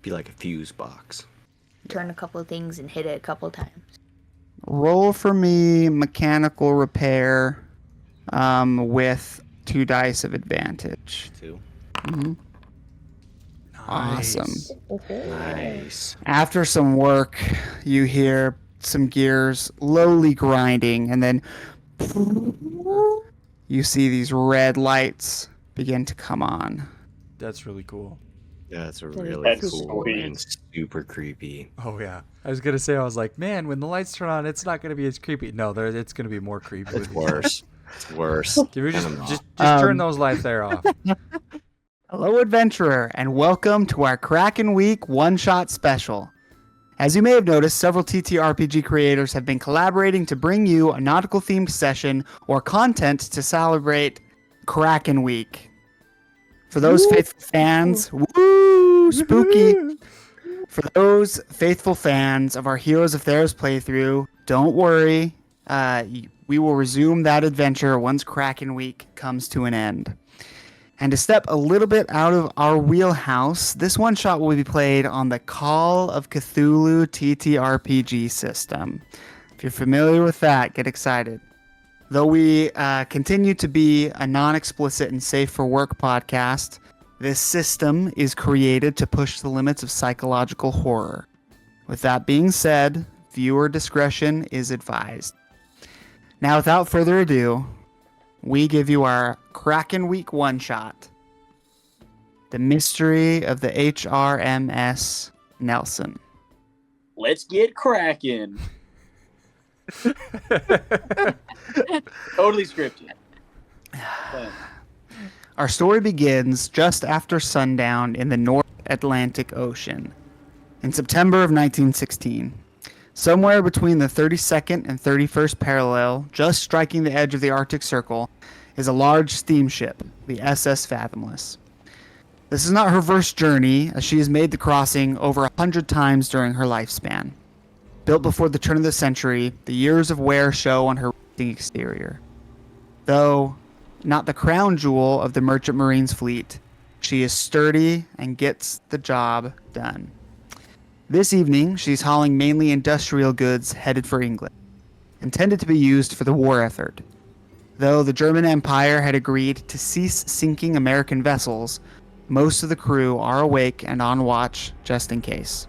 be like a fuse box. Turn a couple of things and hit it a couple times. Roll for me mechanical repair with 2 dice of advantage. 2. Mhm. Awesome. Nice. After some work, you hear some gears slowly grinding, and then you see these red lights begin to come on. That's really cool. Yeah, that's That's really cool sweet. and super creepy. Oh yeah, I was gonna say, I was like, man, when the lights turn on, it's not gonna be as creepy. No, it's gonna be more creepy. It's worse. It's worse. Can we Turn 'em just off. turn those lights there off? Hello, adventurer, and welcome to our Kraken Week one-shot special. As you may have noticed, several TTRPG creators have been collaborating to bring you a nautical-themed session or content to celebrate Kraken Week. For those faithful fans, woo, spooky. For those faithful fans of our Heroes of Theros playthrough, don't worry. We will resume that adventure once Kraken Week comes to an end. And to step a little bit out of our wheelhouse, this one-shot will be played on the Call of Cthulhu TTRPG system. If you're familiar with that, get excited. Though we continue to be a non-explicit and safe for work podcast, this system is created to push the limits of psychological horror. With that being said, viewer discretion is advised. Now, without further ado, we give you our Kraken Week one-shot. The Mystery of the HRMS Nelson. Let's get cracking. Totally scripted. Fun. Our story begins just after sundown in the North Atlantic Ocean in September of 1916. Somewhere between the 32nd and 31st parallel, just striking the edge of the Arctic Circle, is a large steamship, the SS Fathomless. This is not her first journey, as she has made the crossing over 100 times during her lifespan. Built before the turn of the century, the years of wear show on her rusting exterior. Though not the crown jewel of the merchant marine's fleet, she is sturdy and gets the job done. This evening, she's hauling mainly industrial goods headed for England, intended to be used for the war effort. Though the German Empire had agreed to cease sinking American vessels, most of the crew are awake and on watch just in case.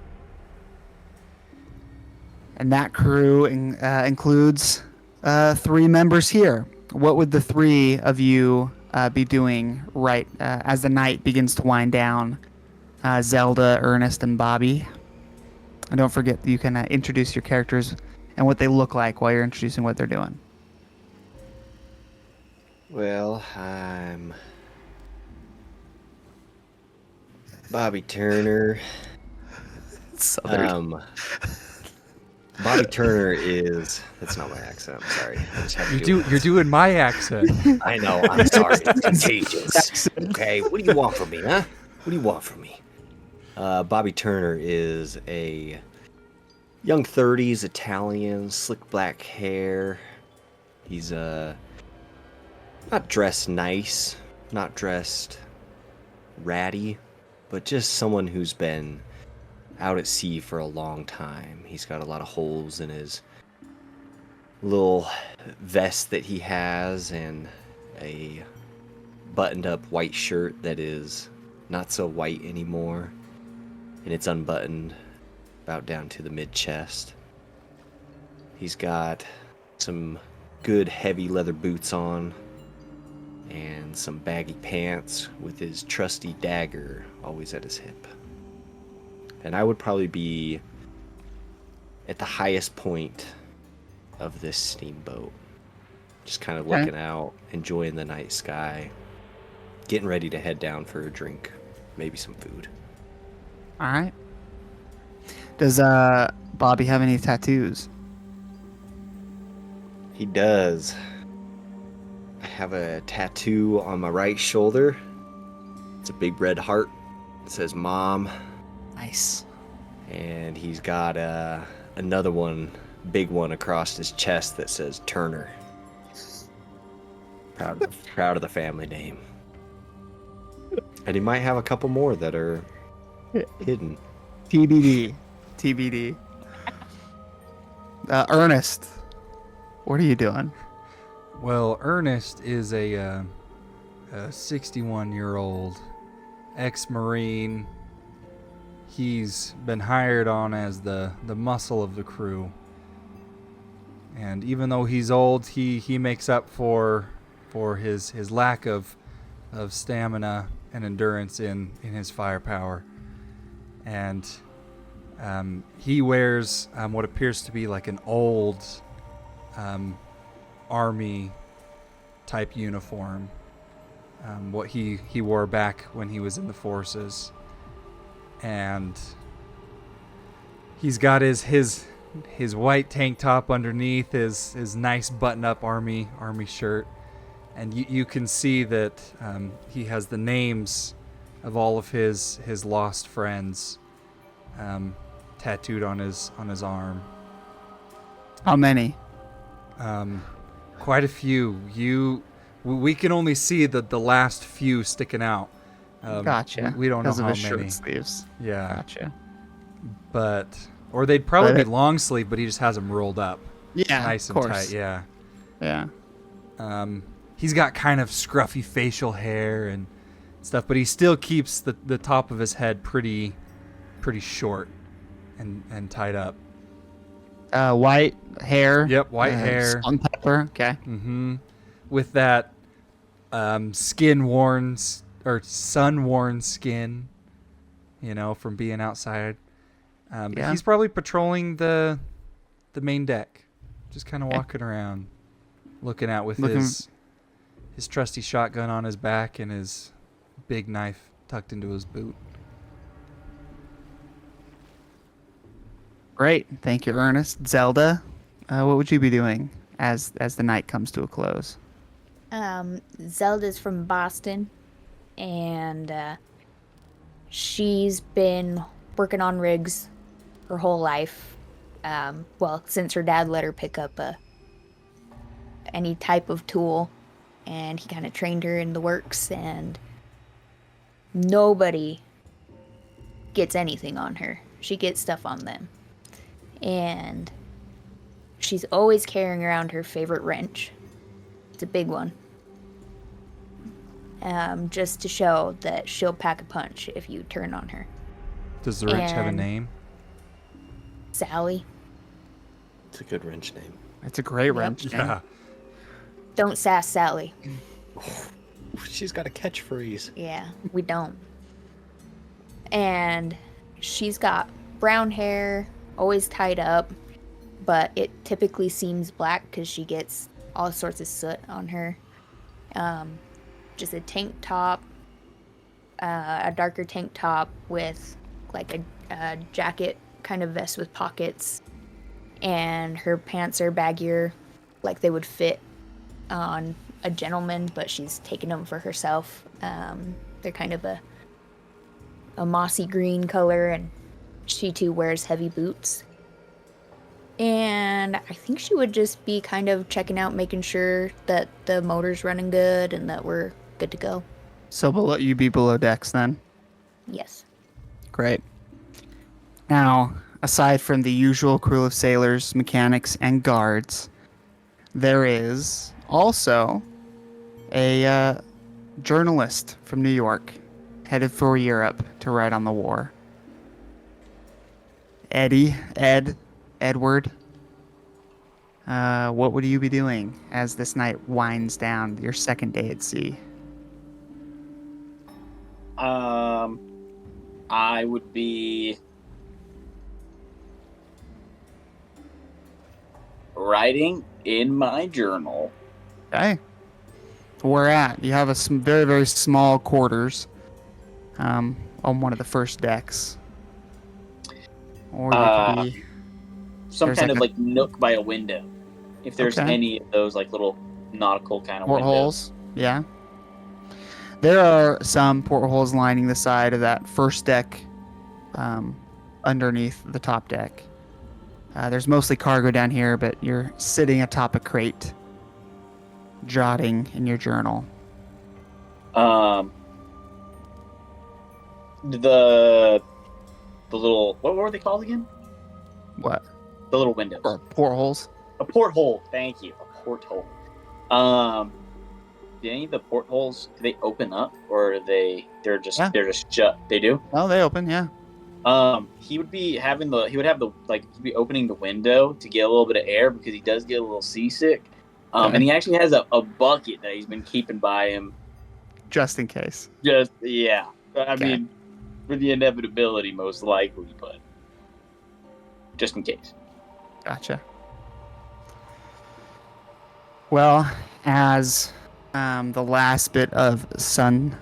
And that crew includes 3 members here. What would the 3 of you be doing right as the night begins to wind down? Zelda, Ernest, and Bobby. And don't forget, you can introduce your characters and what they look like while you're introducing what they're doing. Well, I'm Bobby Turner. Southern. Bobby Turner is... That's not my accent. I'm sorry. I just have to You're doing my accent. I know. I'm sorry. It's contagious. Okay. What do you want from me, huh? What do you want from me? Bobby Turner is a young 30s Italian, slick black hair. He's not dressed nice, not dressed ratty, but just someone who's been out at sea for a long time. He's got a lot of holes in his little vest that he has, and a buttoned up white shirt that is not so white anymore, and it's unbuttoned about down to the mid chest. He's got some good heavy leather boots on and some baggy pants with his trusty dagger always at his hip. And I would probably be at the highest point of this steamboat, just kind of looking out, enjoying the night sky, getting ready to head down for a drink, maybe some food. All right. Does Bobby have any tattoos? He does. I have a tattoo on my right shoulder. It's a big red heart. It says Mom. Nice. And he's got another one, big one across his chest that says Turner. Proud of the family name. And he might have a couple more that are hidden. TBD. TBD. Ernest, what are you doing? Well, Ernest is a 61-year-old ex-Marine. He's been hired on as the muscle of the crew. And even though he's old, he makes up for his lack of stamina and endurance in his firepower. And he wears what appears to be like an old army type uniform. What he wore back when he was in the forces. And he's got his white tank top underneath his nice button-up army shirt, and you can see that he has the names of all of his lost friends tattooed on his arm. How many? Quite a few. We can only see the last few sticking out. Gotcha. We don't know Because of how his many. shirt sleeves. Yeah. Gotcha. Or they'd probably But be long sleeve, but he just has them rolled up. Yeah, Nice of and course. tight, yeah. Yeah. He's got kind of scruffy facial hair and stuff, but he still keeps the top of his head pretty short and tied up. White hair. Yep, white hair. Salt and pepper. Okay. Mm-hmm. With that sun-worn skin, from being outside. But Yeah. he's probably patrolling the main deck, just kind of walking around, looking out with his trusty shotgun on his back and his big knife tucked into his boot. Great. Thank you, Ernest. Zelda, what would you be doing as the night comes to a close? Zelda's from Boston, and she's been working on rigs her whole life. Well, since her dad let her pick up any type of tool, and he kind of trained her in the works, and nobody gets anything on her. She gets stuff on them. And she's always carrying around her favorite wrench. It's a big one. Just to show that she'll pack a punch if you turn on her. Does the wrench have a And- name? Sally, It's a good wrench name. It's a great wrench. Yeah. don't sass Sally. She's got a catchphrase. Yeah, we don't. And she's got brown hair, always tied up, but it typically seems black because she gets all sorts of soot on her. Just a tank top, a darker tank top with like a jacket kind of vest with pockets, and her pants are baggier, like they would fit on a gentleman, but she's taken them for herself. They're kind of a mossy green color, and she too wears heavy boots. And I think she would just be kind of checking out, making sure that the motor's running good and that we're good to go. So you'd be below decks then? Yes. Great. Now, aside from the usual crew of sailors, mechanics, and guards, there is also a journalist from New York headed for Europe to write on the war. Edward, what would you be doing as this night winds down your second day at sea? I would be writing in my journal. Okay. Where at? You have a very, very small quarters on one of the first decks. Or you could be... Some There's kind like of a- like nook by a window. If there's Okay. any of those like little nautical kind of windows. Portholes, yeah. There are some portholes lining the side of that first deck underneath the top deck. There's mostly cargo down here, but you're sitting atop a crate, jotting in your journal. The the little what were they called again? What? The little windows. Or portholes? A porthole. Thank you. A porthole. Do any of the portholes do they open up or are they're just shut? They do? Oh, they open, yeah. He would have he'd be opening the window to get a little bit of air because he does get a little seasick. Okay. And he actually has a bucket that he's been keeping by him. Just in case. I mean, for the inevitability, most likely, but just in case. Gotcha. Well, as the last bit of sun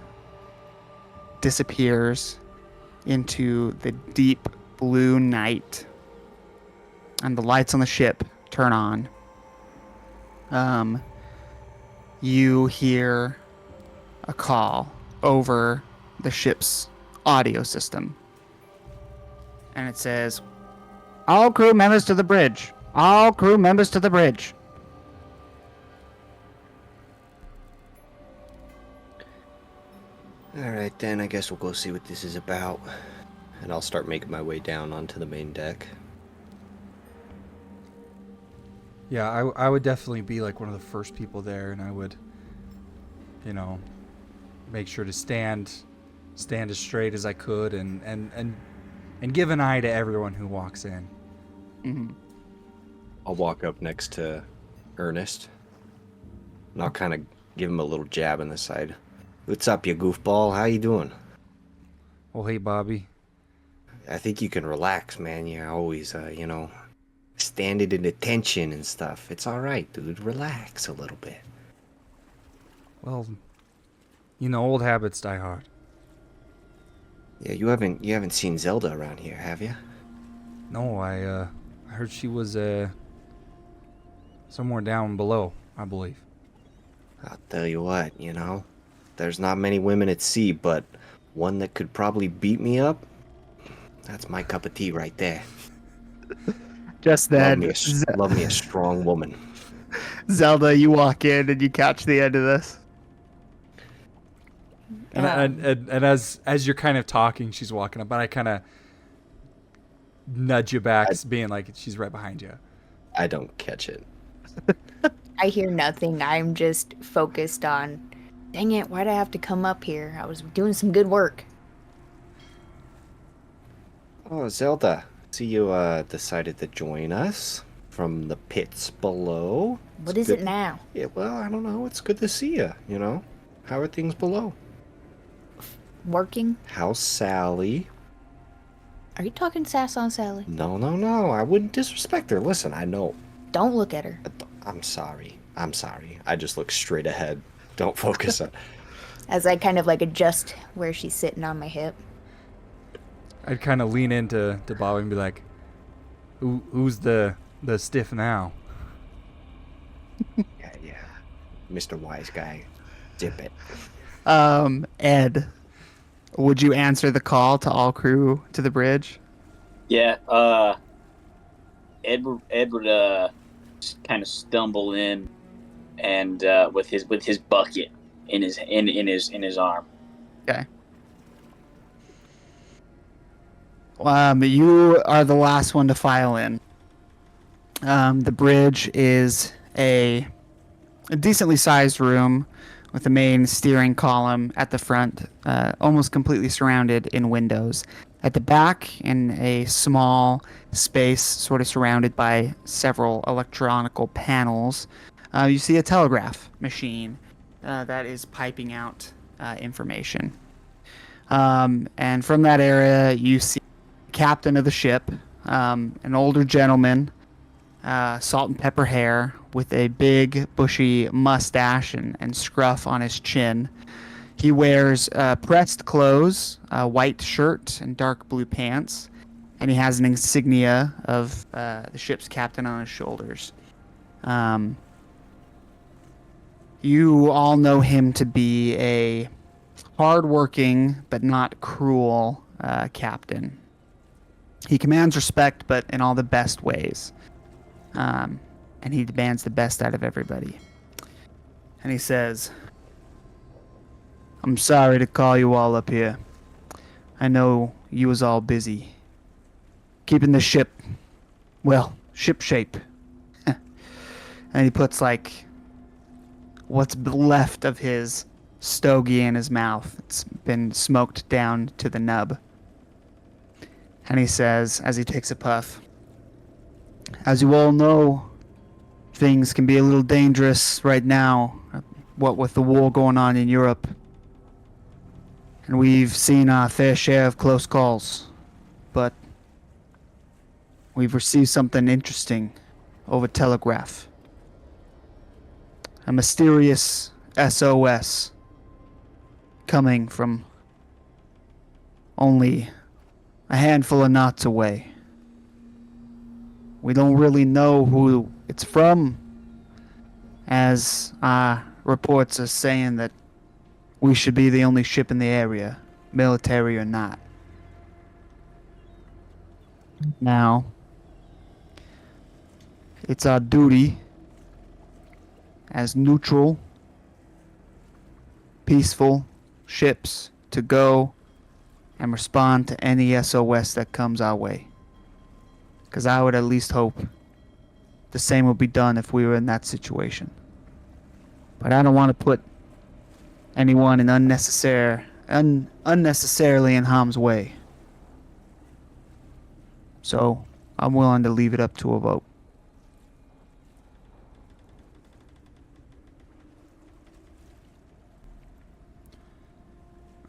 disappears into the deep blue night and the lights on the ship turn on, you hear a call over the ship's audio system. And it says, "All crew members to the bridge. All crew members to the bridge." All right, then I guess we'll go see what this is about. And I'll start making my way down onto the main deck. Yeah, I would definitely be like one of the first people there, and I would, make sure to stand as straight as I could, and give an eye to everyone who walks in. Mm-hmm. I'll walk up next to Ernest, and I'll kind of give him a little jab in the side. "What's up, you goofball? How you doing?" Well, hey, Bobby. I think you can relax, man. You're always, standing in attention and stuff. It's all right, dude. Relax a little bit. Well, old habits die hard. Yeah, you haven't seen Zelda around here, have you? No, I heard she was somewhere down below, I believe. I'll tell you what, there's not many women at sea, but one that could probably beat me up, that's my cup of tea right there. Just then, Love me a strong woman. Zelda, you walk in and you catch the end of this. And as you're kind of talking, she's walking up, but I kind of nudge you back, being like, she's right behind you. I don't catch it. I hear nothing. I'm just focused on, dang it, why'd I have to come up here? I was doing some good work. Oh, Zelda, see you decided to join us from the pits below. What is it now? Yeah, well, I don't know. It's good to see you, How are things below? Working? How's Sally? Are you talking sass on Sally? No. I wouldn't disrespect her. Listen, I know. Don't look at her. I'm sorry. I just look straight ahead. Don't focus on... As I kind of adjust where she's sitting on my hip. I'd kind of lean into Bobby and be like, who's the stiff now? Yeah. Mr. Wise Guy. Dip it. Ed, would you answer the call to all crew to the bridge? Yeah, Ed would kind of stumble in, and with his bucket in his arm. Okay. You are the last one to file in. The bridge is a decently sized room with the main steering column at the front, almost completely surrounded in windows. At the back, in a small space sort of surrounded by several electronical panels, you see a telegraph machine that is piping out information. And from that area, you see the captain of the ship, an older gentleman, salt and pepper hair, with a big bushy mustache and scruff on his chin. He wears pressed clothes, a white shirt, and dark blue pants, and he has an insignia of the ship's captain on his shoulders. You all know him to be a hardworking but not cruel captain. He commands respect, but in all the best ways. And he demands the best out of everybody. And he says, "I'm sorry to call you all up here. I know you was all busy. keeping the ship, well, ship shape. And he puts like what's left of his stogie in his mouth. It's been smoked down to the nub. And he says, as he takes a puff, as you all know, things can be a little dangerous right now, what with the war going on in Europe. And we've seen our fair share of close calls. But we've received something interesting over telegraph. A mysterious SOS coming from only a handful of knots away. We don't really know who it's from, as our reports are saying that we should be the only ship in the area, military or not. Now, it's our duty as neutral, peaceful ships to go and respond to any SOS that comes our way. Because I would at least hope the same would be done if we were in that situation. But I don't want to put anyone in unnecessarily in harm's way. So I'm willing to leave it up to a vote.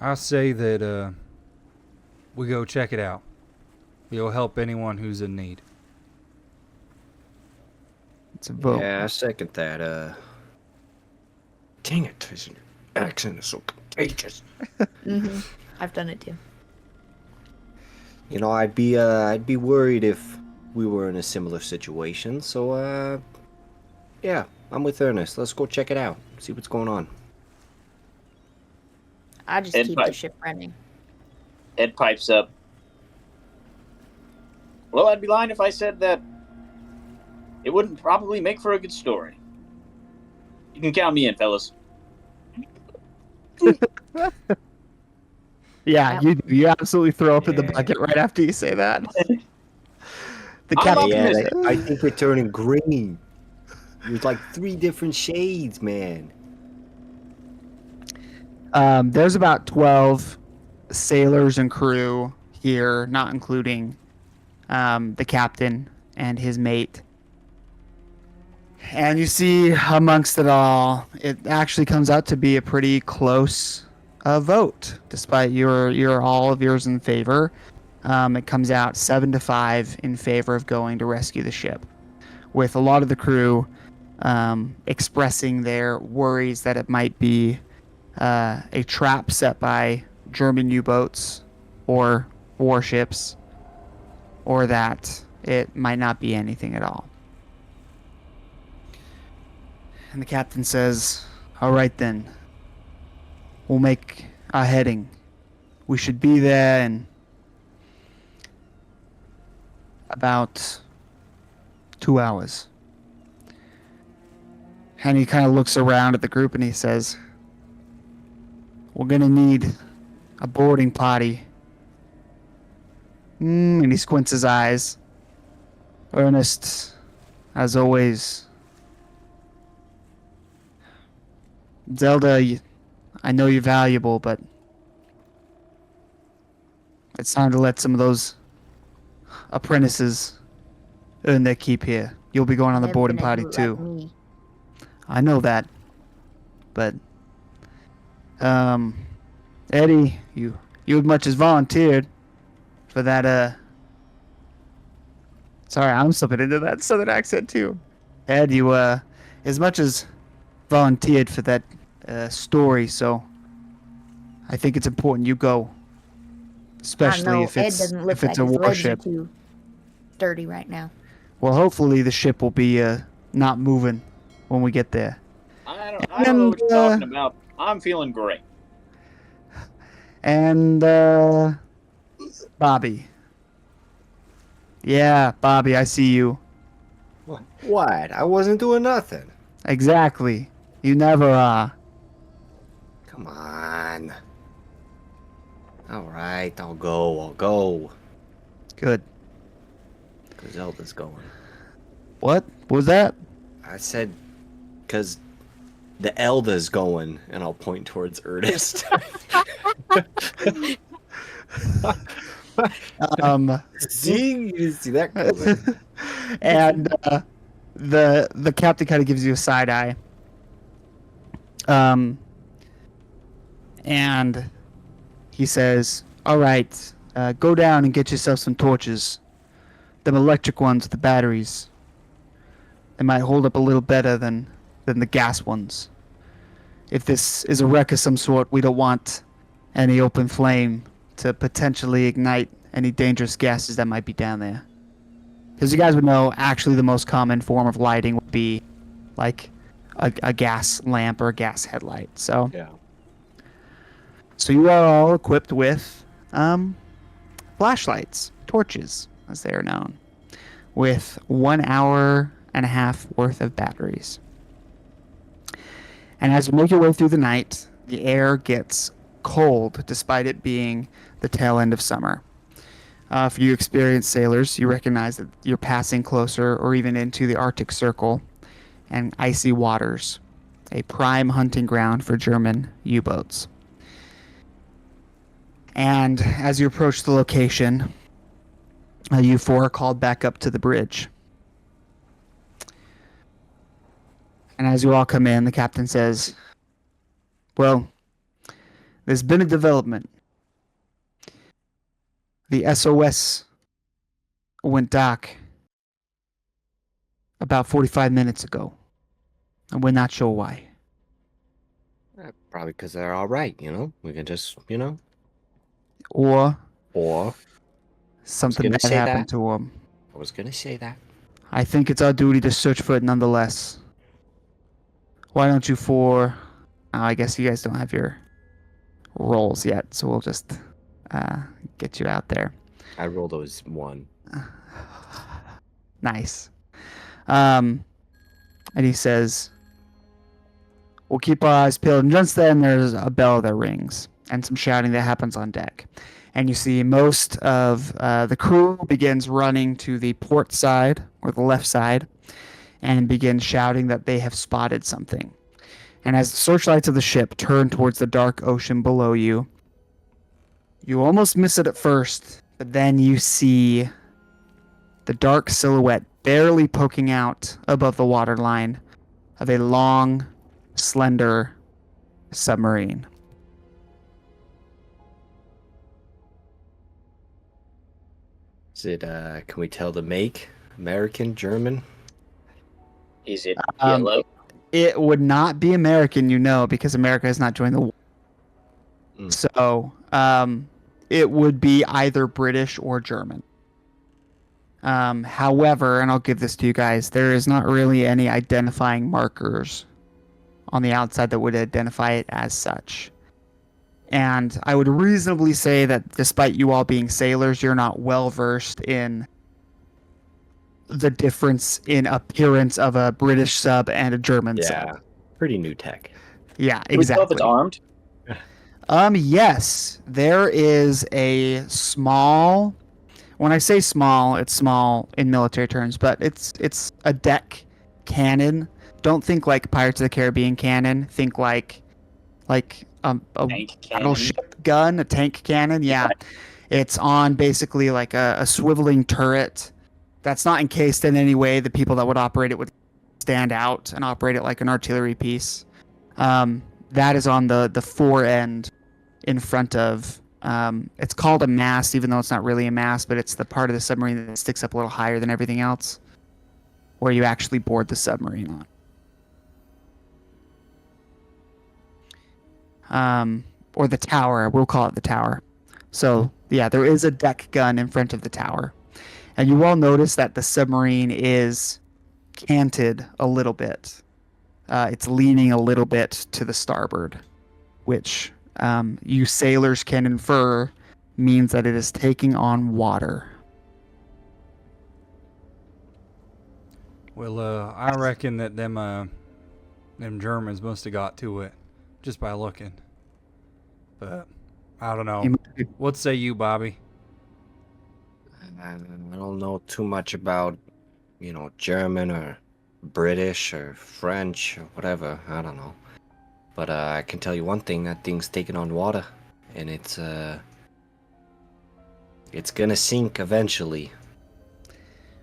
I say that we go check it out. We'll help anyone who's in need. It's a vote. Yeah, I second that. Dang it, his accent is so contagious. Mm-hmm. I've done it too. You know, I'd be worried if we were in a similar situation. So, yeah, I'm with Ernest. Let's go check it out. See what's going on. I just Ed keep pipe. the ship running. Ed pipes up. Well, I'd be lying if I said that it wouldn't probably make for a good story. You can count me in, fellas. Yeah, Yep. you absolutely throw up in the Yeah. bucket right after you say that. The I'm captain. Yeah, optimistic. I think we're turning green. There's like 3 different shades, man. There's about 12 sailors and crew here, not including the captain and his mate. And you see amongst it all, it actually comes out to be a pretty close vote, despite your all of yours in favor. It comes out 7-5 in favor of going to rescue the ship, with a lot of the crew expressing their worries that it might be a trap set by German U-boats or warships, or that it might not be anything at all. And the captain says, all right then, we'll make our heading. We should be there in about 2 hours. And he kind of looks around at the group and he says, we're going to need a boarding party. And he squints his eyes. Ernest, as always. Zelda, I know you're valuable, but it's time to let some of those apprentices earn their keep here. You'll be going on the Never boarding gonna party do it too. like me. I know that, but Eddie, you as much as volunteered for that. Sorry, I'm slipping into that southern accent too. Ed, you as much as volunteered for that story, so I think it's important you go, I especially know if Ed it's doesn't look if it's like a his legs are warship. too sturdy right now. Well, hopefully the ship will be not moving when we get there. I don't know what you're talking about. I'm feeling great. And Bobby. Yeah, Bobby, I see you. What? I wasn't doing nothing. Exactly. You never are. Come on. All right, I'll go. Good. Because Zelda's going. What was that? I said, because the Elda's going, and I'll point towards Ernest. See? You didn't see that coming. And the captain kind of gives you a side eye. And he says, "All right, go down and get yourself some torches. Them electric ones with the batteries. They might hold up a little better than the gas ones. If this is a wreck of some sort, we don't want any open flame to potentially ignite any dangerous gases that might be down there. As you guys would know, actually the most common form of lighting would be like a gas lamp or a gas headlight. So Yeah. So you are all equipped with flashlights, torches, as they are known, with 1 hour and a half worth of batteries. And as you make your way through the night, the air gets cold despite it being the tail end of summer. For you experienced sailors, you recognize that you're passing closer or even into the Arctic Circle and icy waters, a prime hunting ground for German U-boats. And as you approach the location, you four are called back up to the bridge. And as you all come in, the captain says, "Well, there's been a development. The SOS went dark about 45 minutes ago, and we're not sure why." Probably because they're all right, you know? We can just, you know? Or Or, something gonna bad say happened that. to them. I was going to say that. I think it's our duty to search for it nonetheless. Why don't you four... I guess you guys don't have your rolls yet, so we'll just get you out there. I rolled those 1. Nice. And he says, "We'll keep our eyes peeled." And just then there's a bell that rings and some shouting that happens on deck. And you see most of the crew begins running to the port side or the left side and begin shouting that they have spotted something. And as the searchlights of the ship turn towards the dark ocean below you, you almost miss it at first, but then you see the dark silhouette barely poking out above the waterline of a long, slender submarine. Is it, can we tell the make? American, German? Is it Um, yellow? It would not be American, you know, because America has not joined the war. Mm. So, it would be either British or German. However, and I'll give this to you guys, there is not really any identifying markers on the outside that would identify it as such. And I would reasonably say that despite you all being sailors, you're not well versed in the difference in appearance of a British sub and a German Yeah. sub. Pretty new tech. Yeah, Can we tell if exactly. it's armed? Yes, there is a small. When I say small, it's small in military terms, but it's a deck cannon. Don't think like Pirates of the Caribbean cannon. Think like a Tank cannon? battleship gun, a tank cannon. Yeah, it's on basically like a swiveling turret that's not encased in any way. The people that would operate it would stand out and operate it like an artillery piece. That is on the fore end in front of. It's called a mast, even though it's not really a mast, but it's the part of the submarine that sticks up a little higher than everything else, where you actually board the submarine on. Or the tower, we'll call it the tower. So, yeah, there is a deck gun in front of the tower. And you all notice that the submarine is canted a little bit. It's leaning a little bit to the starboard, which you sailors can infer means that it is taking on water. Well, I reckon that them Germans must have got to it just by looking. But I don't know. What say you, Bobby? I don't know too much about, German or British or French or whatever. I don't know. But I can tell you one thing, that thing's taking on water. And it's gonna sink eventually.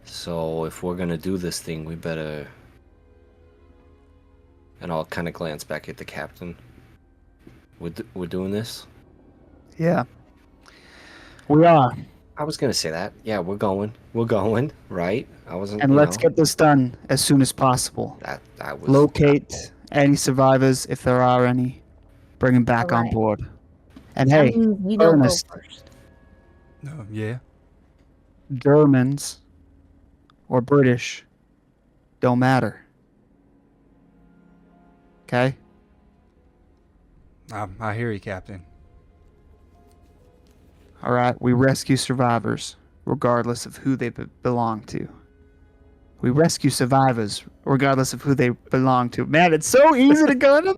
So if we're gonna do this thing, we better... And I'll kind of glance back at the captain. We're doing this? Yeah. We are. I was gonna say that. Yeah, we're going. We're going, right? I wasn't. And let's get this done as soon as possible. That. I was. Locate any survivors, if there are any. Bring them back on Alright. board. And That hey, means you don't go Ernest, first. No, yeah. Germans or British don't matter. Okay? I hear you, Captain. All right, we rescue survivors regardless of who they belong to. We rescue survivors regardless of who they belong to. Man, it's so easy to go to.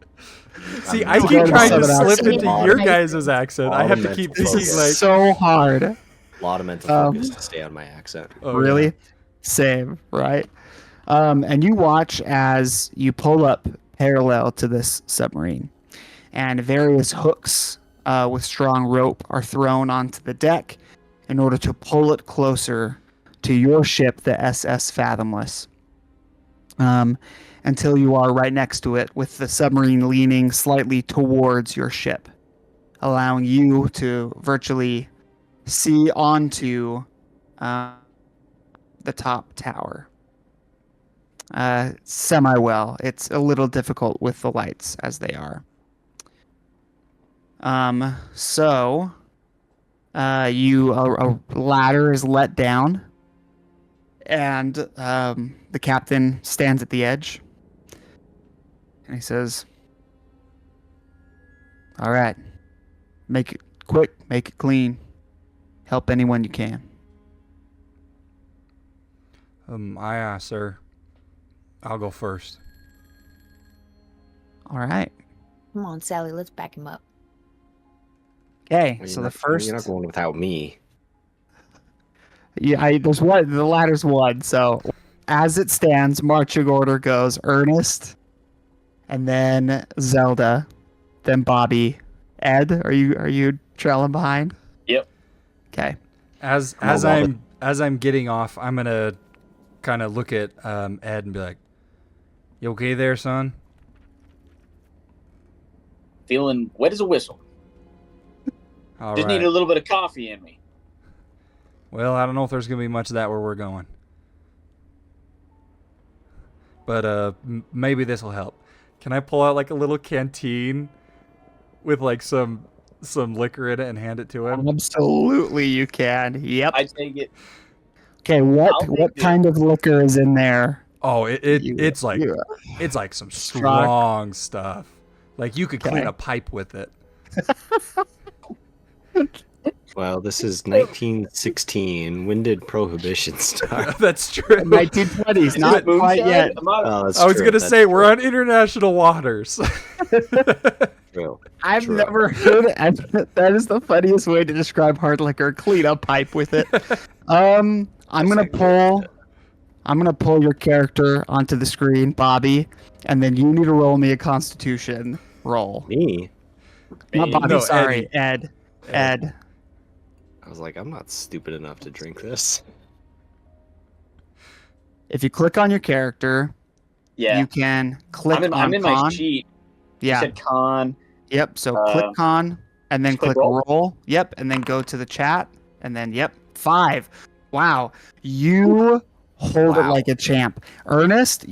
See, I'm I not keep gonna trying say to that slip accent. into your guys' accent. I have to All keep the mental thinking This focus. is like, so hard. A lot of mental focus to stay on my accent. oh, Really? yeah. Same, right? And you watch as you pull up parallel to this submarine, and various hooks with strong rope are thrown onto the deck in order to pull it closer to your ship, the SS Fathomless, until you are right next to it, with the submarine leaning slightly towards your ship, allowing you to virtually see onto the top tower. Semi well. It's a little difficult with the lights as they are. So a ladder is let down, and the captain stands at the edge, and he says, "All right, make it quick, make it clean, help anyone you can." Aye, sir. I'll go first. All right. Come on, Sally, let's back him up. Okay, Well, so you're the not- first, You're not going without me. there's one. The ladder's one. So as it stands, marching order goes Ernest, and then Zelda, then Bobby. Ed, are you trailing behind? Yep. Okay. As I'm getting off, I'm gonna kind of look at Ed and be like, "You okay there, son?" Feeling wet as a whistle. All Just right. need a little bit of coffee in me. Well, I don't know if there's gonna be much of that where we're going, but maybe this will help. Can I pull out like a little canteen with like some liquor in it and hand it to him? Absolutely, you can. Yep. I take it. Okay. I'll What take it. kind of liquor is in there? Oh, You- it's like you- it's like some Strong. strong stuff. Like you could clean Okay. a pipe with it. Well, this is 1916. When did Prohibition start? That's true. 1920s, not Moonshine? quite yet. I'm not- Oh, that's I was true, gonna that's say we're true, on international waters. true. I've True. never heard it. That is the funniest way to describe hard liquor. Clean a pipe with it. I'm gonna pull your character onto the screen, Bobby, and then you need to roll me a Constitution roll. Me? Not Bobby, No, sorry, Ed. Ed. I was like, I'm not stupid enough to drink this. If you click on your character, Yeah. you can click on I'm in my con. sheet. You Yeah. said con. Yep. So click con and then just click click roll? roll. Yep. And then go to the chat and then, yep, 5. Wow. You hold it Wow. like a champ. Ernest,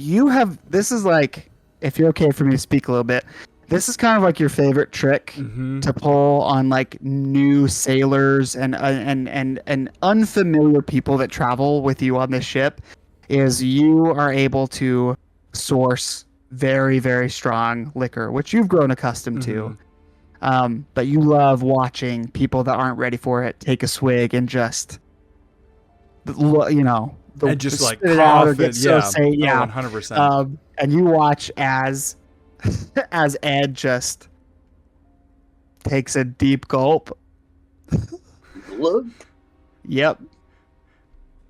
this is like, if you're okay for me to speak a little bit, this is kind of like your favorite trick Mm-hmm. to pull on like new sailors and unfamiliar people that travel with you on this ship is you are able to source very, very strong liquor, which you've grown accustomed to. But you love watching people that aren't ready for it take a swig and just, And just like spit it out or cough get it. so Yeah. say, yeah. 100%. And you watch as as Ed just takes a deep gulp. Look. Yep.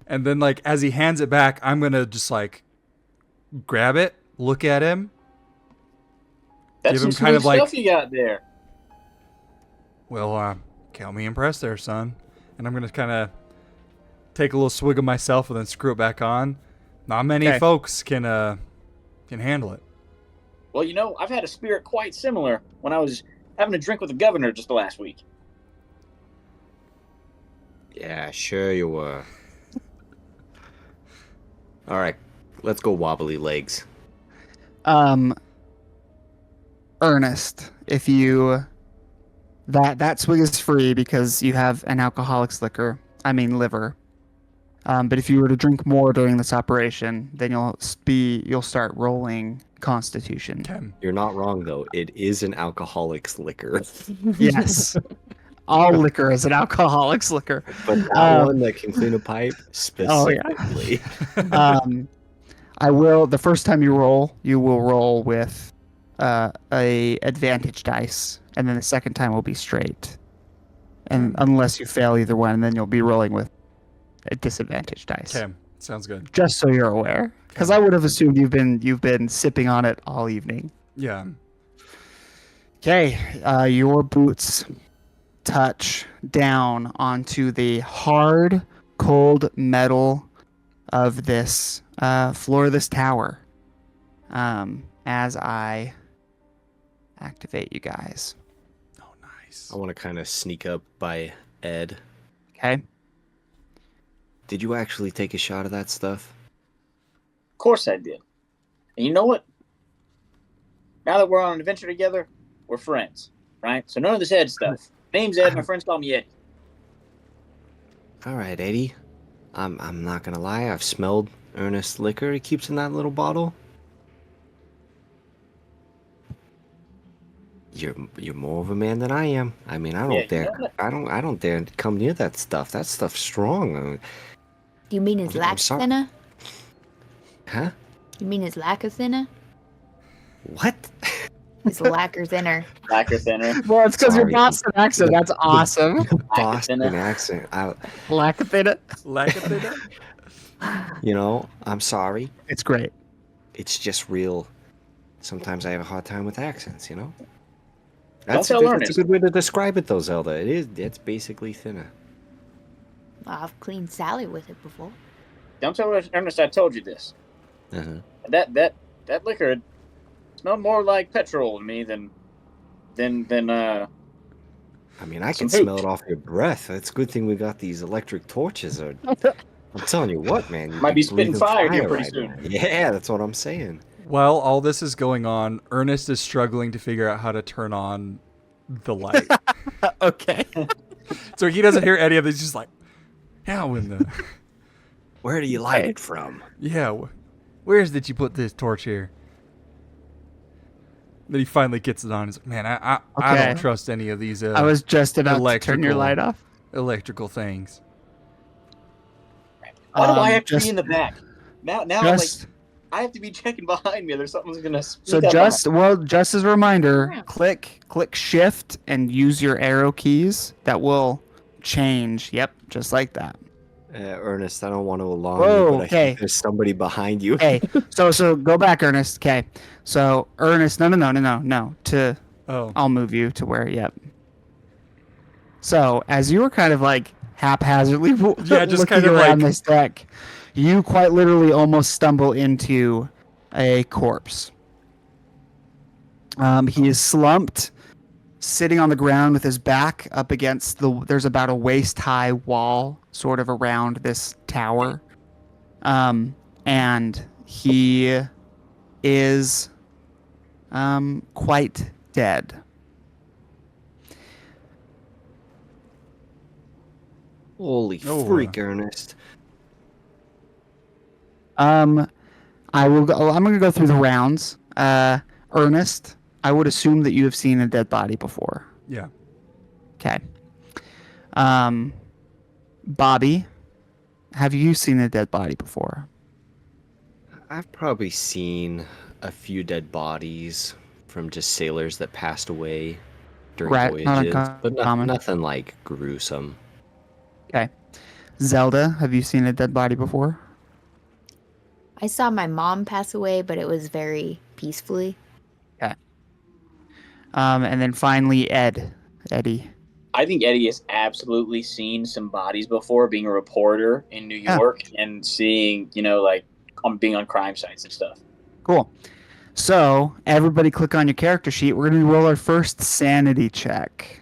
And then, like, as he hands it back, I'm going to just, like, grab it, look at him. That's Give some him kind of smooth like, stuff you got there. well, count me impressed there, son. And I'm going to kind of take a little swig of myself and then screw it back on. Not many Okay. folks can handle it. Well, you know, I've had a spirit quite similar when I was having a drink with the governor just the last week. Yeah, sure you were. All right, let's go wobbly legs. Ernest, if you that swig is free because you have an alcoholic's liver. But if you were to drink more during this operation, then you'll start rolling Constitution. Okay. You're not wrong though. It is an alcoholic's liquor, Yes, all liquor is an alcoholic's liquor. but that one that can clean a pipe specifically. I will. The first time you will roll with a advantage dice, and then the second time will be straight. And unless you fail either one, then you'll be rolling with a disadvantage dice. Okay. Sounds good. Just so you're aware, because I would have assumed you've been sipping on it all evening. Yeah. Okay, your boots touch down onto the hard, cold metal of this floor of this tower. As I activate you guys. Oh, nice. I want to kind of sneak up by Ed. Okay. Did you actually take a shot of that stuff? Of course I did. And you know what? Now that we're on an adventure together, we're friends, right? So none of this Ed stuff. Name's Ed, my friends call me Eddie. All right, Eddie. I'm not gonna lie. I've smelled Ernest's liquor he keeps in that little bottle. You're more of a man than I am. I mean, I don't dare come near that stuff. That stuff's strong. Do you mean his I'm sorry. laxina? Huh? You mean his lacazina? What? His lacquer thinner. Lacquer thinner. Well, it's because your Sorry. Boston accent. That's awesome. Boston thinner. accent. Lackathita. I'm sorry. It's great. It's just real. Sometimes I have a hard time with accents, Don't That's tell that's a Ernest. good way to describe it, though, Zelda. It's basically thinner. I've cleaned Sally with it before. Don't tell Ernest I told you this. Uh-huh. That liquor smelled more like petrol to me than I mean, I can Some smell hooch. it off your breath. It's a good thing we got these electric torches. I'm telling you what, man. You Might could be spitting breathe in fire here pretty right soon. now. Yeah, that's what I'm saying. While all this is going on, Ernest is struggling to figure out how to turn on the light. Okay. So he doesn't hear any of this. He's just like, how in the... Where do you light it from? Yeah, where's did you put this torch here? Then he finally gets it on. He's like, man, I Okay. don't trust any of these I was just about to turn your electrical- light off. electrical things. Why do I have to just- be in the back? Now Just I have to be checking behind me. There's something's gonna. so sneak up just as a reminder, Yeah. click shift and use your arrow keys. That will change. Yep, just like that. Ernest, I don't want to alarm Whoa, you, but I okay. think there's somebody behind you. Okay, so go back, Ernest. Okay, so Ernest, no. Oh, I'll move you to where. Yep. So as you were kind of like haphazardly Yeah, just looking kind of around like- this deck, you quite literally almost stumble into a corpse. He is slumped, sitting on the ground with his back up against there's about a waist-high wall sort of around this tower. And he is quite dead. Holy Oh. freak, Ernest. I will go, I'm going to go through the rounds. Ernest, I would assume that you have seen a dead body before. yeah. Okay. Bobby, have you seen a dead body before? I've probably seen a few dead bodies from just sailors that passed away during Right, not voyages, but uncommon. nothing like gruesome. Okay. Zelda, have you seen a dead body before? I saw my mom pass away, but it was very peacefully. Okay. And then finally, Eddie. I think Eddie has absolutely seen some bodies before, being a reporter in New Yeah. York and seeing, like being on crime sites and stuff. Cool. So everybody click on your character sheet. We're going to roll our first sanity check.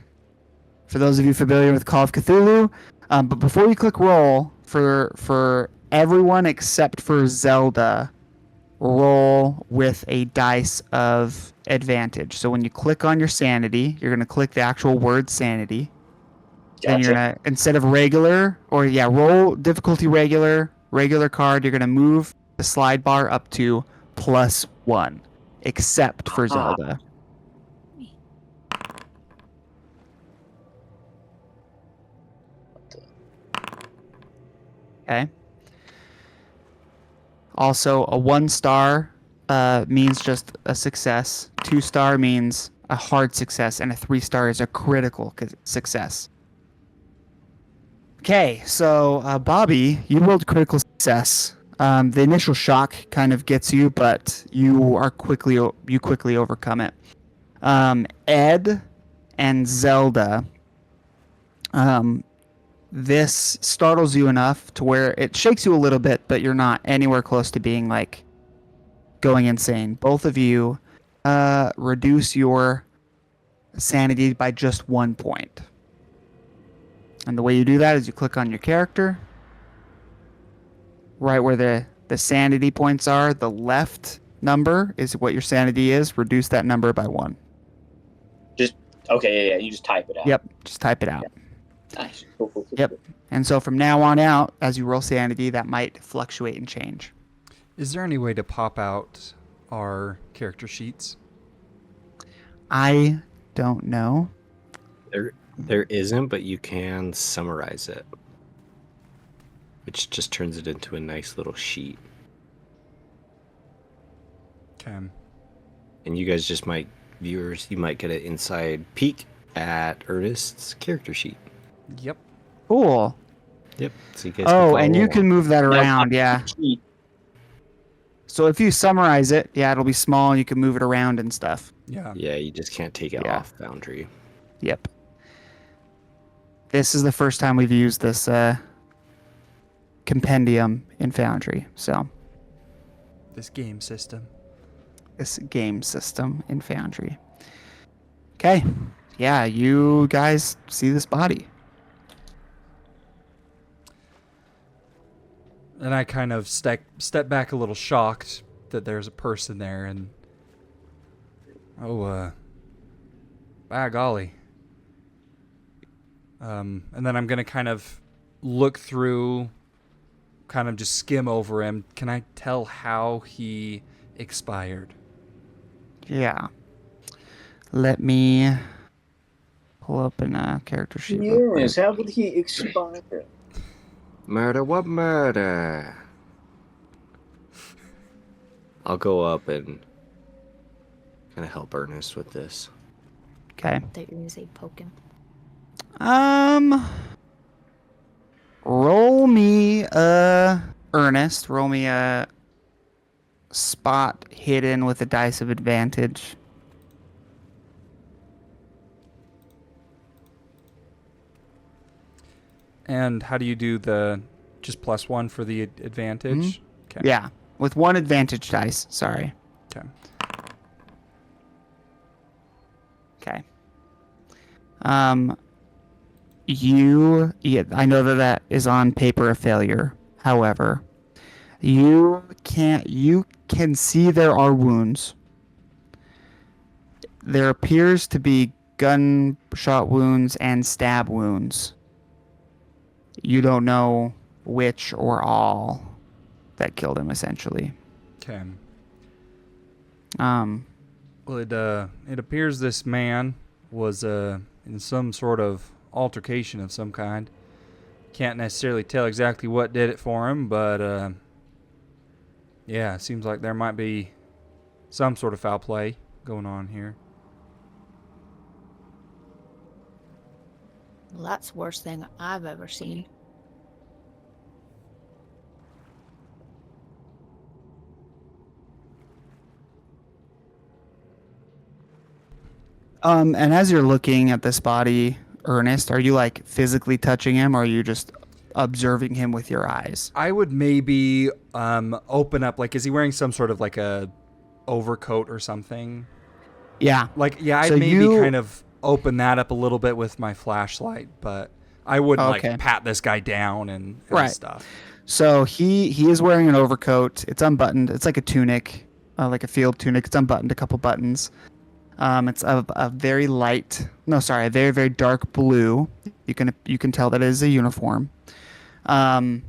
For those of you familiar with Call of Cthulhu, but before you click roll, for everyone except for Zelda, roll with a dice of advantage. So when you click on your sanity, you're going to click the actual word sanity. Then you're Gotcha. going to, instead of regular, roll difficulty regular card, you're going to move the slide bar up to +1, except for Zelda. Okay. Also, a 1-star means just a success. 2-star means a hard success, and a 3-star is a critical success. Okay, so Bobby, you rolled critical success. The initial shock kind of gets you, but you quickly overcome it. Ed and Zelda, this startles you enough to where it shakes you a little bit, but you're not anywhere close to being like going insane. Both of you reduce your sanity by just 1 point. And the way you do that is you click on your character. Right where the sanity points are, the left number is what your sanity is. Reduce that number by 1. Okay, yeah, you just type it out. Yep, just type it out. Nice. Cool. Yep. And so from now on out, as you roll sanity, that might fluctuate and change. Is there any way to pop out our character sheets? I don't know. There isn't, but you can summarize it, which just turns it into a nice little sheet. Okay. And you guys viewers, you might get an inside peek at Ernest's character sheet. Yep. Cool. Yep. So you guys Oh, can and you can move that around, yeah. Sheet. So if you summarize it, yeah, it'll be small and you can move it around and stuff. Yeah. Yeah, you just can't take it off Foundry. Yep. This is the first time we've used this compendium in Foundry, so. This game system. This game system in Foundry. Okay. Yeah, you guys see this body. And I kind of step back a little shocked that there's a person there, and by golly. And then I'm gonna kind of look through, kind of just skim over him. Can I tell how he expired? Yeah. Let me pull up a character sheet. real quick. Yes, how would he expire? Murder, what murder? I'll go up and kind of help Ernest with this. Okay. I thought you were going to say poke him. Roll me Ernest. Roll me a spot hidden with a dice of advantage. And how do you do the just +1 for the advantage? Okay. Yeah, with 1 advantage dice. Sorry. Okay. Okay. I know that is on paper a failure. However, you can see there are wounds. There appears to be gunshot wounds and stab wounds. You don't know which or all that killed him, essentially. Okay. Um, Well, it appears this man was in some sort of altercation of some kind. Can't necessarily tell exactly what did it for him, but yeah, it seems like there might be some sort of foul play going on here. Well, that's the worst thing I've ever seen. And as you're looking at this body, Ernest, are you like physically touching him, or are you just observing him with your eyes? I would maybe open up, like, is he wearing some sort of like a overcoat or something? Yeah. Like, yeah, I'd So maybe you- kind of open that up a little bit with my flashlight, but I wouldn't Okay. like pat this guy down and Right. stuff. So he is wearing an overcoat. It's unbuttoned. It's like a tunic, like a field tunic. It's unbuttoned, a couple buttons. It's a very light, no, sorry, a very, very dark blue. You can tell that it is a uniform. And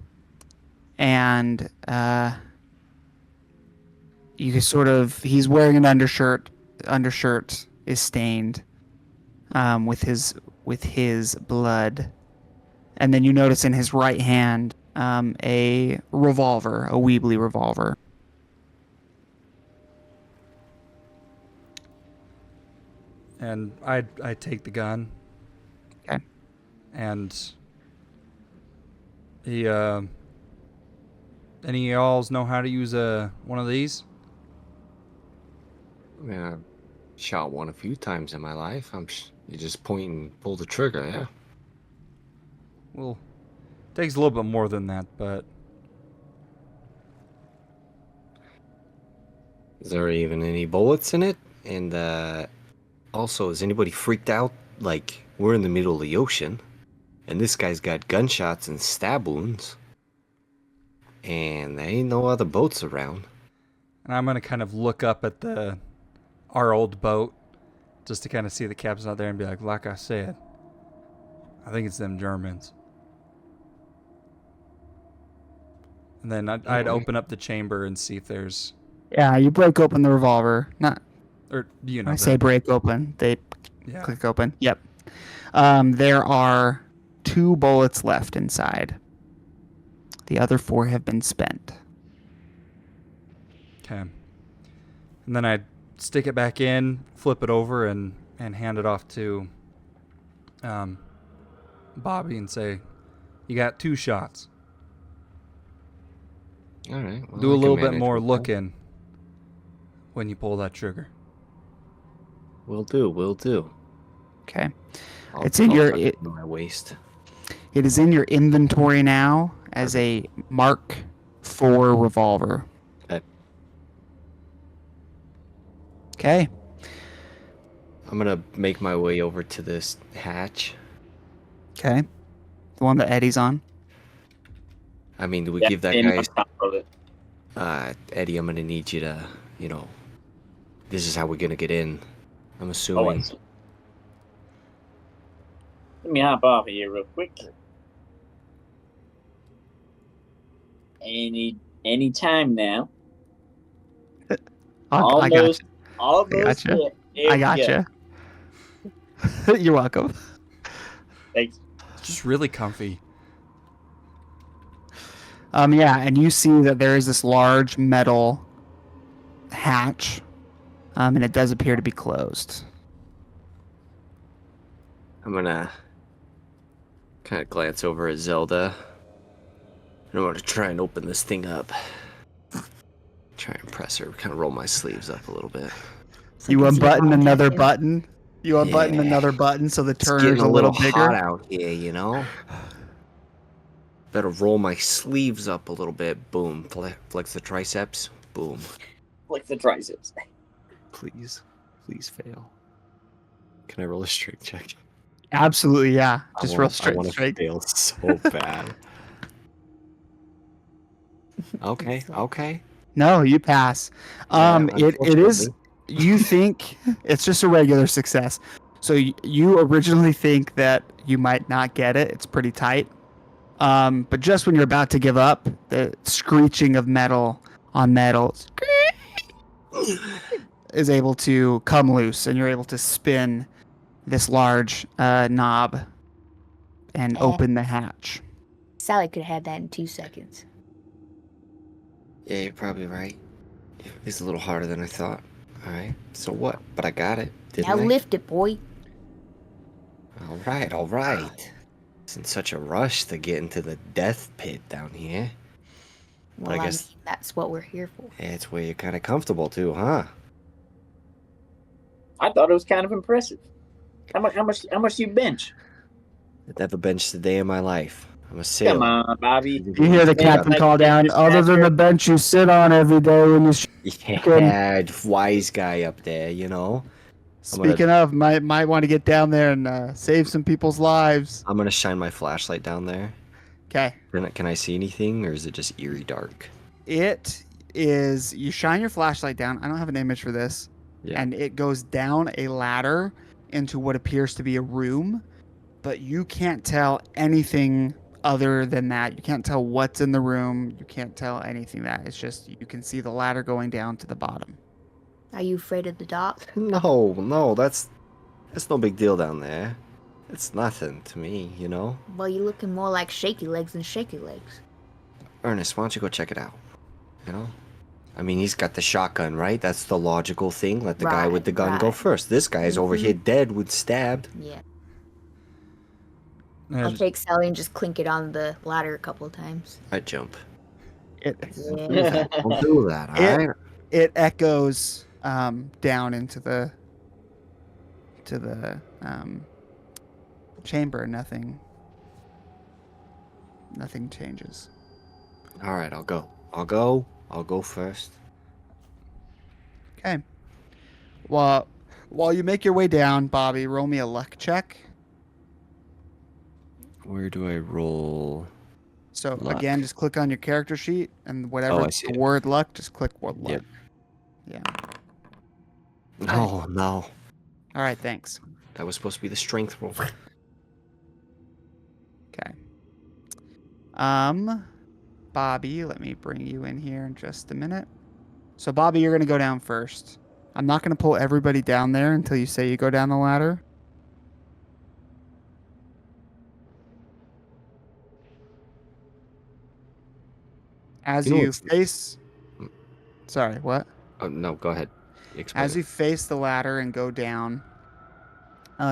you can sort of, he's wearing an undershirt. The undershirt is stained with his blood. And then you notice in his right hand a revolver, a Weebly revolver. And I take the gun. Okay. And he any of y'alls know how to use one of these? I mean, I've shot one a few times in my life. You just point and pull the trigger, yeah. Well, takes a little bit more than that, but Is there even any bullets in it? And also, is anybody freaked out? Like, we're in the middle of the ocean, and this guy's got gunshots and stab wounds, and there ain't no other boats around. and I'm gonna kind of look up at our old boat just to kind of see the captain out there and be like I said, I think it's them Germans. And then I'd open up the chamber and see if there's, Yeah, you break open the revolver. Not, or you know, when I say break open, they yeah. click open. Yep. There are 2 bullets left inside. The other 4 have been spent. Okay. And then I'd stick it back in, flip it over, and hand it off to Bobby and say, "You got 2 shots. All right. Well, Do a I can little bit manage more with that. looking when you pull that trigger." Will do. Okay. I'll- It's in I'll your- tuck it- in my waist. It is in your inventory now as a Mark IV revolver. Okay. Okay. I'm gonna make my way over to this hatch. Okay. The one that Eddie's on. I mean, do we Yeah, give that and guy, on top of it. Eddie? I'm gonna need you to, this is how we're gonna get in. I'm assuming. Always. Let me hop off of here real quick. Any time now. I got Almost you. almost gotcha. there. There I we got go. you. You're welcome. Thanks. It's just really comfy. Yeah, and you see that there is this large metal hatch, and it does appear to be closed. I'm gonna kind of glance over at Zelda. And I'm gonna try and open this thing up. Try and press her. Kind of roll my sleeves up a little bit. It's You like a unbutton zero another vacuum. button. You unbutton Yeah. another button so the It's turner's getting a little bigger. hot out here, Better roll my sleeves up a little bit. Boom. Flex the triceps. Boom. Like the triceps. Please fail. Can I roll a strength check? Absolutely, yeah. I Just wanna- roll I straight. want to straight. fail so bad. Okay. No, you pass. Yeah, It is. unfortunately. You think it's just a regular success. So you originally think that you might not get it. It's pretty tight. But just when you're about to give up, the screeching of metal on metal is able to come loose, and you're able to spin this large knob and open the hatch. Sally could have had that in 2 seconds. Yeah, you're probably right. It's a little harder than I thought. All right. So what? But I got it. Didn't Now I? lift it, boy. All right. It's in such a rush to get into the death pit down here. Well, I guess- mean, that's what we're here for. It's where you're kind of comfortable too, huh? I thought it was kind of impressive. How much do you bench? I've never benched a day in my life. I'm a Come sailor. on, Bobby. You hear the Maybe captain like call down, this other than the stature. bench you sit on every day when you Yeah, wise guy up there, you know. Speaking of, might want to get down there and save some people's lives. I'm gonna shine my flashlight down there. Okay. Can I see anything, or is it just eerie dark? It is, you shine your flashlight down. I don't have an image for this. Yeah. And it goes down a ladder into what appears to be a room, but you can't tell anything other than that. You can't tell what's in the room. You can't tell anything that. It's just you can see the ladder going down to the bottom. Are you afraid of the dark? No, that's no big deal down there. It's nothing to me, you know. Well, you're looking more like shaky legs than shaky legs. Ernest, why don't you go check it out? You know? I mean, he's got the shotgun, right? That's the logical thing. Let the guy with the gun go Right. first. This guy's over here dead with stabbed. Yeah. And I'll take Sally and just clink it on the ladder a couple of times. I jump. It Yeah. Don't do that, alright? it echoes down into the chamber. Nothing changes. Alright, I'll go. I'll go first. Okay. While you make your way down, Bobby, roll me a luck check. Where do I roll? So Luck. again, just click on your character sheet and Oh, whatever I see the it. word luck, just click word luck. Yep. Yeah. No. All right, thanks. That was supposed to be the strength roll. Okay. Bobby, let me bring you in here in just a minute. So Bobby, you're gonna go down first. I'm not gonna pull everybody down there until you say you go down the ladder. As You know you what's- face, sorry, what? Oh, no, go ahead. Explain As it. you face the ladder and go down,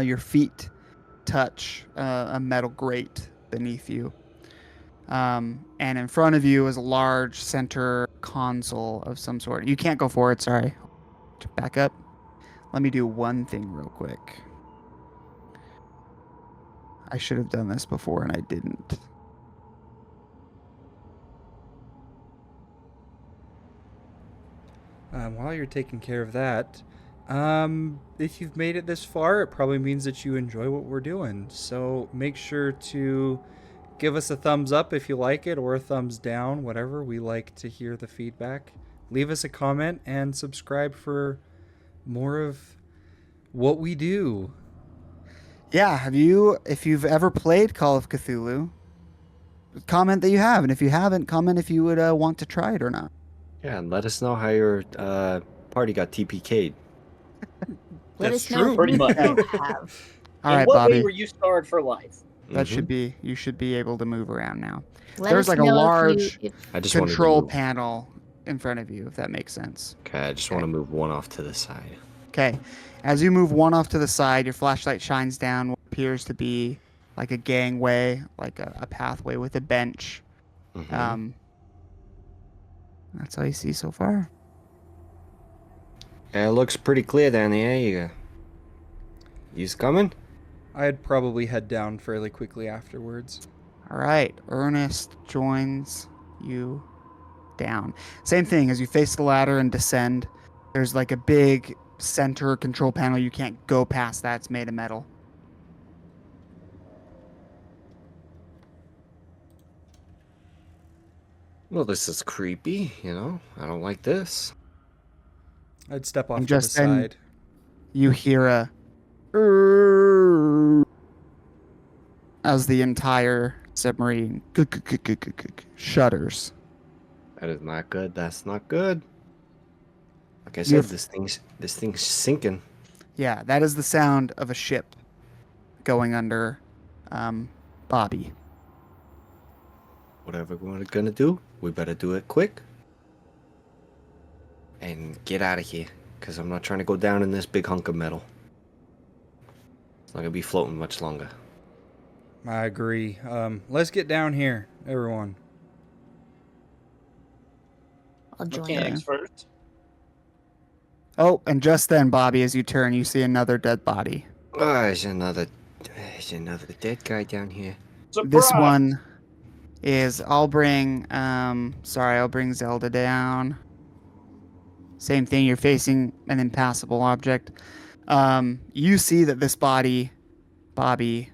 your feet touch a metal grate beneath you. And in front of you is a large center console of some sort. You can't go forward, sorry. Back up. Let me do one thing real quick. I should have done this before and I didn't. While you're taking care of that, if you've made it this far, it probably means that you enjoy what we're doing. So make sure to give us a thumbs up if you like it, or a thumbs down, whatever. We like to hear the feedback. Leave us a comment and subscribe for more of what we do. Yeah, if you've ever played Call of Cthulhu, comment that you have. And if you haven't, comment if you would want to try it or not. Yeah, and let us know how your party got TPK'd. Let That's us know true. if Pretty you much. have. All In right, what Bobby. way were you scarred for life? That Mhm. you should be able to move around now. Let There's us like a know large if I just wanted to control move. panel in front of you, if that makes sense. Okay, I just want to move one off to the side. Okay. As you move one off to the side, your flashlight shines down what appears to be like a gangway, like a pathway with a bench. Mhm. That's all you see so far. Yeah, it looks pretty clear down there. You's coming? I'd probably head down fairly quickly afterwards. All right. Ernest joins you down. Same thing, as you face the ladder and descend, there's like a big center control panel. You can't go past that. It's made of metal. Well, this is creepy, you know? I don't like this. I'd step off And to the just then- side. You hear a as the entire submarine shudders. That is not good. That's not good. Like I You're- said, this thing's sinking. Yeah, that is the sound of a ship going under Bobby. Whatever we're gonna do, we better do it quick. And get out of here. Because I'm not trying to go down in this big hunk of metal. It's not gonna be floating much longer. I agree. Let's get down here, everyone. I'll join you. Mechanics first. Oh, and just then, Bobby, as you turn, you see another dead body. Oh, there's another dead guy down here. Surprise! This one is I'll bring Zelda down. Same thing, you're facing an impassable object. You see that this body, Bobby,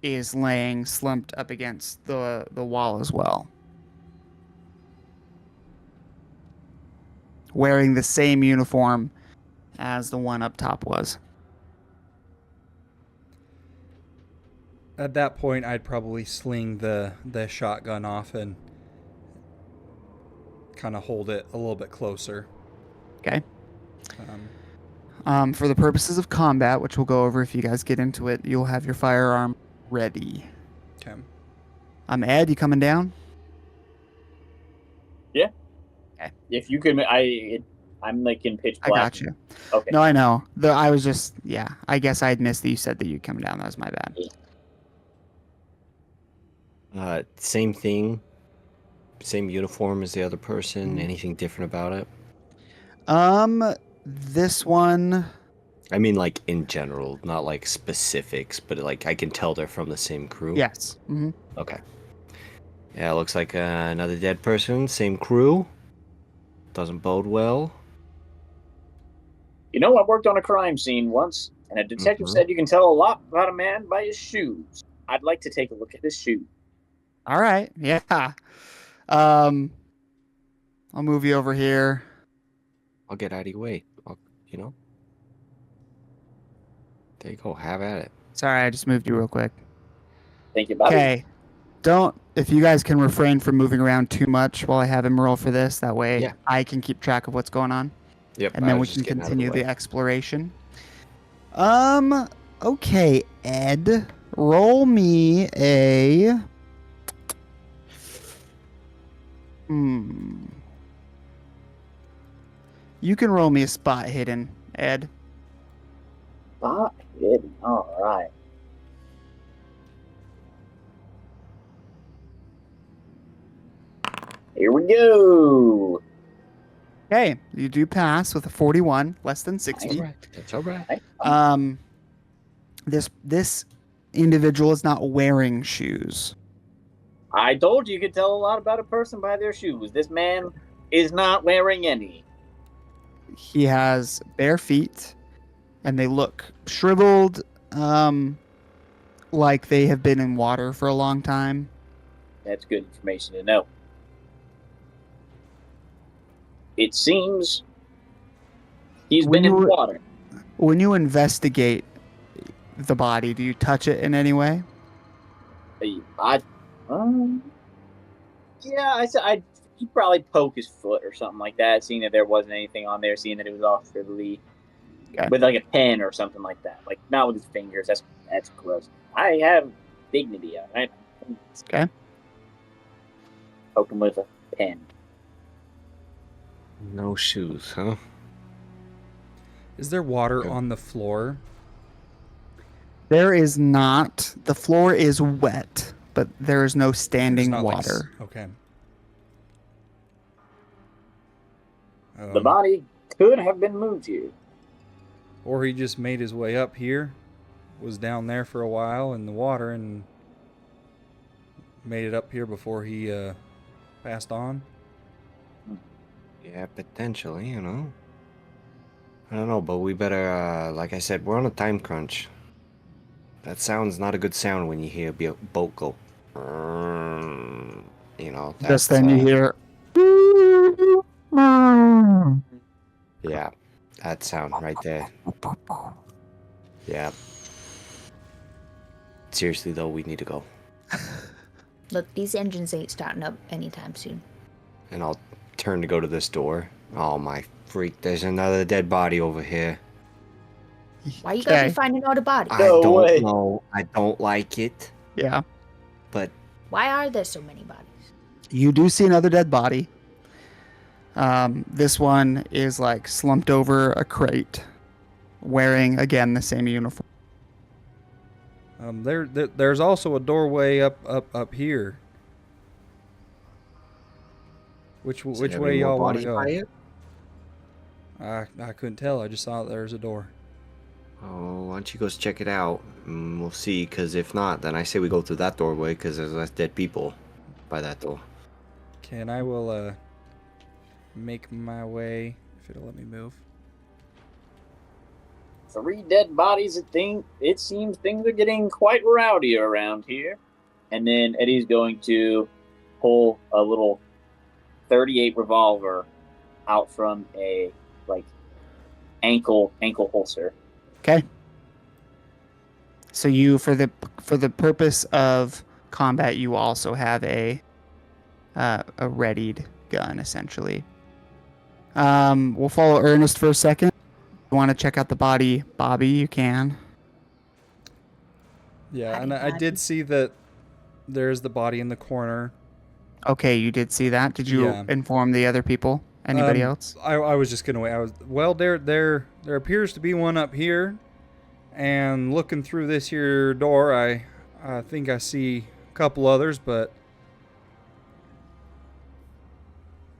is laying slumped up against the wall as well. Wearing the same uniform as the one up top was. At that point, I'd probably sling the shotgun off and kind of hold it a little bit closer. Okay. For the purposes of combat, which we'll go over if you guys get into it, you'll have your firearm ready. Okay. Ed, you coming down? If you could, I'm like in pitch I black. got you. Okay. No, I know. I was just, I guess I'd missed that you said that you'd come down. That was my bad. Same thing. Same uniform as the other person. Mhm. Anything different about it? This one, I mean, like in general, not like specifics, but like I can tell they're from the same crew. yes. Hmm. Okay. Yeah, it looks like another dead person, same crew. Doesn't bode well. You know, I worked on a crime scene once, and a detective Mhm. said you can tell a lot about a man by his shoes. I'd like to take a look at his shoes. All right. Yeah. I'll move you over here. I'll get out of your way. There you go. Have at it. Sorry, I just moved you real quick. Think about it. Okay. If you guys can refrain from moving around too much while I have him roll for this, that way Yeah. I can keep track of what's going on. Yep. And I then we was can just getting out of continue the way. exploration. Okay, Ed, roll me a. You can roll me a spot hidden, Ed. Spot hidden. All right. Here we go. Okay, you do pass with a 41, less than 60. That's all right. This individual is not wearing shoes. I told you could tell a lot about a person by their shoes. This man is not wearing any. He has bare feet, and they look shriveled, like they have been in water for a long time. That's good information to know. It seems he's been in water. When you investigate the body, do you touch it in any way? He'd probably poke his foot or something like that, seeing that there wasn't anything on there, seeing that it was off shrivelly, with like a pen or something like that. Like not with his fingers. That's gross. I have dignity. Right? Okay. Poke him with a pen. No shoes, huh? Is there water Okay. on the floor? There is not. The floor is wet, but there is no There's standing not, like, water. okay. The body could have been moved here. Or he just made his way up here, was down there for a while in the water, and made it up here before he passed on. Yeah, potentially, I don't know, but we better, like I said, we're on a time crunch. That sounds not a good sound when you hear a boat go. Just then you hear. Yeah, that sound right there. Yeah. Seriously, though, we need to go. Look, these engines ain't starting up anytime soon. And I'll turn to go to this door. Oh, my freak. There's another dead body over here. Why you gotta Okay. be finding out a body? I No don't way. know. I don't like it. Yeah. But Why are there so many bodies? You do see another dead body. This one is like slumped over a crate, wearing again the same uniform. There's also a doorway up here. Which is there way any more y'all want to bodies go? by it? I couldn't tell. I just saw that there's a door. Oh, why don't you go check it out? We'll see, because if not, then I say we go through that doorway, because there's less dead people by that door. Okay, and I will make my way, if it'll let me move. 3 dead bodies. It seems things are getting quite rowdy around here. And then Eddie's going to pull a little 38 revolver out from a ankle holster. Okay. So you, for the purpose of combat, you also have a readied gun, essentially. We'll follow Ernest for a second. You want to check out the body, Bobby? You can. Yeah, and I did see that there's the body in the corner. Okay, you did see that. Did you inform the other people? Anybody else? I was just gonna wait. There appears to be one up here, and looking through this here door, I think I see a couple others, but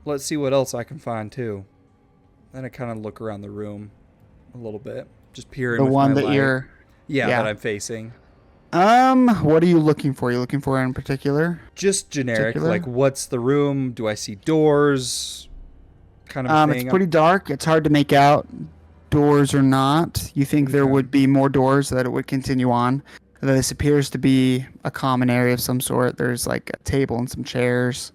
let's see what else I can find too. Then I kind of look around the room a little bit, just peering. The one that you're, that I'm facing. What are you looking for? Are you looking for in particular? Just generic, like what's the room? Do I see doors? Kind of thing. It's pretty dark. It's hard to make out doors or not. You think there would be more doors so that it would continue on. This appears to be a common area of some sort. There's like a table and some chairs,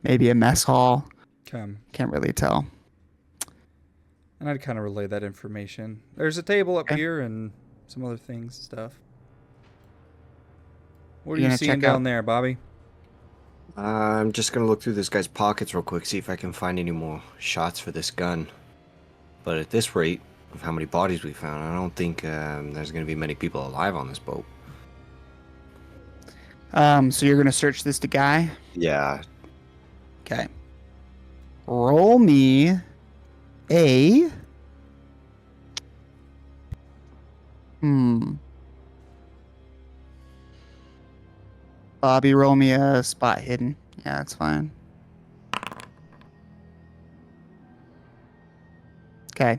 maybe a mess hall. Can't really tell. And I'd kind of relay that information. There's a table up here and some other things and stuff. What are you seeing down there, Bobby? I'm just going to look through this guy's pockets real quick, see if I can find any more shots for this gun. But at this rate of how many bodies we found, I don't think there's going to be many people alive on this boat. So you're going to search this guy? Yeah. Okay. Roll me a... Bobby, roll me a spot hidden. Yeah, that's fine. Okay.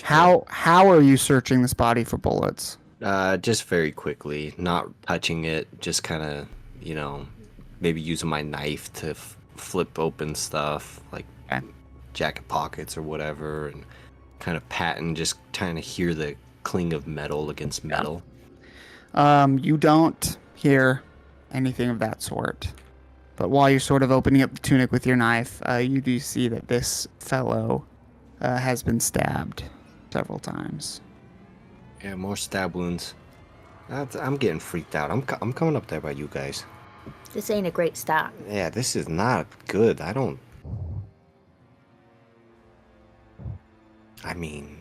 How are you searching this body for bullets? Just very quickly, not touching it, just kind of, maybe using my knife to flip open stuff, like jacket pockets or whatever, and kind of patting, just trying to hear the cling of metal against metal. You don't hear anything of that sort. But while you're sort of opening up the tunic with your knife, you do see that this fellow has been stabbed several times. Yeah, more stab wounds. I'm getting freaked out. I'm coming up there by you guys. This ain't a great start. Yeah, this is not good. I mean,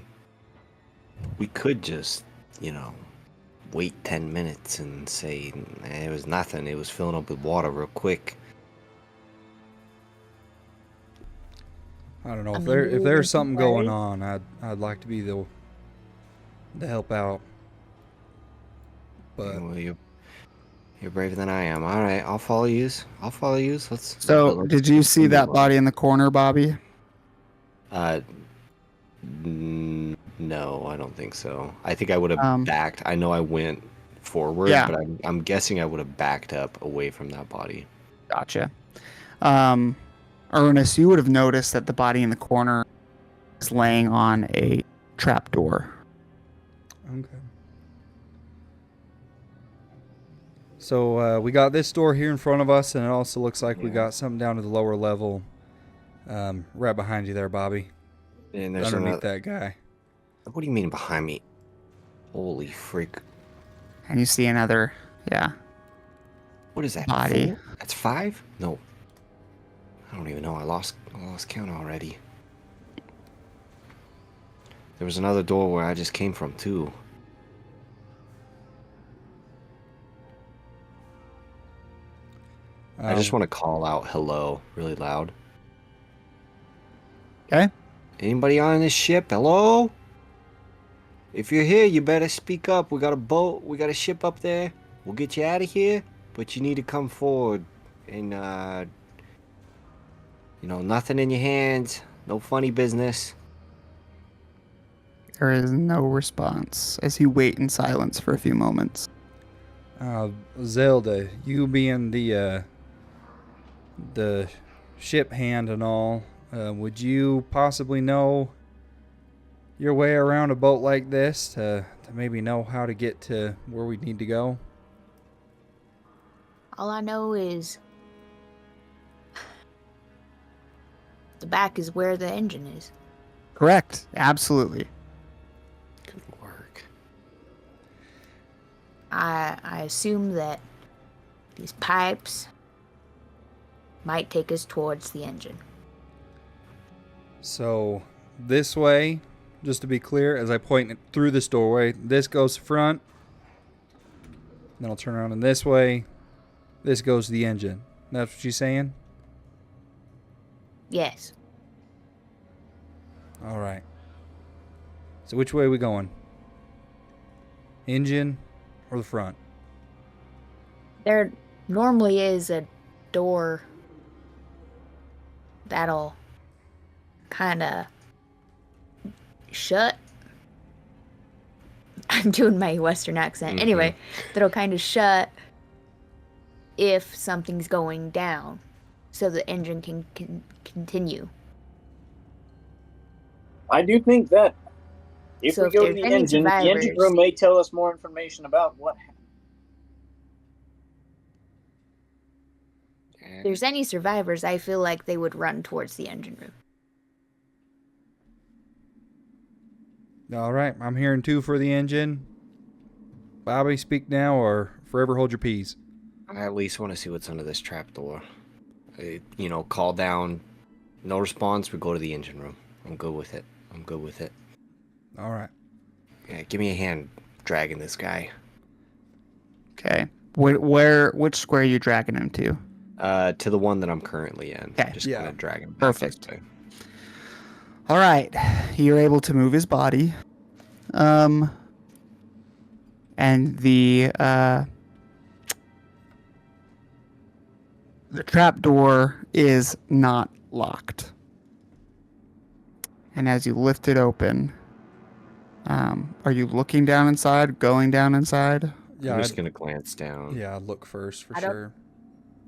we could just, wait 10 minutes and say it was nothing. It was filling up with water real quick. I don't know if there's something going on. I'd like to be the help out. But well, you're braver than I am. All right, I'll follow you. Let's. So, did you see that body in the corner, Bobby? No, I don't think so. I think I would have backed. I know I went forward, but I'm guessing I would have backed up away from that body. Gotcha. Ernest, you would have noticed that the body in the corner is laying on a trapdoor. Okay. So we got this door here in front of us, and it also looks like we got something down to the lower level, right behind you there, Bobby. And there's underneath that guy. What do you mean behind me? Holy freak! And you see another, What is that? Body. 4? That's 5? No. I don't even know. I lost count already. There was another door where I just came from too. I just want to call out hello really loud. Okay. Anybody on this ship? Hello? If you're here, you better speak up. We got a boat. We got a ship up there. We'll get you out of here, but you need to come forward. And, nothing in your hands. No funny business. There is no response as you wait in silence for a few moments. Zelda, you being the ship hand and all, would you possibly know your way around a boat like this to maybe know how to get to where we need to go? All I know is the back is where the engine is. Correct. Absolutely. Good work. I assume that these pipes might take us towards the engine. So this way, just to be clear, as I point it through this doorway, this goes front. Then I'll turn around and this way. This goes to the engine. That's what she's saying? Yes. All right. So which way are we going? Engine or the front? There normally is a door that'll kind of shut. I'm doing my Western accent. Anyway, that'll kind of shut if something's going down, so the engine can continue. I do think that if So we if go to there's the any engine survivors- room may tell us more information about what happened. If there's any survivors, I feel like they would run towards the engine room. All right. I'm hearing 2 for the engine. Bobby, speak now or forever hold your peace. I at least want to see what's under this trapdoor. Call down. No response, we go to the engine room. I'm good with it. All right. Yeah, give me a hand dragging this guy. Okay. Which square are you dragging him to? To the one that I'm currently in. Okay. Just Yeah. kind of drag him. Perfect. this way. All right. You're able to move his body. And the trap door is not locked. And as you lift it open, are you looking down inside, going down inside? Yeah, I'm just going to glance down. yeah, I'd look first for I don't- sure.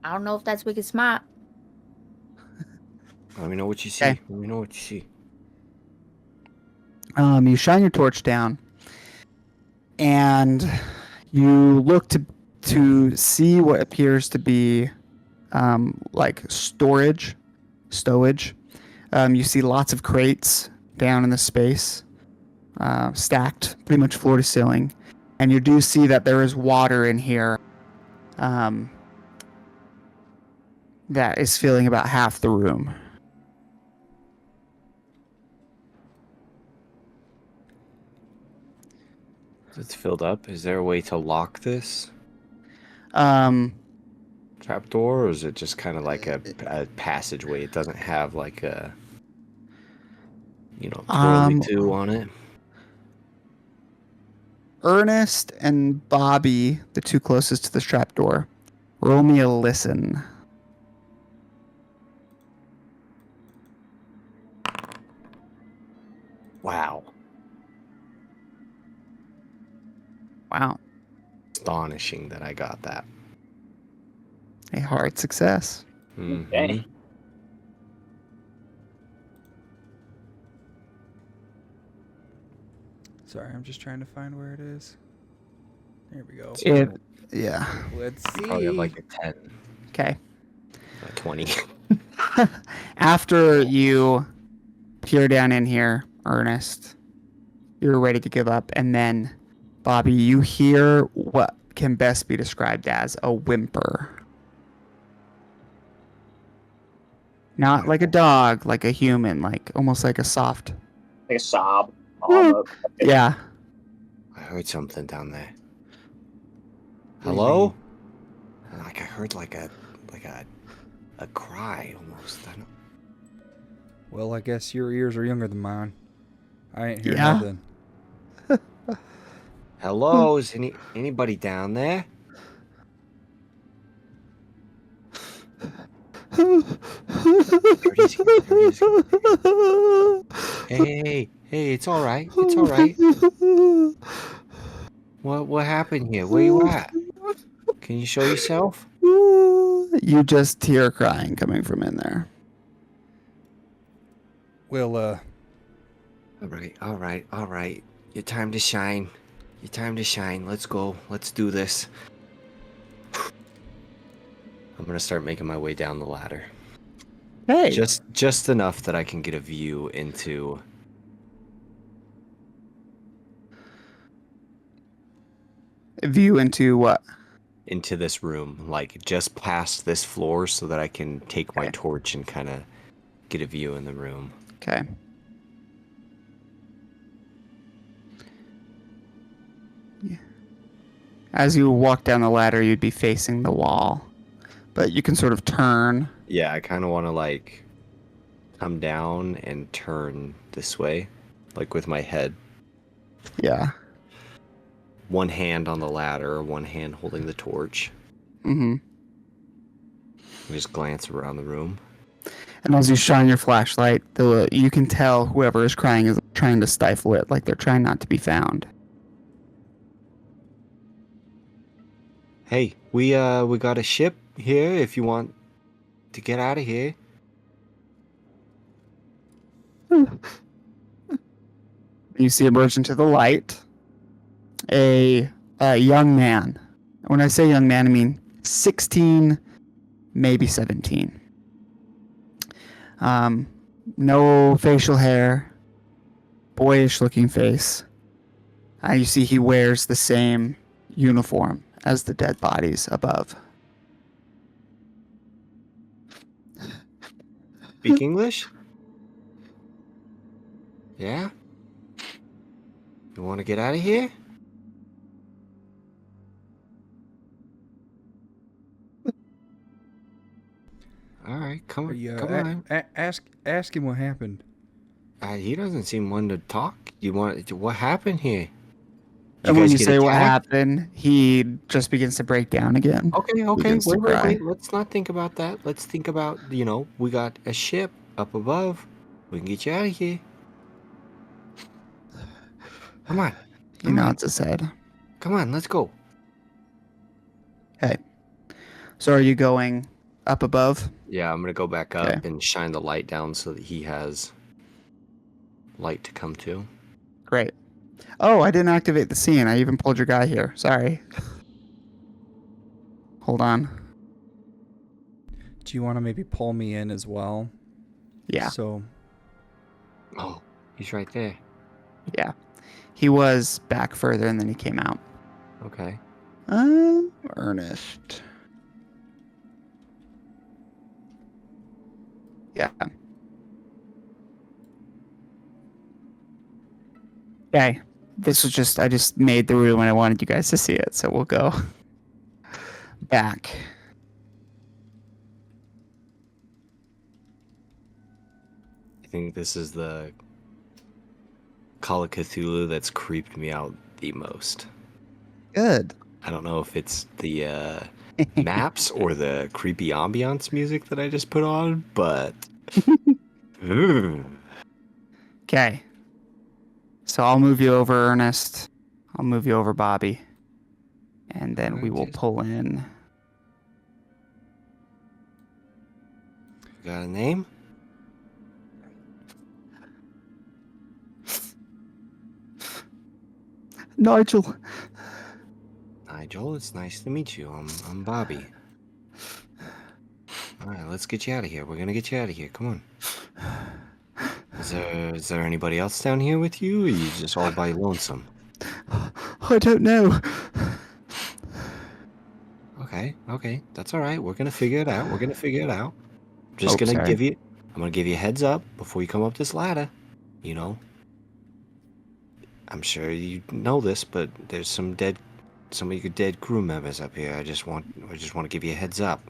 I don't know if that's wicked smart. Let me know what you see. Okay. Let me know what you see. You shine your torch down, and you look to see what appears to be like stowage. You see lots of crates down in the space, stacked pretty much floor to ceiling, and you do see that there is water in here that is filling about half the room. It's filled up. Is there a way to lock this Um, trapdoor, or is it just kind of like a passageway? It doesn't have like a, twirly-do on it. Ernest and Bobby, the two closest to this trapdoor, roll me a listen. Wow. Wow. Astonishing that I got that. A hard success. Mhm. Okay. Sorry, I'm just trying to find where it is. There we go. Yeah. Let's see. Probably have like a 10, Okay. a 20. After you peer down in here, Ernest, you're ready to give up, and then Bobby, you hear what can best be described as a whimper. Not like a dog, like a human, like almost like a soft. Like a sob. Almost. Yeah. I heard something down there. Hello? Like I heard like a cry almost. I don't... Well, I guess your ears are younger than mine. I ain't hear Yeah. nothing. Hello? Is anybody down there? There it is. Hey, Hey, it's all right. It's all right. What happened here? Where you at? Can you show yourself? You just hear crying coming from in there. We'll All right, all right, all right. Your time to shine. Your time to shine. Let's go. Let's do this. I'm gonna start making my way down the ladder. Hey. Just enough that I can get a view into. View into what? Into this room, like just past this floor, so that I can take my torch and kind of get a view in the room. Okay. Yeah. As you walk down the ladder, you'd be facing the wall, but you can sort of turn. Yeah, I kind of want to like come down and turn this way, like with my head. Yeah. One hand on the ladder, one hand holding the torch. Mm-hmm. Just glance around the room. And as you shine your flashlight, you can tell whoever is crying is trying to stifle it, like they're trying not to be found. Hey, we got a ship here if you want to get out of here. You see emerge into the light a young man. When I say young man, I mean 16, maybe 17. No facial hair, boyish looking face. You see he wears the same uniform as the dead bodies above. Speak English? Yeah? You want to get out of here? All right, come on. ask him what happened. He doesn't seem one to talk. What happened here? And when you say what happened, he just begins to break down again. Okay. Wait. Let's not think about that. Let's think about, we got a ship up above. We can get you out of here. Come on. He nods his head. Come on, let's go. Okay. So are you going up above? Yeah, I'm going to go back up and shine the light down so that he has light to come to. Great. Oh, I didn't activate the scene. I even pulled your guy here. Sorry. Hold on. Do you want to maybe pull me in as well? Yeah. So. Oh, he's right there. Yeah. He was back further and then he came out. Okay. Ernest. Yeah. Okay. This was I just made the room and I wanted you guys to see it, so we'll go back. I think this is the Call of Cthulhu that's creeped me out the most. Good. I don't know if it's the maps or the creepy ambiance music that I just put on, but... Okay. So I'll move you over, Ernest. I'll move you over, Bobby. And then we will pull in. Got a name? Nigel. Nigel, it's nice to meet you. I'm Bobby. Alright, let's get you out of here. We're gonna get you out of here. Come on. Is there anybody else down here with you, or are you just all by lonesome? I don't know. Okay. That's alright. We're gonna figure it out. I'm gonna give you a heads up before you come up this ladder. I'm sure you know this, but there's some of your dead crew members up here. I just want to give you a heads up.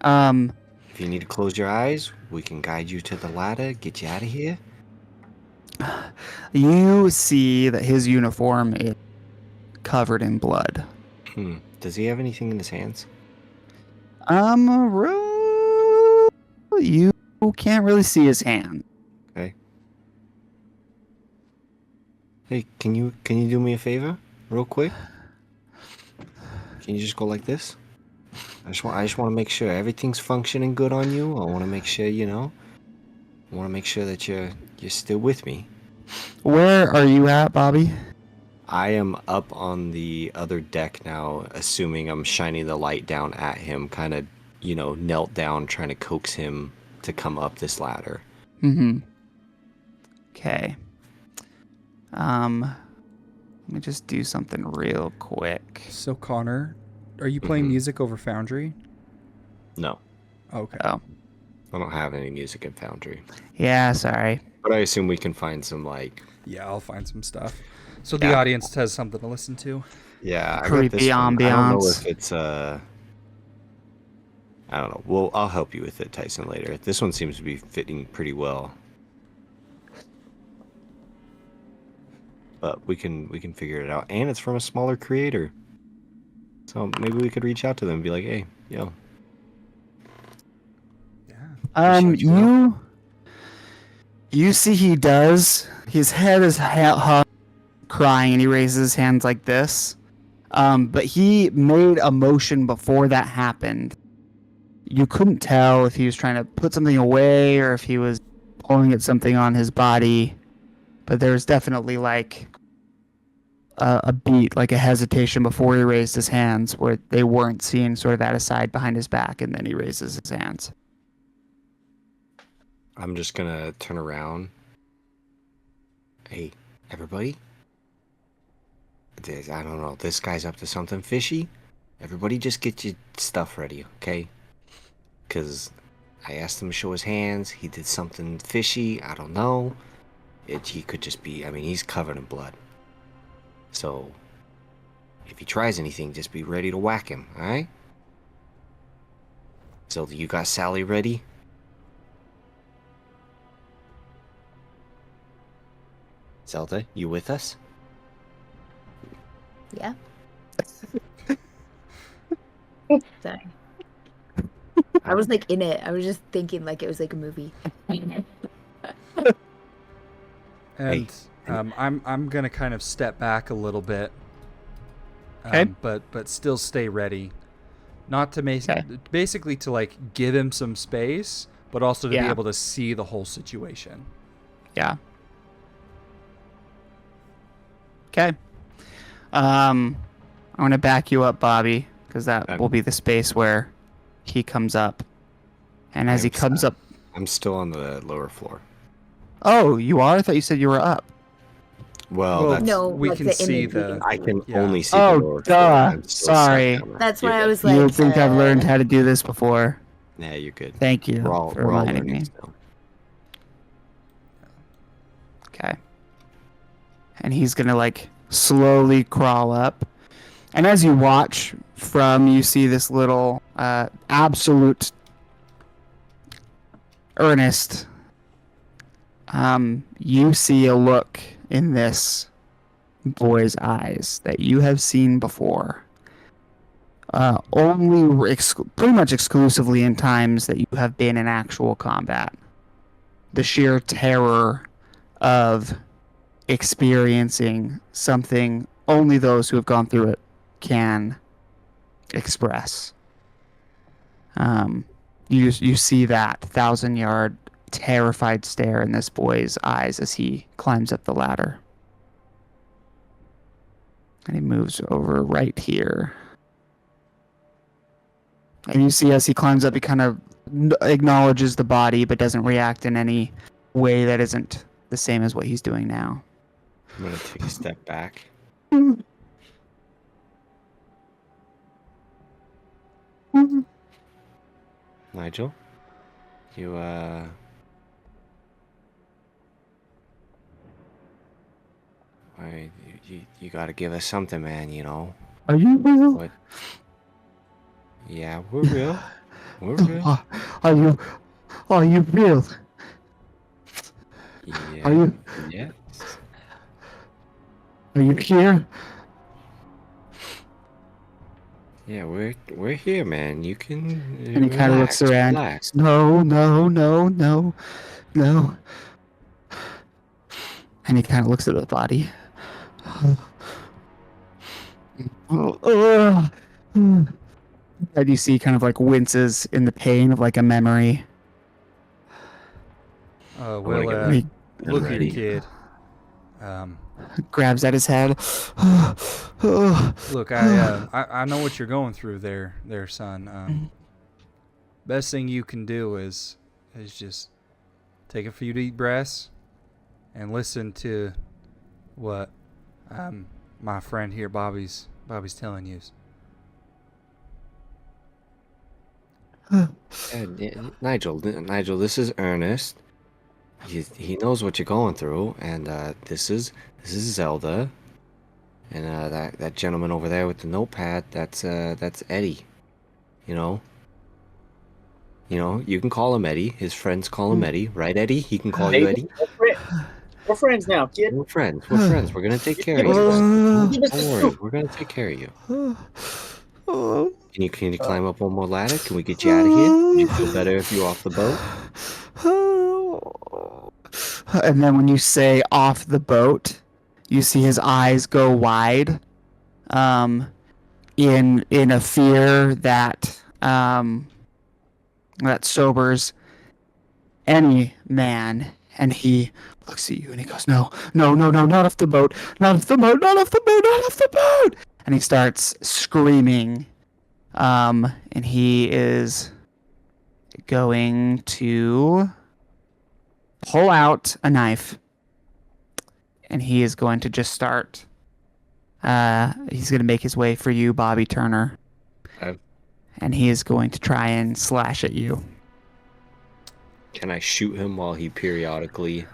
If you need to close your eyes, we can guide you to the ladder, get you out of here. You see that his uniform is covered in blood. Does he have anything in his hands? You can't really see his hand. Okay. Hey, can you do me a favor, real quick? Can you just go like this? I just want to make sure everything's functioning good on you. I want to make sure I want to make sure that you're still with me. Where are you at, Bobby? I am up on the other deck now, assuming I'm shining the light down at him, kind of, knelt down, trying to coax him to come up this ladder. Mm-hmm. Okay. Let me just do something real quick. So Connor, are you playing music over Foundry? No, Okay. Oh. I don't have any music in Foundry. Yeah, sorry. But I assume we can find some, Yeah, I'll find some stuff. So the audience has something to listen to. Yeah, I got Creepy this one. I don't know ambiance. if it's, I don't know. Well, I'll help you with it, Tyson, later. This one seems to be fitting pretty well. But we can figure it out. And it's from a smaller creator. So maybe we could reach out to them and be like, hey, yo. Yeah. You see he does. His head is crying and he raises his hands like this. But he made a motion before that happened. You couldn't tell if he was trying to put something away or if he was pulling at something on his body. But there's definitely like a beat, like a hesitation before he raised his hands where they weren't seen sort of at a side behind his back, and then he raises his hands. I'm just going to turn around. Hey, everybody. I don't know. This guy's up to something fishy. Everybody just get your stuff ready, okay? Because I asked him to show his hands. He did something fishy. I don't know. He could just be... I mean, he's covered in blood. So, if he tries anything, just be ready to whack him, alright? So, you got Sally ready? Zelda, you with us? Yeah. Sorry. I was like in it. I was just thinking like it was like a movie. And I'm gonna kind of step back a little bit, Okay. but still stay ready, not to make basically to like give him some space, but also to be able to see the whole situation. Yeah. Okay. I'm gonna back you up, Bobby, because that will be the space where he comes up, and as he comes up, I'm still on the lower floor. oh, you are? I thought you said you were up. Well, that's... No, we like can the see image the. I can Yeah. only see the Oh, lower duh. floor. I'm still Sorry. sat down. That's You're why I good. was like. You think I've learned how to do this before? Yeah, you're good. Thank you We're all for reminding learning me. still. Okay. And he's gonna like slowly crawl up. And as you watch from, you see this little absolute earnest. You see a look in this boy's eyes that you have seen before. Only pretty much exclusively in times that you have been in actual combat. The sheer terror of experiencing something only those who have gone through it can express. You see that 1,000-yard terrified stare in this boy's eyes as he climbs up the ladder. And he moves over right here. And you see as he climbs up, he kind of acknowledges the body, but doesn't react in any way that isn't the same as what he's doing now. I'm gonna take a step back. Nigel, you you gotta give us something, man. You know. Are you real? What? Yeah, we're real. We're real. Are you real? Yeah. Are you? Yes. Are you here? Yeah, we're here, man. You can. And he kind of looks around. Relax. No. And he kind of looks at the body. And you see kind of like winces in the pain of like a memory. Well, He look here, ready. kid. grabs at his head. Look, I know what you're going through there, son. Best thing you can do is just take a few deep breaths and listen to what my friend here, Bobby's telling you. Nigel, this is Ernest. He knows what you're going through, and this is Zelda, and that gentleman over there with the notepad, that's Eddie. You know, you can call him Eddie. His friends call him Eddie, right, Eddie? He can call you Eddie. We're friends now, kid. We're friends. We're gonna take care of you. Don't worry, we're gonna take care of you. Can you climb up one more ladder? Can we get you out of here? Would you feel better if you were off the boat? And then when you say off the boat, you see his eyes go wide, in a fear that that sobers any man. And he looks at you and he goes, no, not off the boat, not off the boat, not off the boat, not off the boat. And he starts screaming. And he is going to pull out a knife. And he is going to just start. He's going to make his way for you, Bobby Turner. Okay. And he is going to try and slash at you. Can I shoot him while he periodically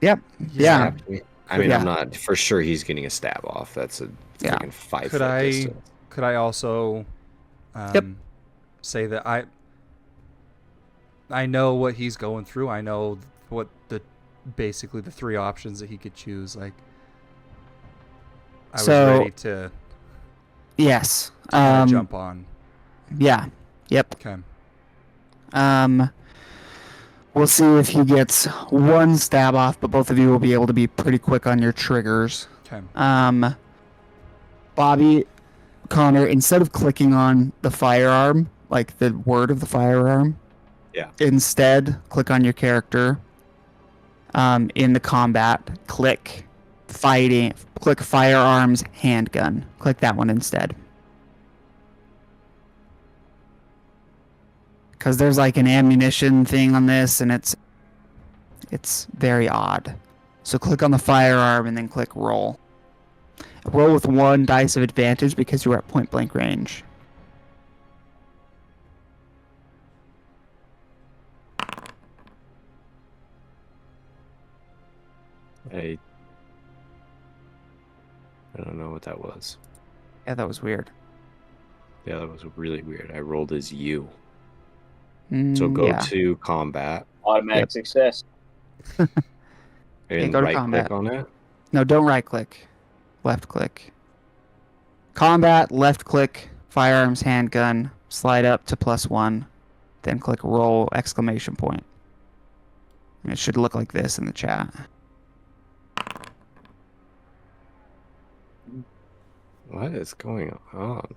Yep. Yeah. stabs me? I mean, Yeah. I'm not for sure he's getting a stab off. That's a Yeah. freaking 5 Could foot I distance. could I also say that I know what he's going through. I know what basically the three options that he could choose. Like, I was ready to Yes. kinda jump on. Yeah. Yep. Okay. We'll see if he gets one stab off, but both of you will be able to be pretty quick on your triggers. Okay. Bobby, Connor, instead of clicking on the firearm, like the word of the firearm, instead click on your character. In the combat, click firearms handgun. Click that one instead. Because there's like an ammunition thing on this, and it's very odd. So click on the firearm and then click roll. Roll with 1 dice of advantage because you're at point blank range. I don't know what that was. Yeah, that was weird. Yeah, that was really weird. I rolled as you. So go to combat. Automatic success. And go to right combat. click on it. No, don't right click. Left click. Combat, left click, firearms handgun, slide up to +1, then click roll exclamation point. And it should look like this in the chat. What is going on?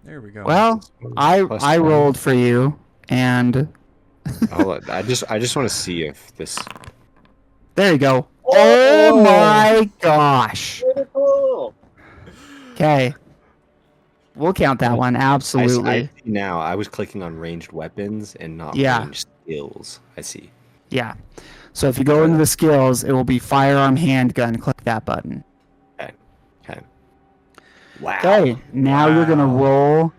There we go. Well, I +1. rolled for you, and I just want to see if this. there you go. Oh my gosh. Critical. Okay. We'll count that one, absolutely. I see now. I was clicking on ranged weapons and not ranged skills. I see. Yeah. So if you go into the skills, it will be firearm handgun. Click that button. Okay. Wow. Okay. Now you're gonna roll.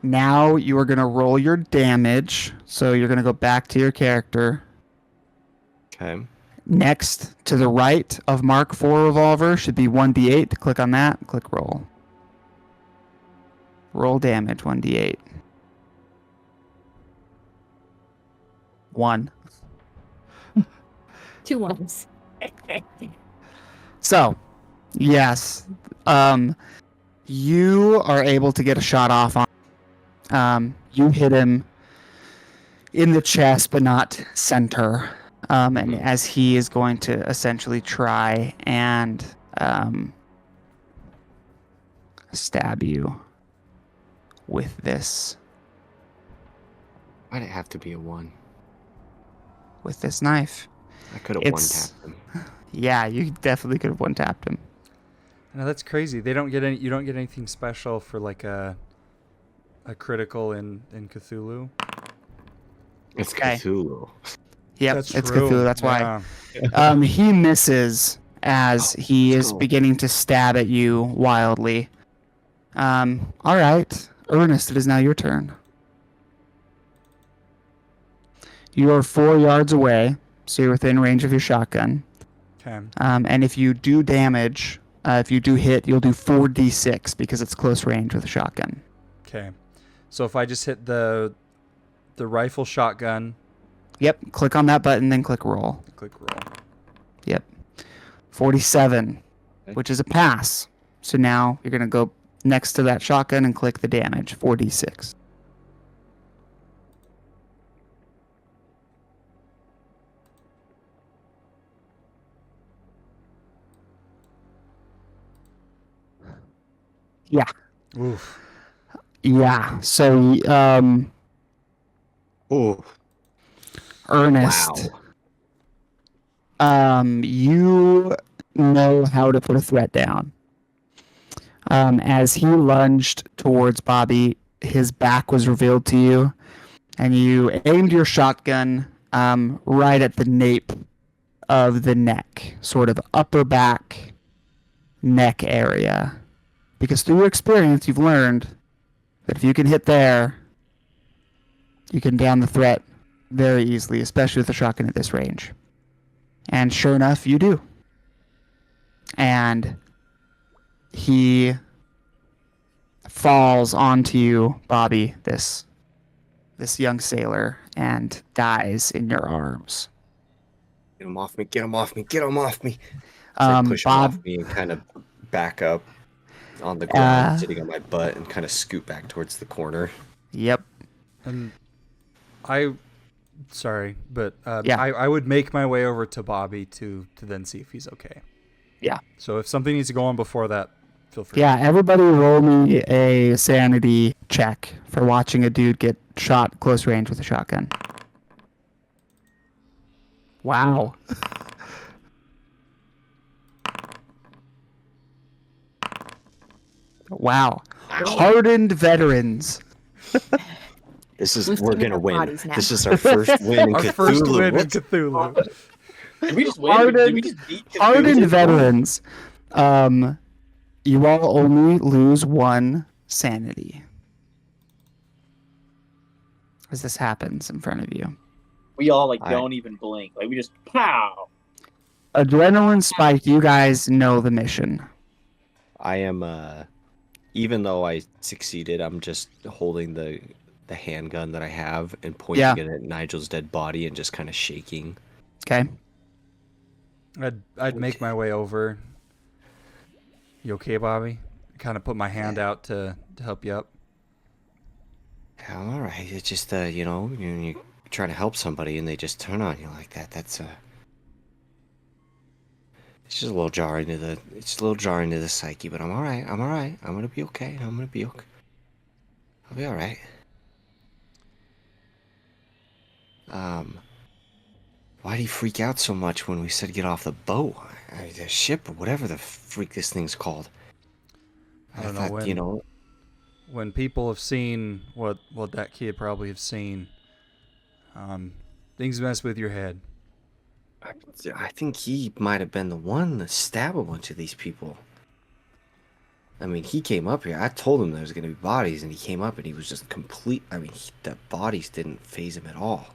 Now you are gonna roll your damage. So you're gonna go back to your character. Okay. Next to the right of Mark IV revolver should be 1d8. Click on that. Click roll. Roll damage 1d8. 1. 2 ones. So, yes, you are able to get a shot off on. You hit him in the chest, but not center. And as he is going to essentially try and stab you with this Why'd it have to be a 1? knife. I could have It's- one-tapped him. Yeah, you definitely could have one-tapped him. No, that's crazy. They don't get any. You don't get anything special for like a critical in Cthulhu. It's Okay. Cthulhu. Yep, That's it's true. Cthulhu. That's why. Yeah. He misses as he let's is go. beginning to stab at you wildly. All right, Ernest, it is now your turn. You are 4 yards away, so you're within range of your shotgun. Okay. And if you do damage, if you do hit, you'll do 4d6 because it's close range with a shotgun. Okay. So if I just hit the rifle shotgun, Yep, click on that button, then click roll. click roll. Yep. 47, Okay. which is a pass. So now you're going to go next to that shotgun and click the damage, 4d6. Yeah. Oof. Yeah. So, Oh, Ernest, wow. you know how to put a threat down. As he lunged towards Bobby, his back was revealed to you, and you aimed your shotgun right at the nape of the neck, sort of upper back neck area. Because through your experience, you've learned that if you can hit there, you can down the threat very easily, especially with a shotgun at this range. And sure enough, you do. And he falls onto you, Bobby, this young sailor, and dies in your arms. Get him off me, get him off me, get him off me. So I push him Bob, off me and kind of back up on the ground, sitting on my butt, and kind of scoot back towards the corner. yep. And sorry, but Yeah. I would make my way over to Bobby to then see if he's okay. Yeah. So if something needs to go on before that, feel free. Yeah, everybody roll me a sanity check for watching a dude get shot close range with a shotgun. Wow. Wow. Hardened veterans. This is Who's we're taking gonna our win. bodies now? This is our first win in Our Cthulhu. first win in Let's- Cthulhu. Did we just win? Did we just beat Cthulhu? Hardened veterans. You all only lose 1 sanity. As this happens in front of you. We all like I- don't even blink. Like we just pow. Adrenaline spike, you guys know the mission. I am even though I succeeded, I'm just holding the handgun that I have and pointing Yeah. it at Nigel's dead body and just kind of shaking. Okay. I'd make my way over. You okay, Bobby? Kind of put my hand out to help you up. Yeah, I'm all right. It's just you try to help somebody and they just turn on you like that. That's it's just a little jarring to the psyche, but I'm all right. I'm all right. I'm gonna be okay. I'm gonna be okay. I'll be all right. Why'd he freak out so much when we said get off the boat? The ship or whatever the freak this thing's called. I don't know thought, when. When people have seen what that kid probably have seen, things mess with your head. I think he might have been the one to stab a bunch of these people. I mean, he came up here. I told him there was going to be bodies, and he came up, and he was just complete. I mean, the bodies didn't phase him at all.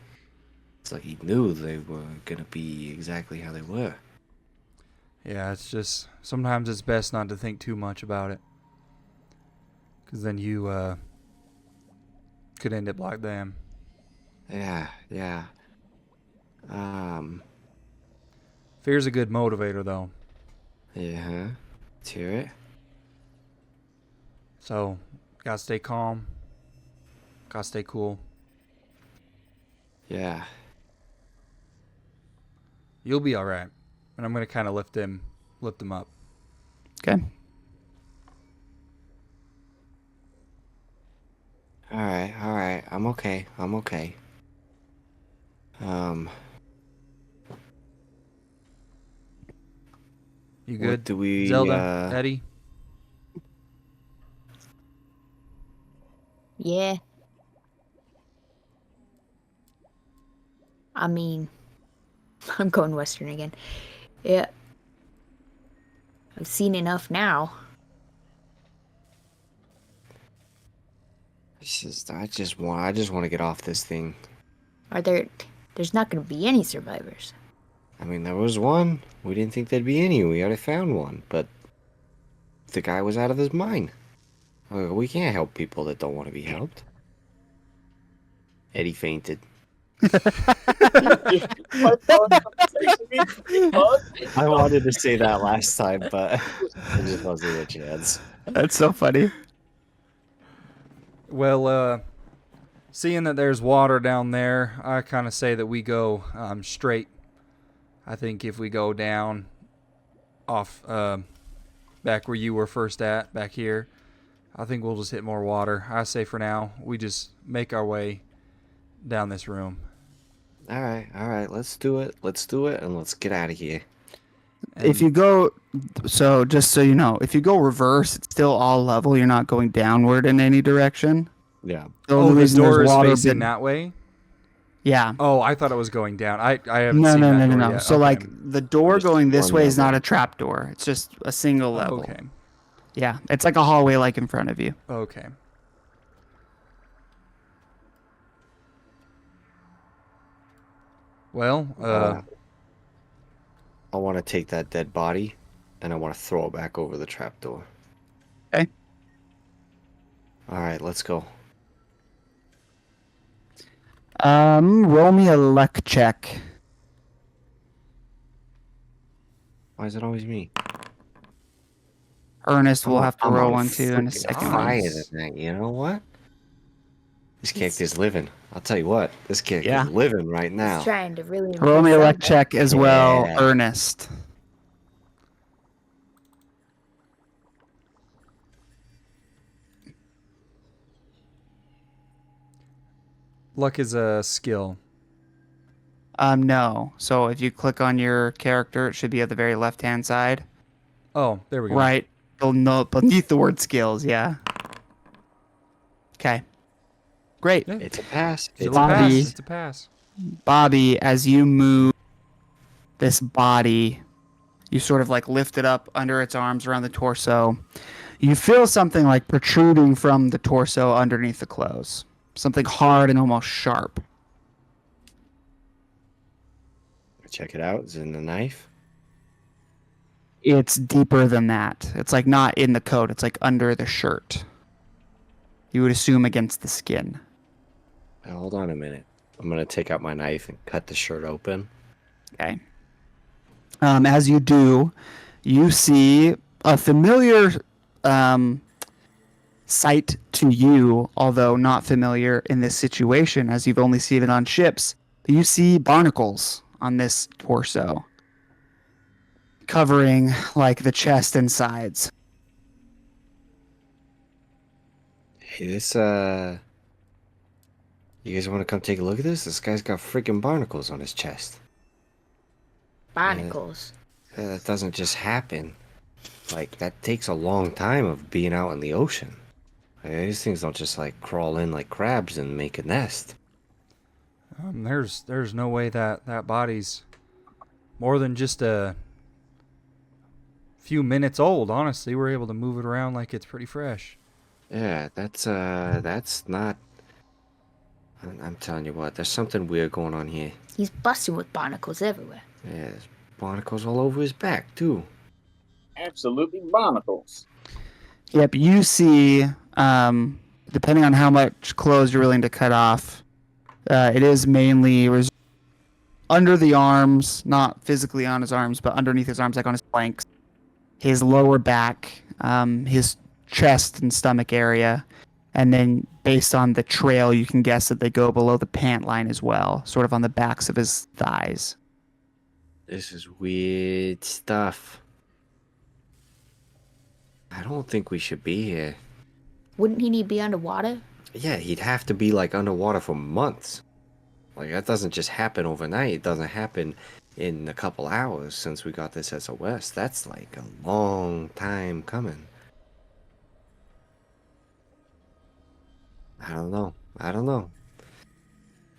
It's like he knew they were going to be exactly how they were. Yeah, it's just sometimes it's best not to think too much about it, because then you could end up like them. Yeah. Fear's a good motivator, though. Yeah. Let's hear it. So, gotta stay calm. Gotta stay cool. Yeah. You'll be all right. And I'm gonna kind of lift him up. Okay. All right. I'm okay. You What good? do we, Zelda, Eddie. Yeah. I mean, I'm going Western again. Yeah. I've seen enough now. I just want to get off this thing. There's not going to be any survivors. I mean, there was one. We didn't think there'd be any. We already found one, but the guy was out of his mind. We can't help people that don't want to be helped. Eddie fainted. I wanted to say that last time, but it just wasn't a chance. That's so funny. Well, seeing that there's water down there, I kind of say that we go straight. I think if we go down off back where you were first at, back here, I think we'll just hit more water. I say for now, we just make our way down this room. All right. Let's do it, and let's get out of here. If you go, so just so you know, if you go reverse, it's still all level. You're not going downward in any direction. Yeah. The only the reason door there's is water facing been- that way? Yeah. Oh, I thought it was going down. I haven't No, seen no, that no, no, door no. yet. So Okay. like the door Just going this one way is level. not a trap door. It's just a single level. Okay. Yeah, it's like a hallway like in front of you. Okay. Well, I want to take that dead body, and I want to throw it back over the trapdoor. Okay. All right, let's go. Roll me a luck check. Why is it always me? Ernest will have to I'm roll on one too in a freaking second. fire tonight. You know what? This character's living. I'll tell you what. This character's Yeah. living right now. He's trying to really Roll me a impress luck Zelda. check as well, Yeah. Ernest. luck is a skill. No. So if you click on your character, it should be at the very left-hand side. Oh, there we go. Right. Beneath the word skills, yeah. Okay. Great. Yeah. It's a pass. It's a It's pass. Bobby. It's a pass. Bobby, as you move this body, you sort of like lift it up under its arms around the torso. You feel something like protruding from the torso underneath the clothes. Something hard and almost sharp. Check it out. Is it in the knife? It's deeper than that. It's like not in the coat. It's like under the shirt. You would assume against the skin. Now, hold on a minute. I'm going to take out my knife and cut the shirt open. Okay. As you do, you see a familiar sight to you, although not familiar in this situation, as you've only seen it on ships. You see barnacles on this torso, covering like the chest and sides. Hey, this, you guys want to come take a look at this? This guy's got freaking barnacles on his chest. Barnacles. That doesn't just happen. Like, that takes a long time of being out in the ocean. These things don't just, like, crawl in like crabs and make a nest. There's no way that body's more than just a few minutes old. Honestly, we're able to move it around like it's pretty fresh. Yeah, that's not... I'm telling you what, there's something weird going on here. He's busted with barnacles everywhere. Yeah, there's barnacles all over his back, too. Absolutely barnacles. Yep, you see, depending on how much clothes you're willing to cut off, it is mainly under the arms, not physically on his arms, but underneath his arms, like on his flanks, his lower back, his chest and stomach area, and then based on the trail, you can guess that they go below the pant line as well, sort of on the backs of his thighs. This is weird stuff. I don't think we should be here. Wouldn't he need to be underwater? Yeah, he'd have to be like underwater for months. Like that doesn't just happen overnight. It doesn't happen in a couple hours since we got this SOS. That's like a long time coming. I don't know.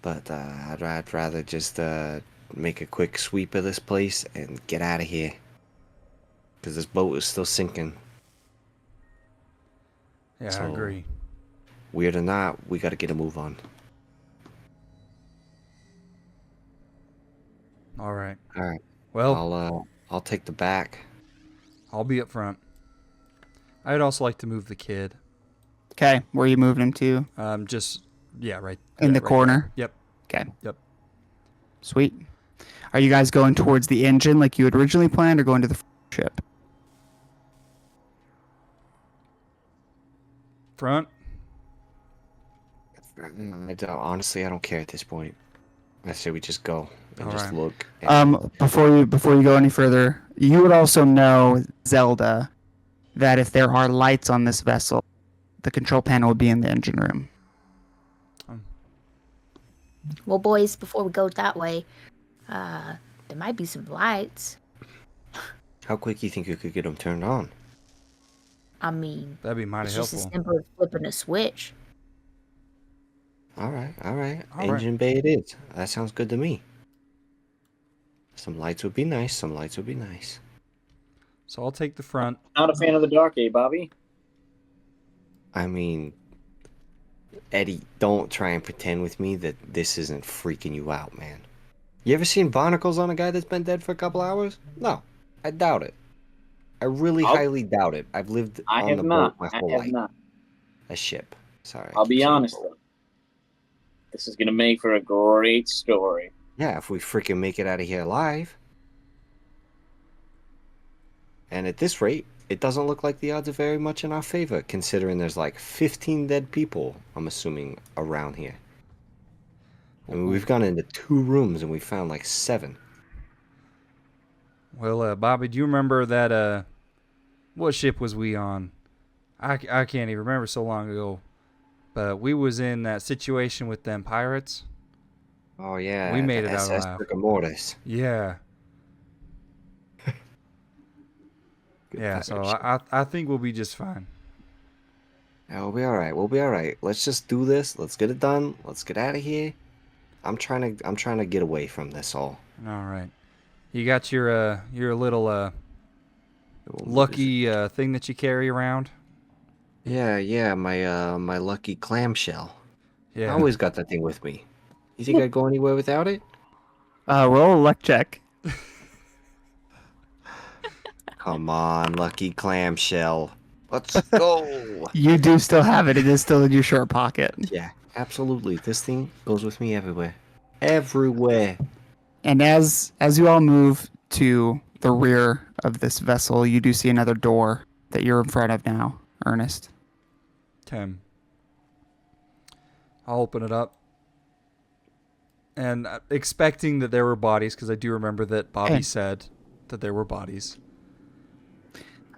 But I'd rather just make a quick sweep of this place and get out of here. Because this boat is still sinking. Yeah, I So, agree. Weird or not, we gotta get a move on. All right. Alright. Well, I'll take the back. I'll be up front. I'd also like to move the kid. Okay, where you moving him to? Right In the right corner? there. Yep. Okay. Yep. Sweet. Are you guys going towards the engine like you had originally planned, or going to the ship? Front. Honestly, I don't care at this point. I say we just go and All just right. look. Before you go any further, you would also know, Zelda, that if there are lights on this vessel, the control panel would be in the engine room. Well, boys, before we go that way, there might be some lights. How quick do you think you could get them turned on? I mean, That'd be mighty it's just as helpful. simple as flipping a switch. All right. All right. Engine bay it is. That sounds good to me. Some lights would be nice. So I'll take the front. Not a fan of the dark, eh, Bobby? I mean, Eddie, don't try and pretend with me that this isn't freaking you out, man. You ever seen barnacles on a guy that's been dead for a couple hours? No, I doubt it. I really highly doubt it. I've lived on the boat my whole life. Not. A ship. Sorry. I'll be honest, though. This is going to make for a great story. Yeah, if we freaking make it out of here alive. And at this rate, it doesn't look like the odds are very much in our favor, considering there's like 15 dead people, I'm assuming, around here. I mean, we've gone into 2 rooms and we found like 7. Well, Bobby, do you remember that, what ship was we on? I can't even remember, so long ago. But we was in that situation with them pirates. Oh yeah, We made the it out SS alive. Rigor Mortis. Yeah. Yeah, so I think we'll be just fine. Yeah, we'll be all right. Let's just do this. Let's get it done. Let's get out of here. I'm trying to get away from this all. All right. You got your little lucky thing that you carry around? Yeah, my lucky clamshell. Yeah. I always got that thing with me. You think I'd go anywhere without it? Roll a luck check. Come on, lucky clamshell. Let's go. You do still have it. It is still in your short pocket. Yeah, absolutely. This thing goes with me everywhere. Everywhere. And as you all move to the rear of this vessel, you do see another door that you're in front of now, Ernest. Okay. I'll open it up. And expecting that there were bodies, because I do remember that Bobby said that there were bodies.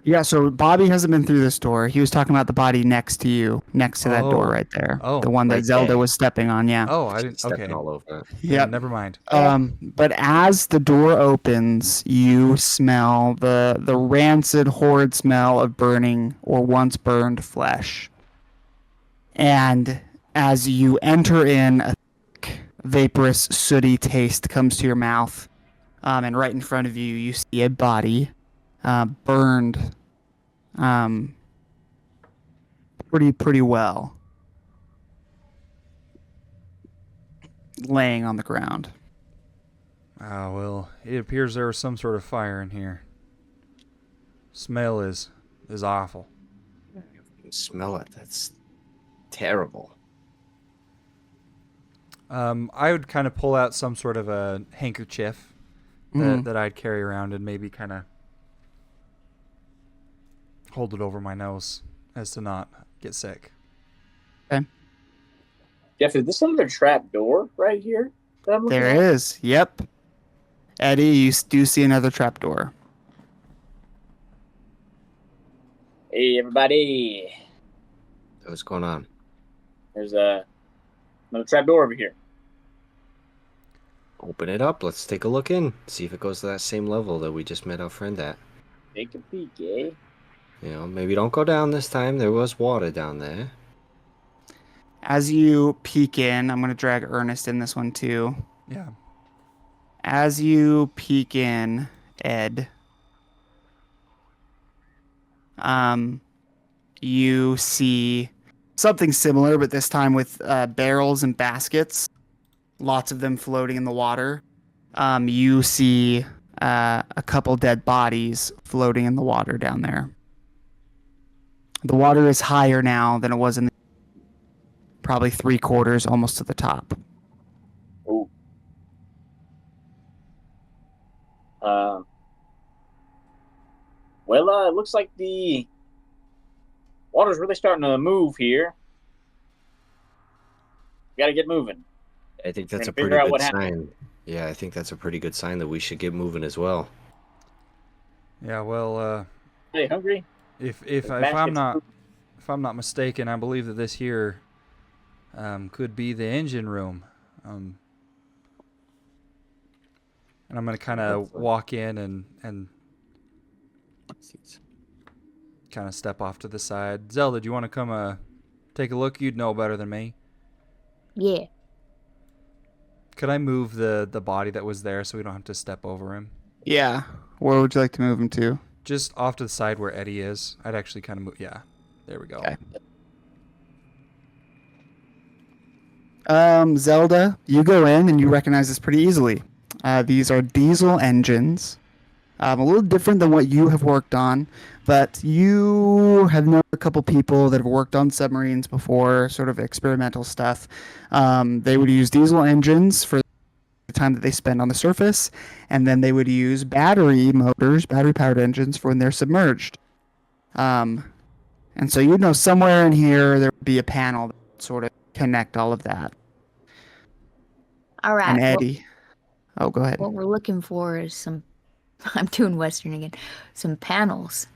Yeah, so Bobby hasn't been through this door. He was talking about the body next to you, next to that door right there. Oh, the one that right Zelda there. was stepping on, yeah. Oh, I didn't. Stepping Okay. all over it. Yeah. Never mind. But as the door opens, you smell the rancid, horrid smell of burning or once burned flesh. And as you enter in, a thick, vaporous, sooty taste comes to your mouth. And right in front of you, you see a body burned pretty well, laying on the ground. Ah, well, it appears there was some sort of fire in here. Smell is awful. You can smell it. That's terrible. I would kind of pull out some sort of a handkerchief that I'd carry around and maybe kind of hold it over my nose as to not get sick. Okay. Jeff, is this another trap door right here? There is. Yep. Eddie, you do see another trapdoor. Hey, everybody. What's going on? There's another trapdoor over here. Open it up. Let's take a look in. See if it goes to that same level that we just met our friend at. Take a peek, eh? You know, maybe don't go down this time. There was water down there. As you peek in, I'm going to drag Ernest in this one too. Yeah. As you peek in, Ed, you see something similar, but this time with barrels and baskets, lots of them floating in the water. You see a couple dead bodies floating in the water down there. The water is higher now than it was in probably 3/4, almost to the top. Ooh. Well, it looks like the water's really starting to move here. Got to get moving. I think that's a Trying to pretty figure out good what sign. happened. Yeah, I think that's a pretty good sign that we should get moving as well. Yeah. Well, Hey, hungry? if Baskets of I'm not mistaken, I believe that this here could be the engine room. And I'm gonna kind of walk in and kind of step off to the side. Zelda, do you want to come take a look? You'd know better than me. Yeah. Could I move the body that was there so we don't have to step over him? Yeah. Where would you like to move him to? Just off to the side where Eddie is. I'd actually kind of move. Yeah, there we go. Okay. Zelda, you go in and you recognize this pretty easily. These are diesel engines. A little different than what you have worked on, but you have known a couple people that have worked on submarines before, sort of experimental stuff. They would use diesel engines for the time that they spend on the surface, and then they would use battery motors, battery-powered engines for when they're submerged. And so you'd know somewhere in here there would be a panel that would sort of connect all of that. All right. And Eddie. Oh, go ahead. What we're looking for is some. I'm doing Western again. Some panels.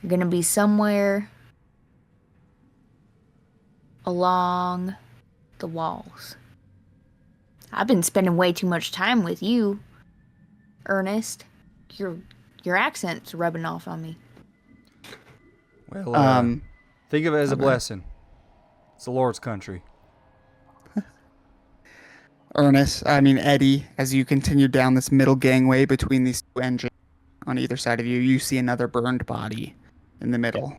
They're gonna be somewhere along the walls. I've been spending way too much time with you, Ernest. Your accent's rubbing off on me. Well, think of it as a okay. blessing. It's the Lord's country. Eddie, as you continue down this middle gangway between these two engines on either side of you, you see another burned body in the middle.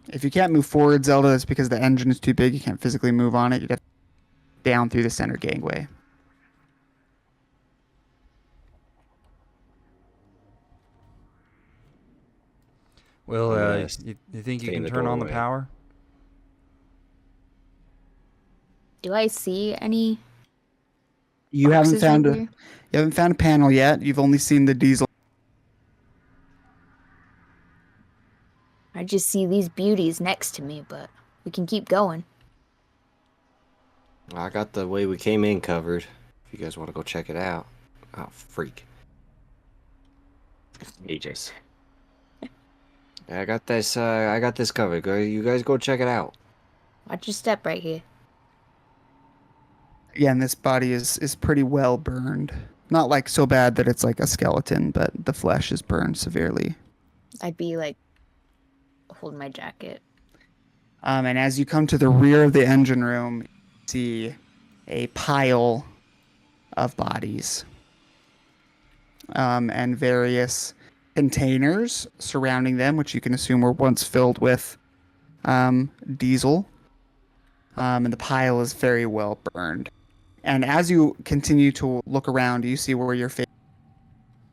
If you can't move forward, Zelda, it's because the engine is too big. You can't physically move on it. You'd have to down through the center gangway. Well, Yes. you think you Stay in can the turn on the doorway. power? Do I see any You haven't boxes found right a here? you haven't found a panel yet. You've only seen the diesel. I just see these beauties next to me, but we can keep going. I got the way we came in covered. If you guys want to go check it out. Oh, freak. AJ's. I got this. I got this covered. You guys go check it out. Watch your step right here. Again, this body is pretty well burned. Not like so bad that it's like a skeleton, but the flesh is burned severely. I'd be like holding my jacket. And as you come to the rear of the engine room, you see a pile of bodies and various containers surrounding them, which you can assume were once filled with diesel. And the pile is very well burned. And as you continue to look around, you see where you're facing.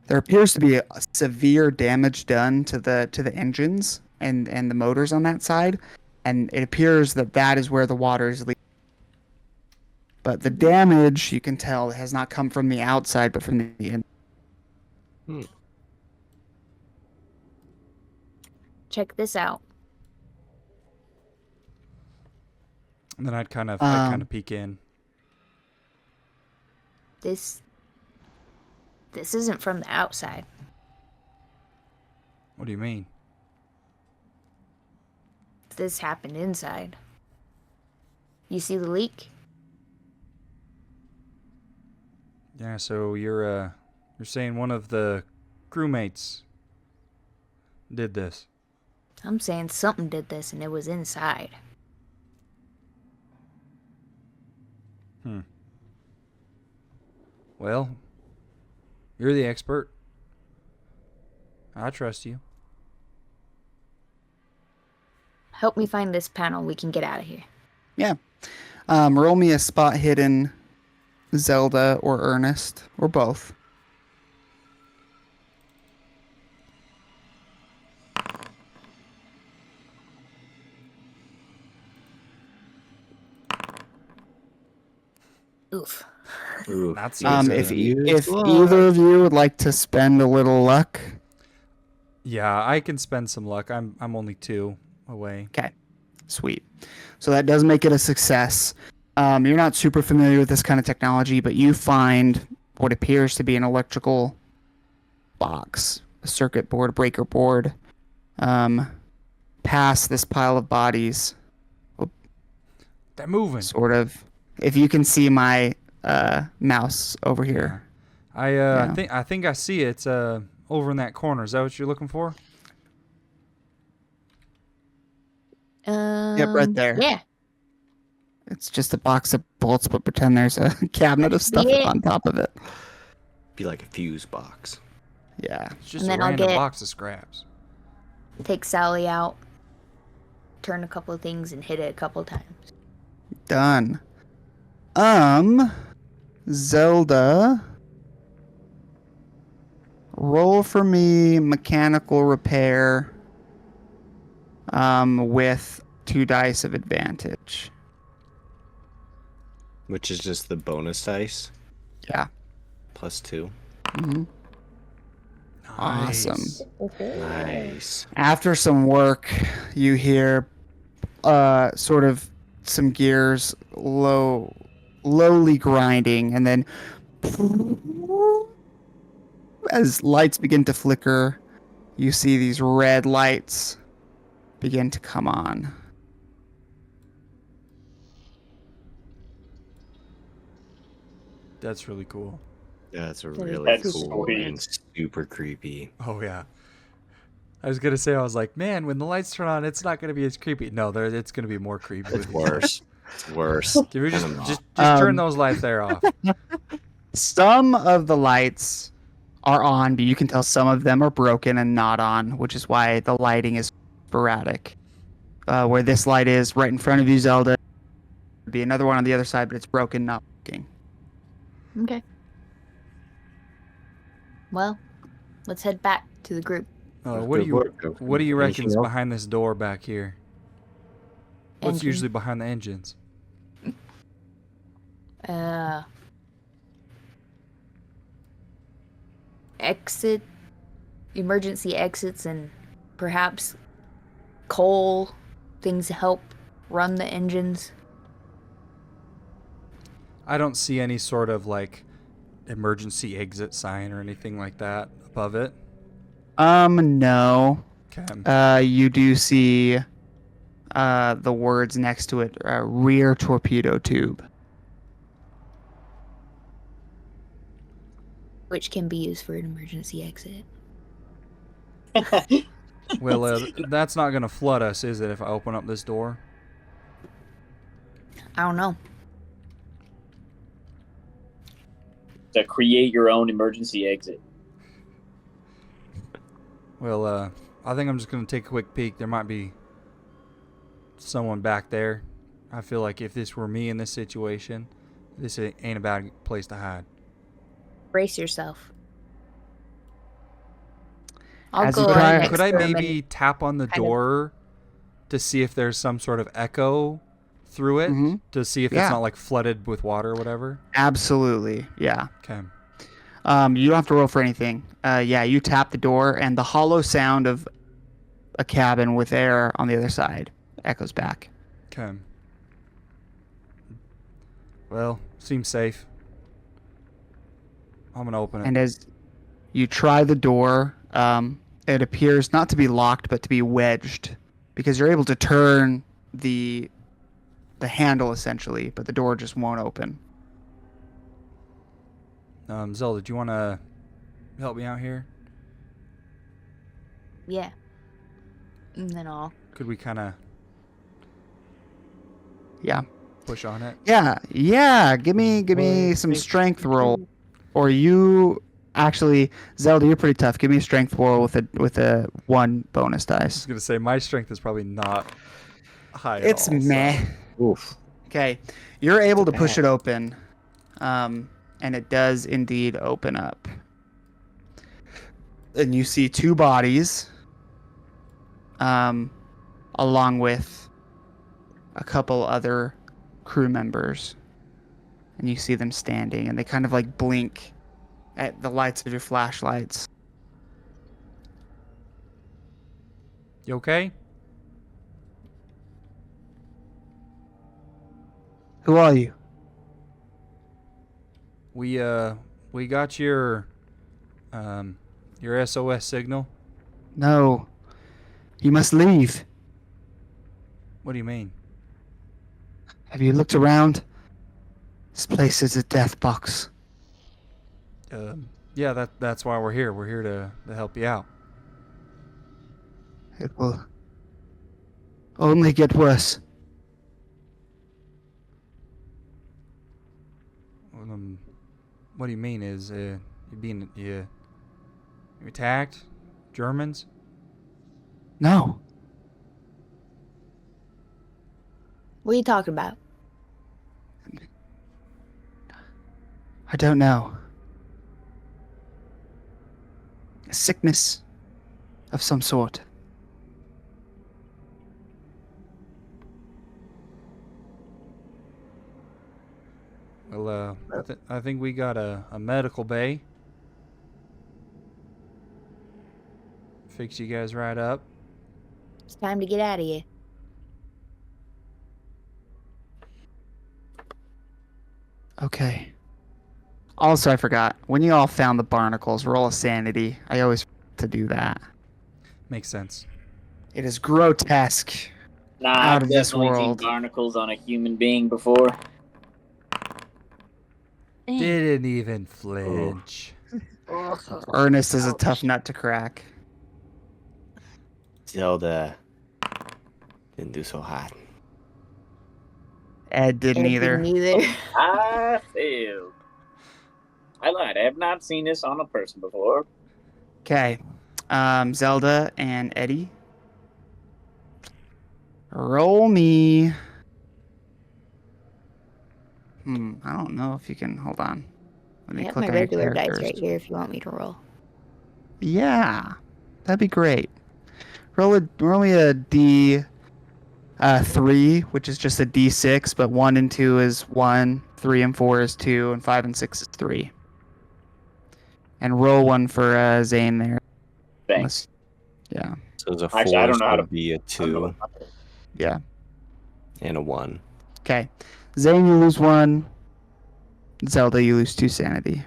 There appears to be a severe damage done to the engines and the motors on that side, and it appears that is where the water is leaking. But the damage, you can tell, has not come from the outside, but from the inside. Check this out. And then I'd kind of peek in. This isn't from the outside. What do you mean? This happened inside. You see the leak? Yeah, so you're saying one of the crewmates did this. I'm saying something did this and it was inside. Well, you're the expert. I trust you. Help me find this panel. We can get out of here. Yeah. Roll me a spot hidden, Zelda or Ernest, or both. Oof. Ooh, That's If either of you would like to spend a little luck. Yeah, I can spend some luck. I'm only 2 away. Okay, sweet. So that does make it a success. You're not super familiar with this kind of technology, but you find what appears to be an electrical box, a circuit board, a breaker board, past this pile of bodies. They're moving. Sort of. If you can see my mouse over here. I think I see it. It's over in that corner. Is that what you're looking for? Yep, right there. Yeah. It's just a box of bolts, but pretend there's a cabinet of stuff Yeah. on top of it. Be like a fuse box. Yeah. It's just And a then I'll random get- box of scraps. Take Sally out, turn a couple of things, and hit it a couple times. Done. Zelda, roll for me mechanical repair with 2 dice of advantage. Which is just the bonus dice. Yeah. +2. hmm Awesome. Nice. After some work, you hear sort of some gears lowly grinding, and then as lights begin to flicker, you see these red lights begin to come on. That's really cool. Yeah, that's a That is really That's cool sweet. and super creepy. Oh yeah. I was gonna say, I was like, man, when the lights turn on, it's not gonna be as creepy. No, it's gonna be more creepy. It's worse. It's worse. Can we just Turn 'em just off. turn those lights there off? Some of the lights are on, but you can tell some of them are broken and not on, which is why the lighting is sporadic. Where this light is right in front of you, Zelda, there'd be another one on the other side, but it's broken, not working. Okay. Well, let's head back to the group. What do you reckon is behind this door back here? What's Engine. usually behind the engines? Emergency exits, and perhaps coal, things to help run the engines. I don't see any sort of like emergency exit sign or anything like that above it. No. Okay. You do see the words next to it, rear torpedo tube. Which can be used for an emergency exit. Well, that's not gonna flood us, is it? If I open up this door. I don't know. To create your own emergency exit. Well, I think I'm just gonna take a quick peek. There might be someone back there. I feel like if this were me in this situation, this ain't a bad place to hide. Brace yourself. I'll As you go try- on next Could I for a maybe minute. tap on the kind of- door to see if there's some sort of echo through it? Mhm. To see if Yeah. it's not like flooded with water or whatever? Absolutely, yeah. Okay. You don't have to roll for anything. Yeah, you tap the door, and the hollow sound of a cabin with air on the other side echoes back. Okay. Well, seems safe. I'm gonna open it. And as you try the door, it appears not to be locked, but to be wedged, because you're able to turn the handle essentially, but the door just won't open. Zelda, do you want to help me out here? Yeah. And then I'll. Could we kind of Yeah. push on it? Yeah. Give me some strength roll, or you actually, Zelda, you're pretty tough. Give me a strength roll with a 1 bonus I dice. was gonna say my strength is probably not high. It's at all, meh. So. Oof. Okay, you're able to push bad. it open, and it does indeed open up. And you see 2 bodies, along with a couple other crew members, and you see them standing, and they kind of like blink at the lights of your flashlights. You okay? Who are you? We got your SOS signal. No, you must leave. What do you mean? Have you looked around? This place is a death box. Yeah, that's why we're here. We're here to help you out. It will only get worse. What do you mean? Is you attacked? Germans? No, What are you talking about? I don't know. A sickness of some sort. Well, I think we got a medical bay. Fix you guys right up. It's time to get out of here. Okay. Also, I forgot. When you all found the barnacles, roll a sanity. I always forget to do that. Makes sense. It is grotesque. Nah, Out I've of this definitely seen world. barnacles on a human being before. Didn't even flinch. Ernest is a tough nut to crack. Zelda didn't do so hot. Ed didn't either. Neither. I failed. I lied. I have not seen this on a person before. Okay. Zelda and Eddie. Roll me. I don't know if you can. Hold on. Let me I have click my on your regular dice characters. right here if you want me to roll. Yeah, that'd be great. Roll me a D 3, which is just a D6, but 1 and 2 is 1, 3 and 4 is 2, and 5 and 6 is 3. And roll 1 for Zane there. Thanks. Yeah. So there's a Actually, I 4 don't is know how going to- to be a I don't know 2 what that is. Yeah. and a 1. Okay. Zane, you lose 1. Zelda, you lose 2 sanity.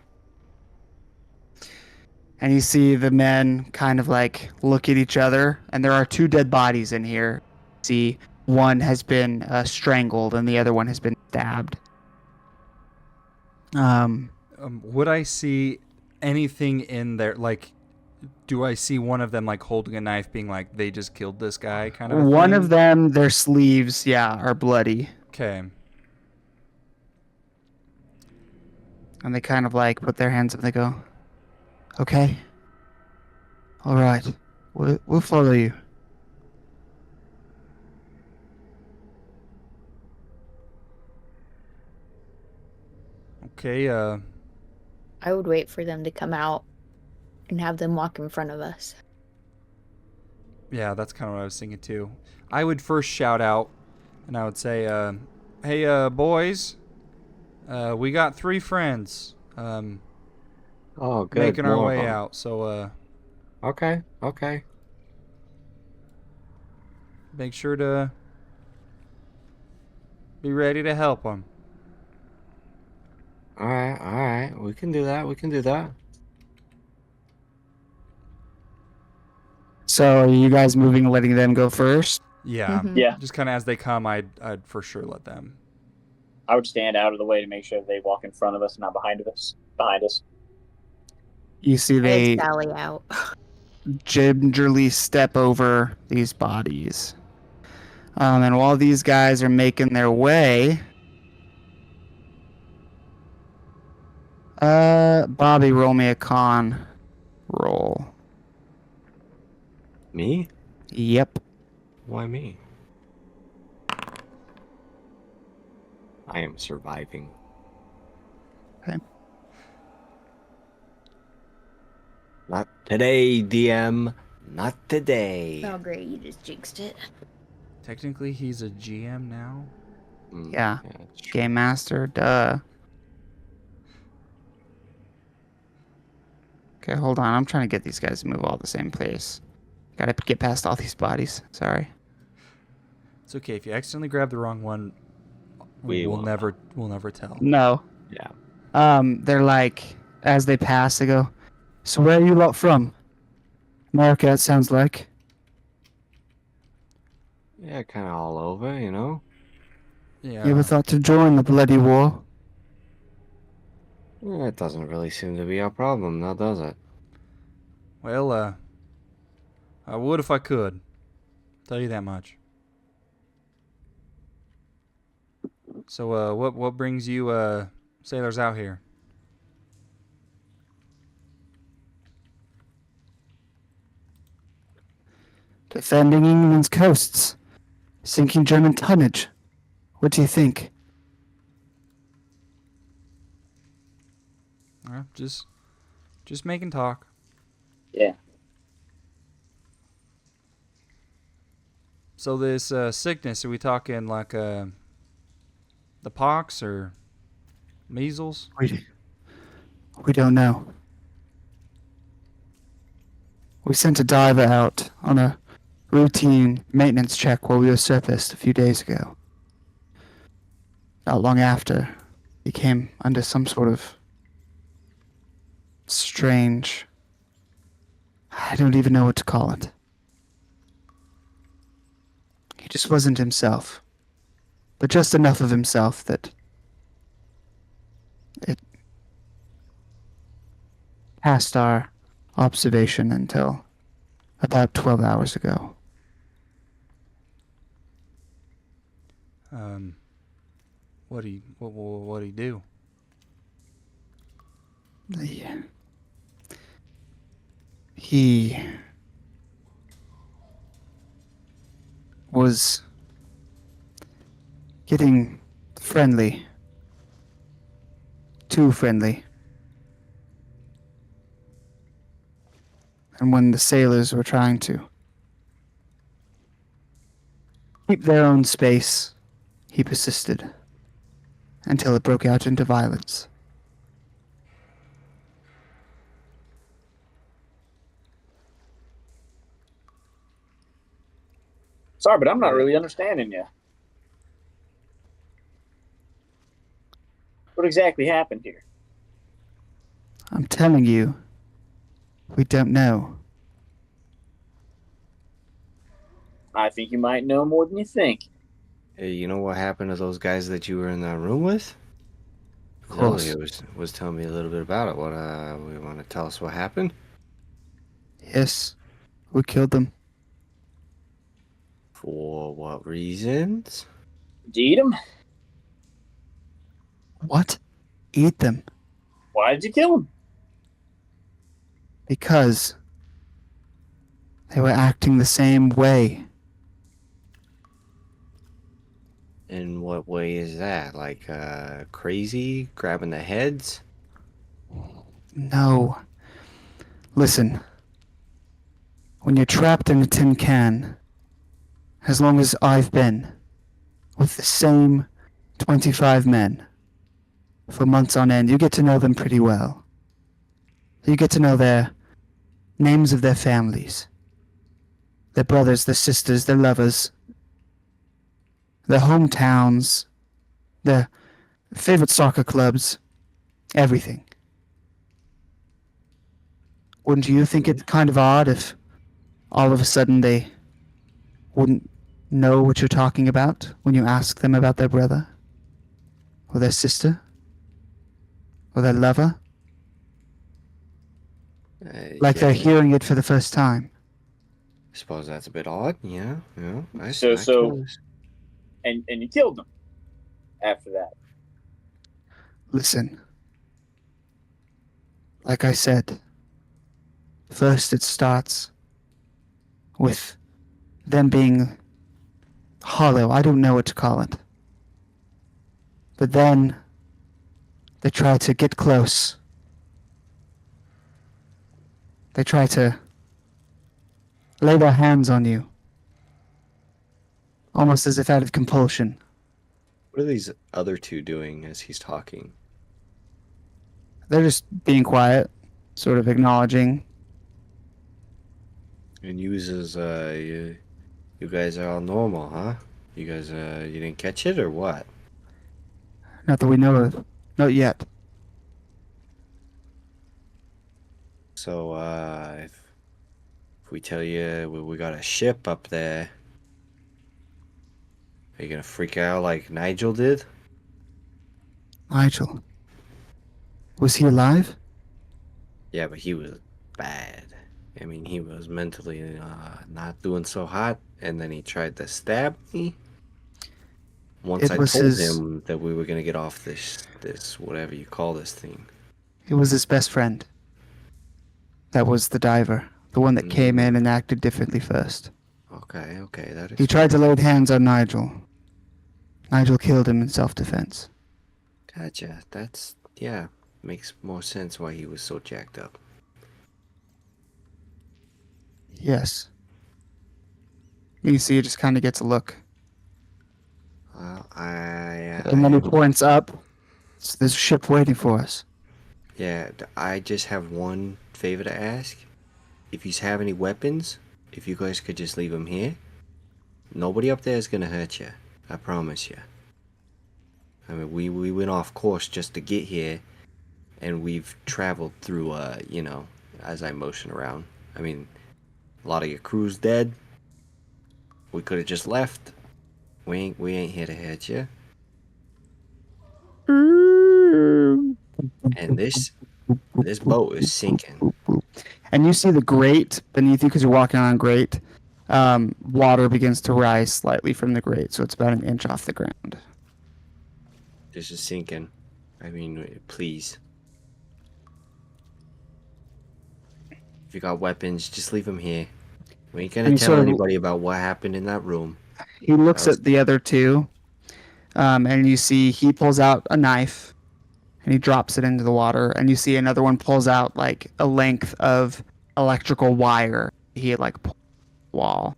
And you see the men kind of like look at each other, and there are 2 dead bodies in here. See, one has been strangled, and the other one has been stabbed. Would I see anything in there? Like, do I see one of them like holding a knife, being like, "They just killed this guy," kind of a One thing? of them, their sleeves, are bloody. Okay. And they kind of like put their hands up and they go, okay. All right. We'll follow you. Okay. I would wait for them to come out and have them walk in front of us. Yeah, that's kind of what I was thinking too. I would first shout out, and I would say, "Hey, boys, we got 3 friends. Oh, good. Making our more way of 'em. out. So, Okay. make sure to be ready to help them." All right. We can do that. We can do that. So are you guys moving, letting them go first? Yeah. Mhm. Yeah. Just kind of as they come, I'd for sure let them. I would stand out of the way to make sure they walk in front of us, not behind us. Behind us. You see I they sally out. gingerly step over these bodies. And while these guys are making their way, Bobby, roll me a con roll. Me? Yep. Why me? I am surviving. Okay. Not today, DM. Not today. Oh, great. You just jinxed it. Technically, he's a GM now. Yeah. That's true. Game Master, duh. Okay, hold on. I'm trying to get these guys to move all the same place. Gotta get past all these bodies. Sorry. It's okay if you accidentally grab the wrong one. We We'll won't never tell. No. Yeah. They're like, as they pass, they go, "So where are you lot from?" America, it sounds like. Yeah, kind of all over, you know? Yeah. You ever thought to join the bloody war? Yeah, it doesn't really seem to be our problem, now does it? Well, I would if I could. Tell you that much. So, what brings you sailors out here? Defending England's coasts. Sinking German tonnage. What do you think? Just making talk. Yeah. So this sickness, are we talking like the pox or measles? We don't know. We sent a diver out on a routine maintenance check while we were surfaced a few days ago. Not long after, he came under some sort of strange... I don't even know what to call it. He just wasn't himself. But just enough of himself that it passed our observation until about 12 hours ago. What do he do? He was getting friendly. Too friendly. And when the sailors were trying to keep their own space, he persisted until it broke out into violence. Sorry, but I'm not really understanding you. What exactly happened here? I'm telling you, we don't know. I think you might know more than you think. Hey, you know what happened to those guys that you were in that room with? Of course. Zoe was telling me a little bit about it. What we want to tell us what happened? Yes, we killed them. For what reasons? Did you eat him? What? Eat them. Why did you kill him? Because they were acting the same way. In what way is that? Like crazy, grabbing the heads? No. Listen. When you're trapped in a tin can, as long as I've been, with the same 25 men, for months on end, you get to know them pretty well. You get to know their names of their families, their brothers, their sisters, their lovers, their hometowns, their favorite soccer clubs, Everything. Wouldn't you think it kind of odd if all of a sudden they wouldn't know what you're talking about when you ask them about their brother? Or their sister? Or their lover? Like they're hearing it for the first time. I suppose that's a bit odd. Yeah. So and you killed them after that. Listen. Like I said, first it starts with them being hollow. I don't know what to call it. But then they try to get close. They try to lay their hands on you. Almost as if out of compulsion. What are these other two doing as he's talking? They're just being quiet, sort of acknowledging. And uses you guys are all normal, huh? You guys you didn't catch it or what? Not that we know of. Not yet. So if we tell you we got a ship up there, are you gonna freak out like Nigel did? Nigel. Was he alive? Yeah, but he was bad. I mean, he was mentally not doing so hot, and then he tried to stab me. Once I told him that we were gonna get off this whatever you call this thing. It was his best friend. That was the diver. The one that came in and acted differently first. Okay, that is. He tried to lay hands on Nigel. Nigel killed him in self-defense. Gotcha. Makes more sense why he was so jacked up. Yes. You see, he just kind of gets a look. Well, and then he points up. So there's a ship waiting for us. Yeah, I just have one favor to ask. If you have any weapons, if you guys could just leave them here. Nobody up there is gonna hurt you. I promise you. I mean, we went off course just to get here, and we've traveled through, as I motion around. I mean, a lot of your crew's dead. We could have just left. We ain't here to hurt you. And this boat is sinking. And you see the grate beneath you because you're walking on grate. Water begins to rise slightly from the grate, so it's about an inch off the ground. This is sinking. I mean, please. If you got weapons, just leave them here. We ain't gonna tell anybody about what happened in that room. He looks at the other two, and you see he pulls out a knife, and he drops it into the water, and you see another one pulls out like a length of electrical wire. He had like pulled the wall,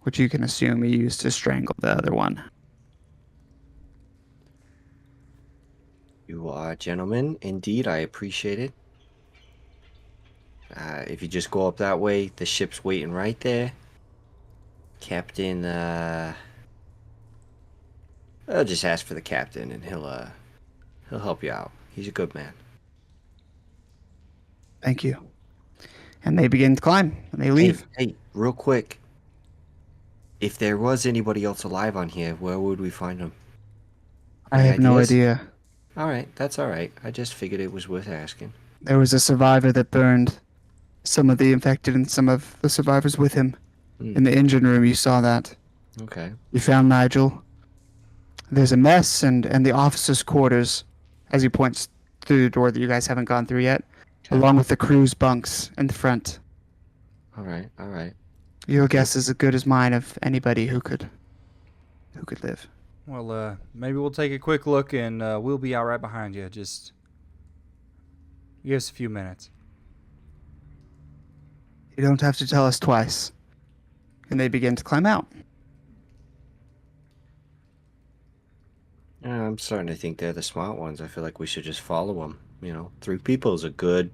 which you can assume he used to strangle the other one. You are gentlemen, indeed. I appreciate it. If you just go up that way, the ship's waiting right there. Captain, I'll just ask for the captain, and he'll help you out. He's a good man. Thank you. And they begin to climb, and they leave. Hey, real quick. If there was anybody else alive on here, where would we find them? I have no idea. All right, that's all right. I just figured it was worth asking. There was a survivor that burned some of the infected and some of the survivors with him. In the engine room, you saw that. Okay. You found Nigel. There's a mess and the officers' quarters, as he points through the door that you guys haven't gone through yet, along with the crew's bunks in the front. All right. Your guess is as good as mine of anybody who could live. Well, maybe we'll take a quick look and we'll be out right behind you. Just give us a few minutes. You don't have to tell us twice. And they begin to climb out. I'm starting to think they're the smart ones. I feel like we should just follow them. 3 people is a good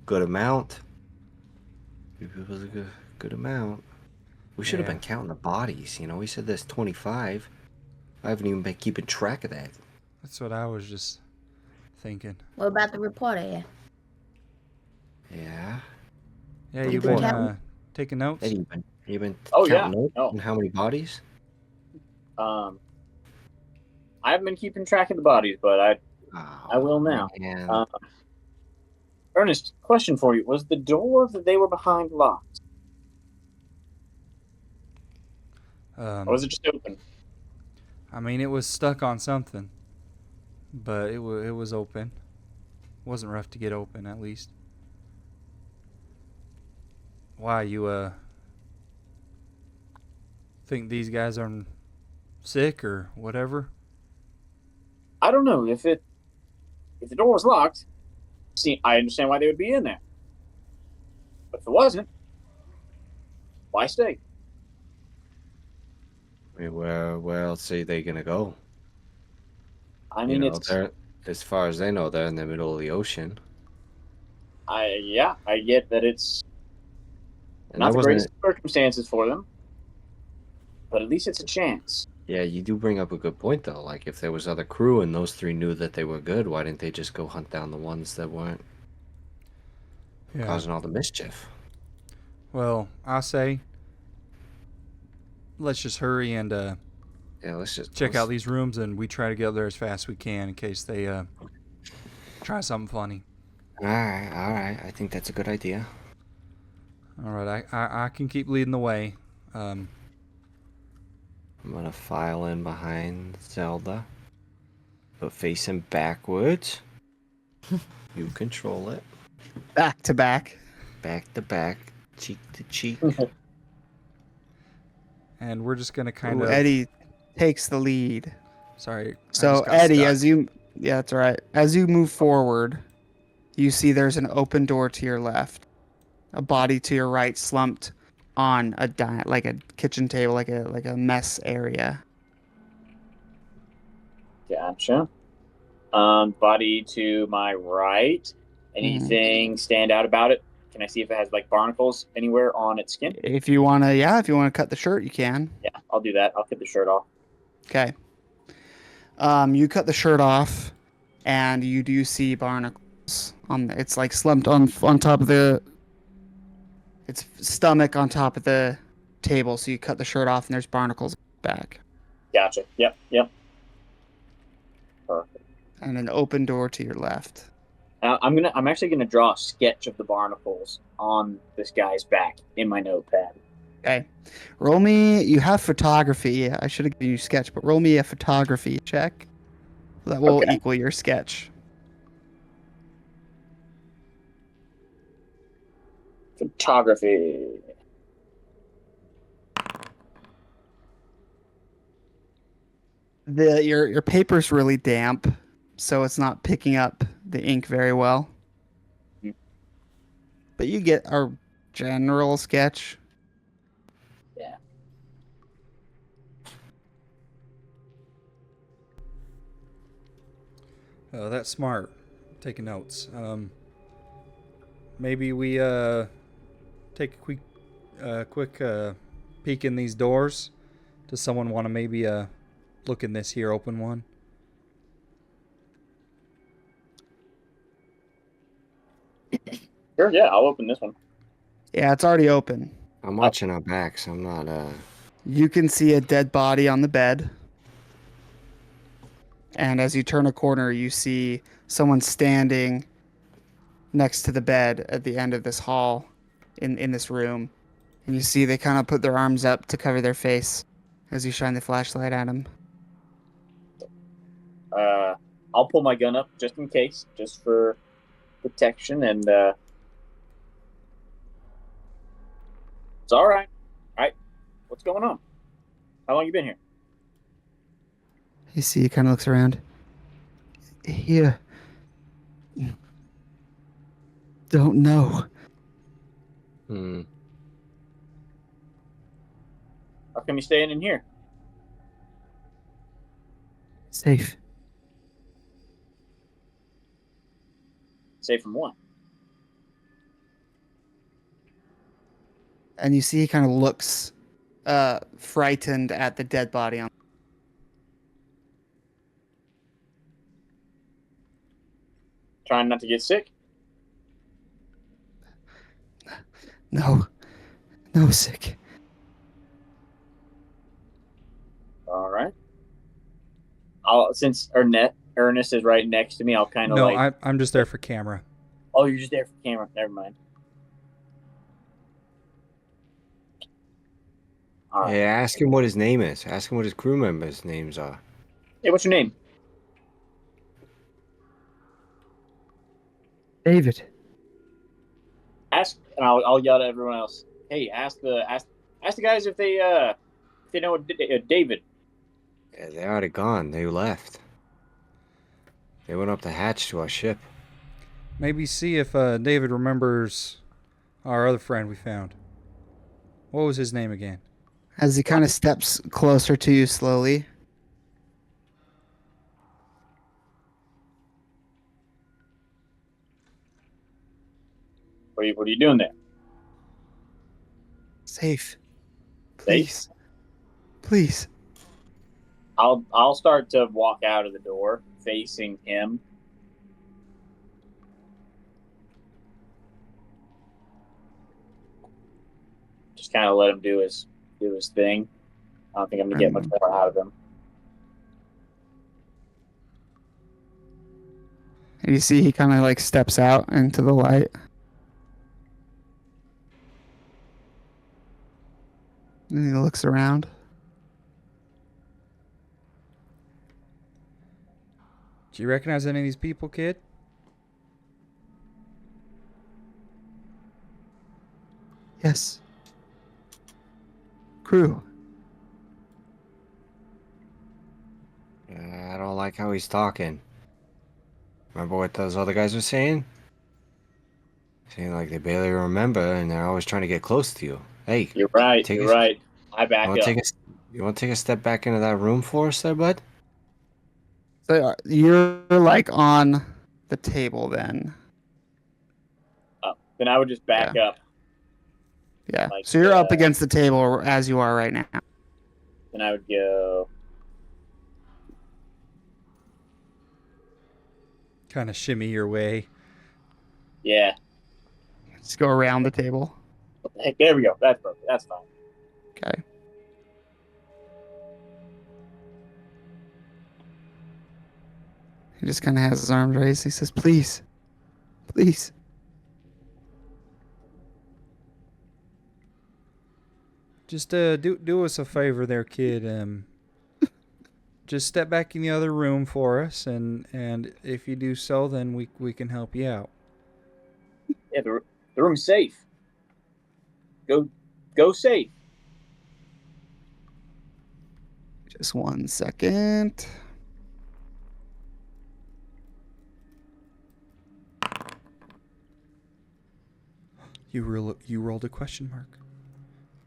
amount. 3 people is a good amount. We should have been counting the bodies. We said there's 25. I haven't even been keeping track of that. That's what I was just thinking. What about the reporter here? Yeah. Yeah, You you've been been counting? Hey, taking notes? you been Oh, yeah. counting notes No. on how many bodies? I haven't been keeping track of the bodies, but I will now. Man. Ernest, question for you: was the door that they were behind locked, or was it just open? I mean, it was stuck on something, but it was open. Wasn't rough to get open, at least. Why, you think these guys are sick or whatever? I don't know if the door was locked. See, I understand why they would be in there, but if it wasn't, why stay? I mean, where else are they gonna go? I You mean, know, it's they're as far as they know, they're in the middle of the ocean, I get that it's and not there the greatest wasn't. of circumstances for them, but at least it's a chance. Yeah, you do bring up a good point though. Like, if there was other crew and those three knew that they were good, why didn't they just go hunt down the ones that weren't Yeah. causing all the mischief? Well, I say, let's just hurry and Yeah, let's just check out these rooms, and we try to get there as fast as we can in case they try something funny. All right. I think that's a good idea. All right, I can keep leading the way. I'm gonna file in behind Zelda, but facing backwards. You control it. Back to back. Back to back, cheek to cheek. And we're just gonna kind Ooh, of. Eddie takes the lead. Sorry. I So just got Eddie, stuck. yeah, that's all right. As you move forward, you see there's an open door to your left, a body to your right, slumped on like a kitchen table, like a mess area. Gotcha. Body to my right. Anything stand out about it? Can I see if it has like barnacles anywhere on its skin? If you wanna cut the shirt, you can. Yeah, I'll do that. I'll cut the shirt off. Okay. You cut the shirt off, and you do see barnacles on. It's like slumped on top of its stomach on top of the table. So you cut the shirt off, and there's barnacles back, Gotcha. Yep. Perfect. and an open door to your left. I'm actually gonna draw a sketch of the barnacles on this guy's back in my notepad. Okay. Roll me. You have photography. I should have given you sketch, but roll me a photography check. That will Okay. equal your sketch. Photography. Your paper's really damp, so it's not picking up the ink very well. Mhm. But you get a general sketch. Yeah. Oh, that's smart. Taking notes. Maybe we take a quick peek in these doors. Does someone want to maybe look in this here open one? Sure. Yeah, I'll open this one. Yeah, it's already open. I'm watching our backs. I'm not. You can see a dead body on the bed. And as you turn a corner, you see someone standing next to the bed at the end of this hall in this room. And you see they kind of put their arms up to cover their face as you shine the flashlight at them. I'll pull my gun up just in case, just for protection, and it's all right. All right, what's going on? How long you been here? You see, he kind of looks around. Here. Don't know. Hmm. How come you staying in here? Safe. Safe from what? And you see he kind of looks frightened at the dead body on. Trying not to get sick? No. No, sick. All right. Since Ernest is right next to me, I'll kind of No, like. I'm just there for camera. Oh, you're just there for camera. Never mind. All right. Hey, ask him what his name is. Ask him what his crew members' names are. Hey, what's your name? David. Ask, and I'll yell at everyone else. Hey, ask the guys if they know what David. Yeah, they're already gone. They left. They went up the hatch to our ship. Maybe see if David remembers our other friend we found. What was his name again? As he kind of steps closer to you slowly. What are you doing there? Safe. Safe? Please. Please. I'll start to walk out of the door, facing him. Just kind of let him do his thing. I don't think I'm gonna get much more out of him. And you see he kind of like steps out into the light. And he looks around. Do you recognize any of these people, kid? Yes. Crew. I don't like how he's talking. Remember what those other guys were saying? Saying like they barely remember and they're always trying to get close to you. Hey, You're right. You're right. I back up. You want to take a step back into that room for us there, bud? So you're like on the table then. Then I would just back up. Yeah. Like, so you're up against the table as you are right now. Then I would go. Kind of shimmy your way. Yeah. Just go around the table. What the heck? There we go. That's perfect. That's fine. Okay. He just kind of has his arms raised. He says, please. Please. Just do us a favor there, kid. Just step back in the other room for us, and if you do so, then we can help you out. Yeah, the room's safe. Go safe. Just 1 second. You rolled a question mark.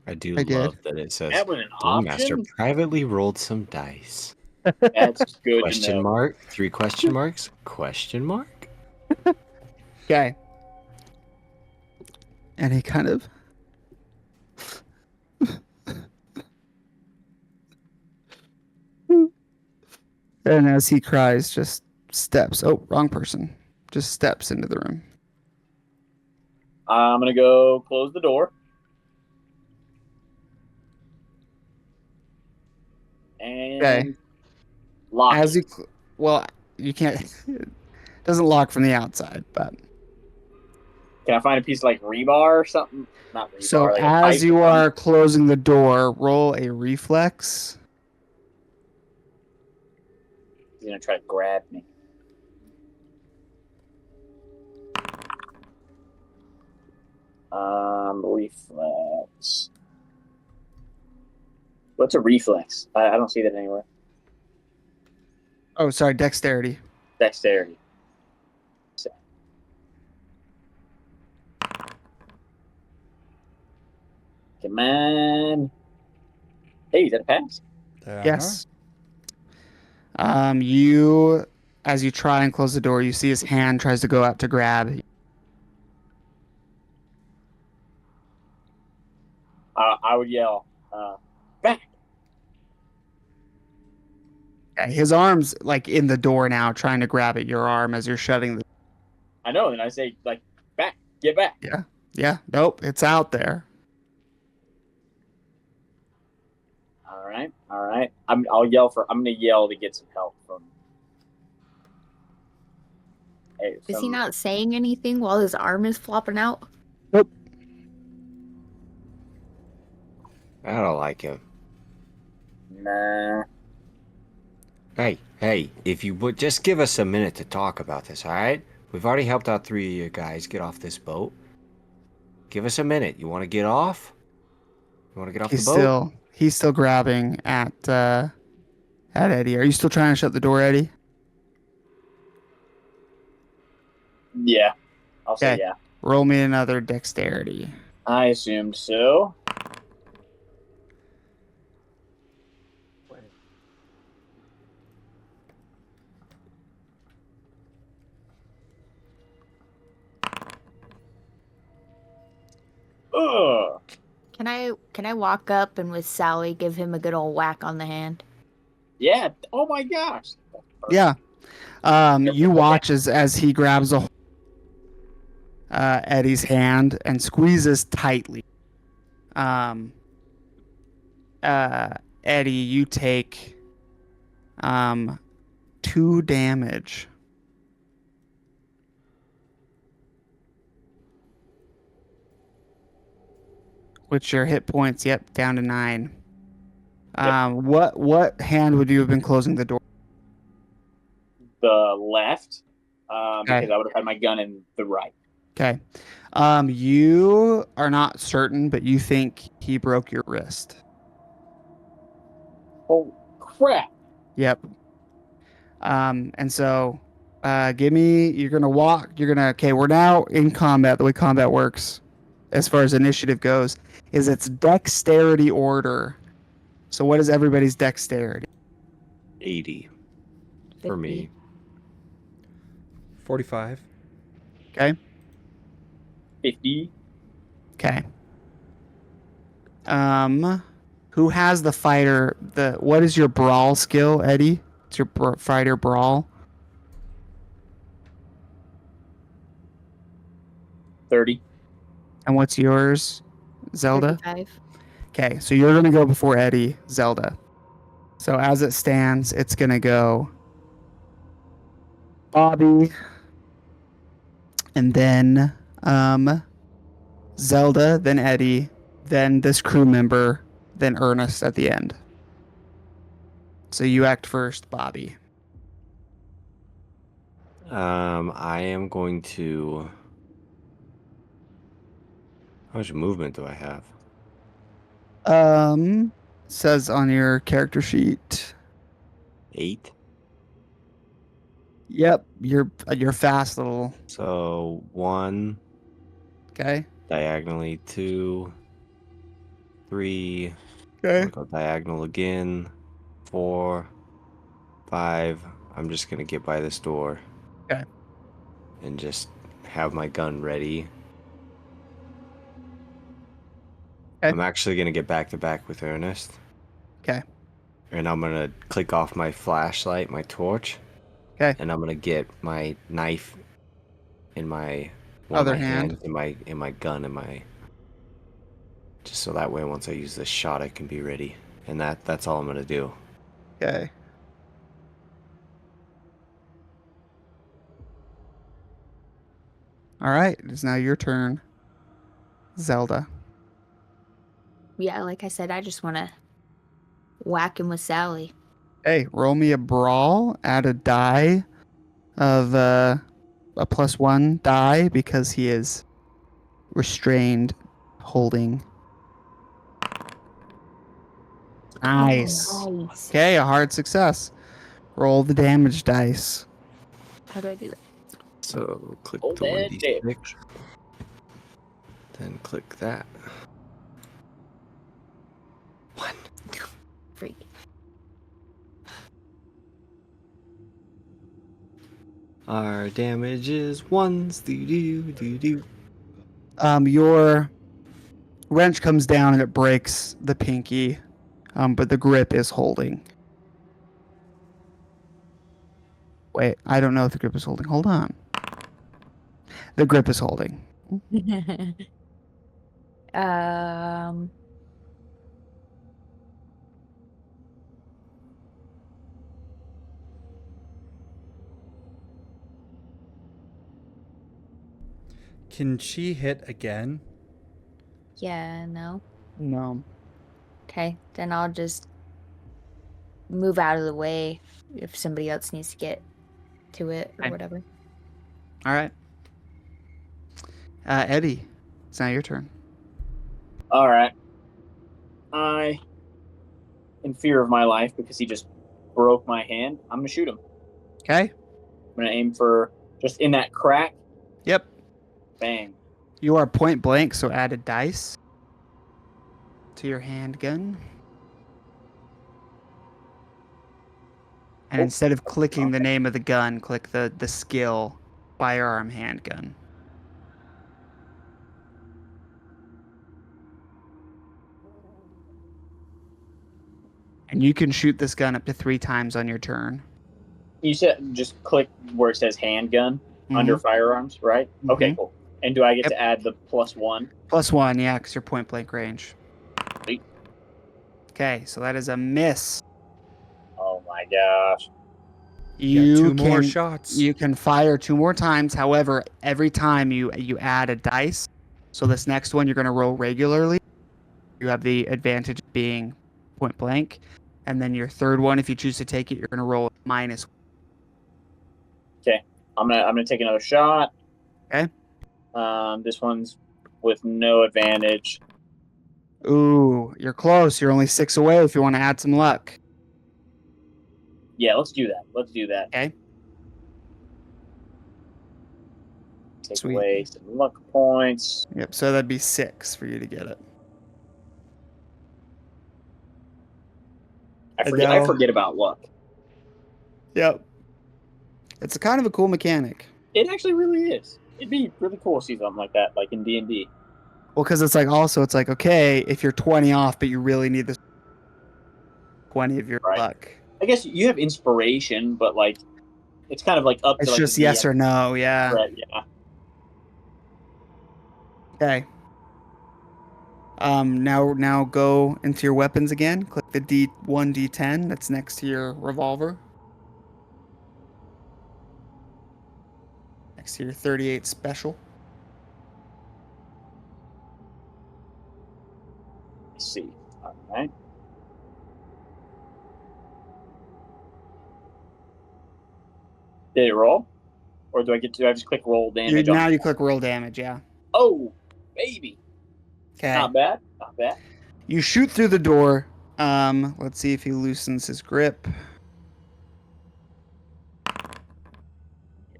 I I love did. that it says That was an Game Master option. privately rolled some dice. That's good to Question know. mark? 3 question marks? Question mark? Okay. And he kind of and as he cries, just steps. Oh, wrong person. Just steps into the room. I'm gonna go close the door. And lock As it. you can't. It doesn't lock from the outside, but Can I find a piece of like rebar or something? Not rebar. so like a as pipe you or something? are closing the door, roll a reflex. He's gonna try to grab me. Reflex. What's a reflex? I don't see that anywhere. Oh, sorry, dexterity. Dexterity. So. Come on. Hey, is that a pass? Yes. You, as you try and close the door, you see his hand tries to go out to grab. I would yell, back. His arm's like in the door now, trying to grab at your arm as you're shutting the. I know, and I say, like, back, get back. Yeah. Yeah. Nope. It's out there. All right. I'm gonna yell to get some help from. Hey, Is he not saying anything while his arm is flopping out? Nope. I don't like him. Nah. Hey, if you would just give us a minute to talk about this, all right? We've already helped out 3 of you guys get off this boat. Give us a minute. You want to get off? You want to get off the boat? He's still grabbing at Eddie. Are you still trying to shut the door, Eddie? Yeah. I'll say Okay. yeah. Roll me another dexterity. I assumed so. Ugh. Can I walk up and with Sally give him a good old whack on the hand? Yeah. Oh my gosh. Yeah. You watch as he grabs Eddie's hand and squeezes tightly. Eddie, you take 2 damage. Which your hit points, down to 9. Yep. What hand would you have been closing the door? The left, because I would have had my gun in the right. Okay. You are not certain, but you think he broke your wrist. Oh crap! Yep. And so, you're gonna walk. Okay, we're now in combat. The way combat works, as far as initiative goes, is it's dexterity order. So what is everybody's dexterity? 80 for me. 45. Okay. 50. Okay. Who has the fighter? What is your brawl skill, Eddie? It's your fighter brawl. 30. And what's yours, Zelda? 35. Okay, so you're gonna go before Eddie, Zelda. So as it stands, it's gonna go Bobby, and then Zelda, then Eddie, then this crew member, then Ernest at the end. So you act first, Bobby. I am going to... How much movement do I have? Says on your character sheet. 8. Yep, you're fast, little. So 1 Okay. diagonally, 2, 3. Okay. Go diagonal again. 4, 5. I'm just gonna get by this door. Okay. And just have my gun ready. Okay. I'm actually gonna get back to back with Ernest. Okay. And I'm gonna click off my flashlight, my torch. Okay. And I'm gonna get my knife in my Other hand. in my gun in my, just so that way once I use this shot I can be ready. And that's all I'm gonna do. Okay. All right, it's now your turn, Zelda. Yeah, like I said, I just want to whack him with Sally. Hey, roll me a brawl. Add a die of a +1 die because he is restrained, holding. Nice. Nice. Okay, a hard success. Roll the damage dice. How do I do that? So click Hold the that 1d6. Then click that. 1. Freak. Our damage is 1s. Do. Your wrench comes down and it breaks the pinky, but the grip is holding. Wait, I don't know if the grip is holding. Hold on. the grip is holding. um. Can she hit again? Yeah. No. No. Okay. Then I'll just move out of the way if somebody else needs to get to it or Okay. whatever. All right. Eddie, it's now your turn. All right. I, in fear of my life, because he just broke my hand, I'm gonna shoot him. Okay. I'm gonna aim for just in that crack. Yep. Bang. You are point blank, so add a dice to your handgun. And instead of clicking the name of the gun, click the skill firearm handgun. And you can shoot this gun up to 3 times on your turn. You said just click where it says handgun Mhm. under firearms, right? Okay, Mhm. cool. And do I get Yep. to add the +1? +1, yeah, because you're point blank range. Sweet. Okay, so that is a miss. Oh my gosh. You got 2 more can shots. you can fire 2 more times. However, every time you add a dice. So this next one you're going to roll regularly. You have the advantage of being point blank, and then your third one, if you choose to take it, you're going to roll -1. Okay, I'm gonna take another shot. Okay. This one's with no advantage. Ooh, you're close. You're only 6 away if you want to add some luck. Yeah, let's do that. Let's do that. Okay. Take Sweet. away some luck points. Yep. So that'd be 6 for you to get it. I forget about luck. Yep. It's a kind of a cool mechanic. It actually really is. It'd be really cool to see something like that, like in D&D. Well, because it's like, okay, if you're 20 off, but you really need this 20 of your Right. luck. I guess you have inspiration, but like it's kind of like up to It's like just the yes DM. or no, yeah. Right, yeah. Okay. Now go into your weapons again. Click the D1, D10 that's next to your revolver. Next to your 38 special. Let's see. All right. Did it roll? Or do I just click roll damage Now on you click roll damage, yeah. Oh, baby. Okay. Not bad. Not bad. You shoot through the door. Let's see if he loosens his grip.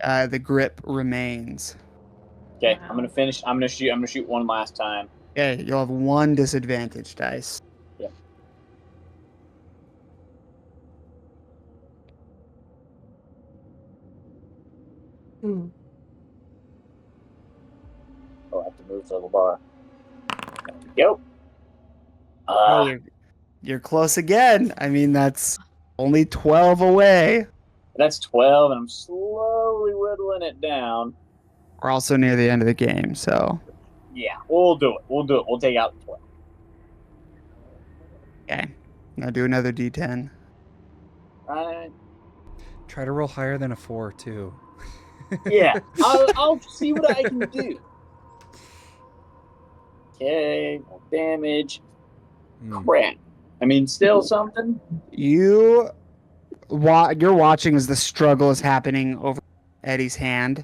The grip remains. Okay, I'm gonna finish. I'm gonna shoot one last time. Okay, you'll have 1 disadvantage dice. Yeah. Oh, I have to move to the bar. There we go. Hey, you're close again. I mean, that's only 12 away. That's 12, and I'm slowly whittling it down. We're also near the end of the game, so. Yeah, we'll do it. We'll take out the 12. Okay. Now do another D10. Right. Try to roll higher than a 4 too. Yeah, I'll see what I can do. Okay, more damage. Crap. I mean, still something. You're watching as the struggle is happening over Eddie's hand,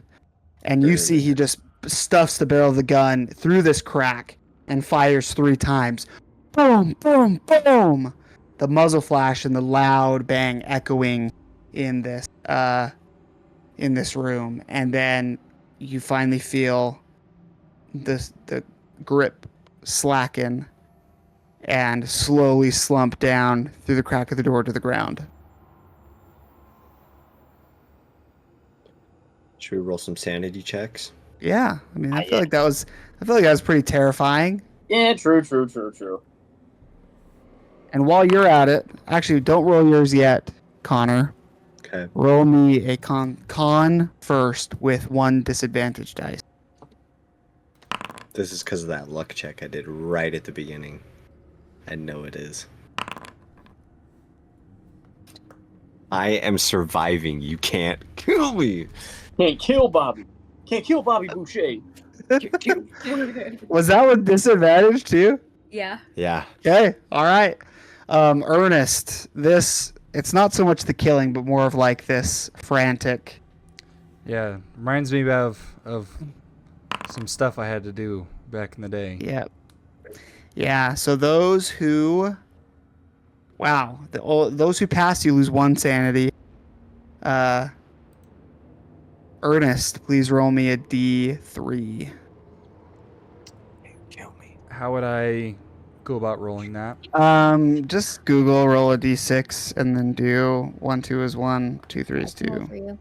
and you see he just stuffs the barrel of the gun through this crack and fires 3 times. Boom, boom, boom. The muzzle flash and the loud bang echoing in this room, and then you finally feel the grip slacken and slowly slump down through the crack of the door to the ground. Should we roll some sanity checks? Yeah, I mean, I feel like that was pretty terrifying. Yeah, true. And while you're at it, actually, don't roll yours yet, Connor. Okay. Roll me a con first with 1 disadvantage dice. This is because of that luck check I did right at the beginning. I know it is. I am surviving. You can't kill me. Can't kill Bobby. Can't kill Bobby Boucher. Was that with disadvantage too? Yeah. Yeah. Okay. All right. Ernest, it's not so much the killing, but more of like this frantic. Yeah, reminds me of some stuff I had to do back in the day. Yeah. Yeah. So those who pass, you lose 1 sanity. Ernest, please roll me a D3. Kill me. How would I go about rolling that? Just Google roll a D6 and then do 1, 2 is 1, 2, 3 is 2. For you.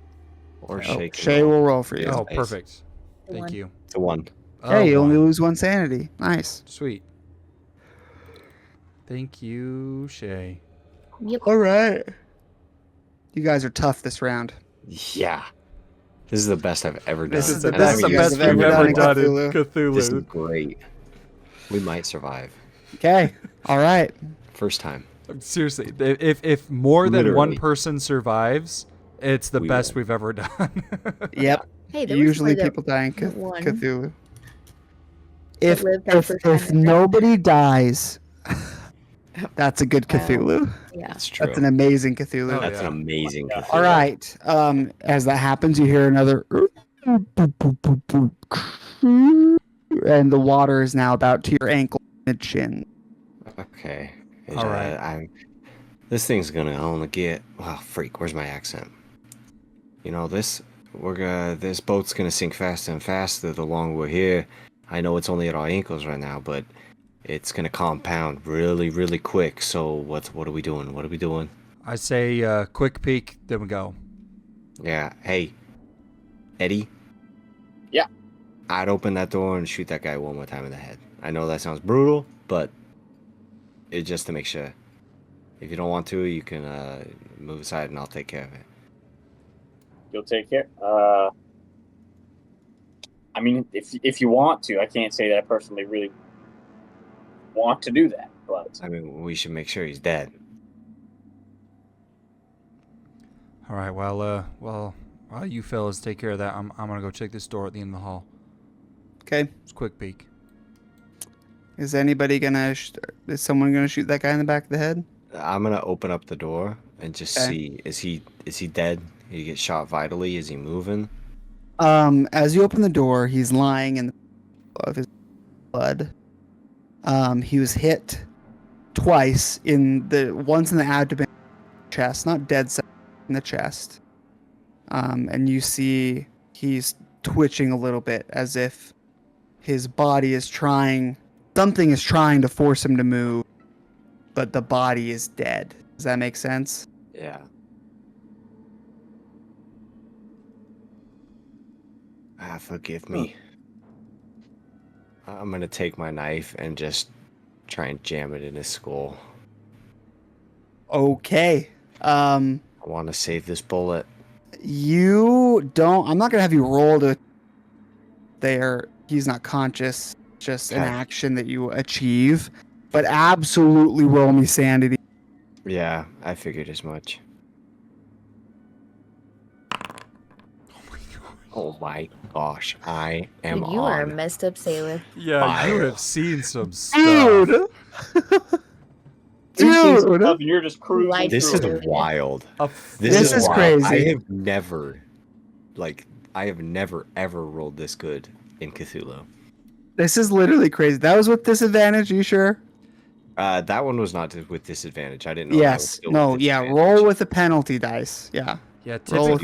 Or Oh, shake. Shay will roll for you. Oh, nice. perfect. The Thank one. you. It's a 1. Hey, you only one. lose 1 sanity. Nice. Sweet. Thank you, Shay. Yep. All right. You guys are tough this round. Yeah. This is the best I've ever done. This is the And best I mean, you guys have ever done in Cthulhu. This is great. We might survive. Okay. All right. First time. Seriously, if more than one Literally. person survives, it's the We best will. we've ever done. Yep. Hey, there was Usually more than people die in one Cthulhu. that If lived that first time if in their- nobody dies, that's a good Wow. Cthulhu. Yeah. That's true. That's an amazing Cthulhu. Oh, That's yeah. an amazing Cthulhu. All right. As that happens, you hear another, and the water is now about to your ankle and chin. Okay. All right. This thing's gonna only get. Wow, freak! Where's my accent? You know this. This boat's gonna sink faster and faster the longer we're here. I know it's only at our ankles right now, but it's gonna compound really, really quick. So what are we doing? What are we doing? I say quick peek, then we go. Yeah. Hey, Eddie. Yeah. I'd open that door and shoot that guy one more time in the head. I know that sounds brutal, but it's just to make sure. If you don't want to, you can move aside and I'll take care of it. You'll take care. I mean, if you want to, I can't say that I personally really want to do that, but I mean, we should make sure he's dead. All right. While you fellas take care of that, I'm gonna go check this door at the end of the hall. Okay. It's quick peek. Is anybody gonna? Is someone gonna shoot that guy in the back of the head? I'm gonna open up the door and just Okay. see is he dead? He get shot vitally? Is he moving? As you open the door, he's lying in the of his blood. He was hit twice once in the abdomen, chest, not dead center, in the chest. And you see he's twitching a little bit as if his body is something is trying to force him to move, but the body is dead. Does that make sense? Yeah. Forgive me. I'm gonna take my knife and just try and jam it in his skull. Okay. I want to save this bullet. You don't. I'm not gonna have you roll to. He's not conscious. Just an Okay. action that you achieve, but absolutely roll me sanity. Yeah, I figured as much. Oh my gosh, I am Dude, you are a on. messed up sailor. Yeah, Fire. you have seen some stuff. Dude. Dude. and you're just cruising. Light This is through it. wild. This This is wild. crazy. I have never ever rolled this good in Cthulhu. This is literally crazy. That was with disadvantage. You sure? That one was not with disadvantage. I didn't know. that was Yes. still No. with Yeah. disadvantage. Roll with a penalty dice. Yeah. Yeah, Roll.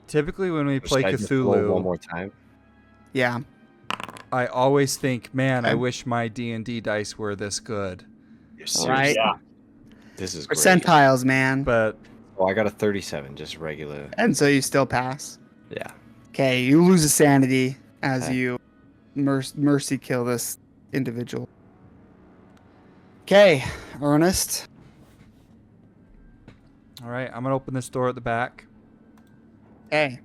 typically when we play Should I just roll one Cthulhu, more time. Yeah. I always think, man, I Okay. wish my D&D dice were this good. You're serious? Right. Yeah. This is great. Percentiles, man. But Oh, I got a 37, just regular. And so you still pass. Yeah. Okay. You lose a sanity as Okay. you mercy kill this individual. Okay, Ernest. all right, I'm gonna open this door at the back. Okay.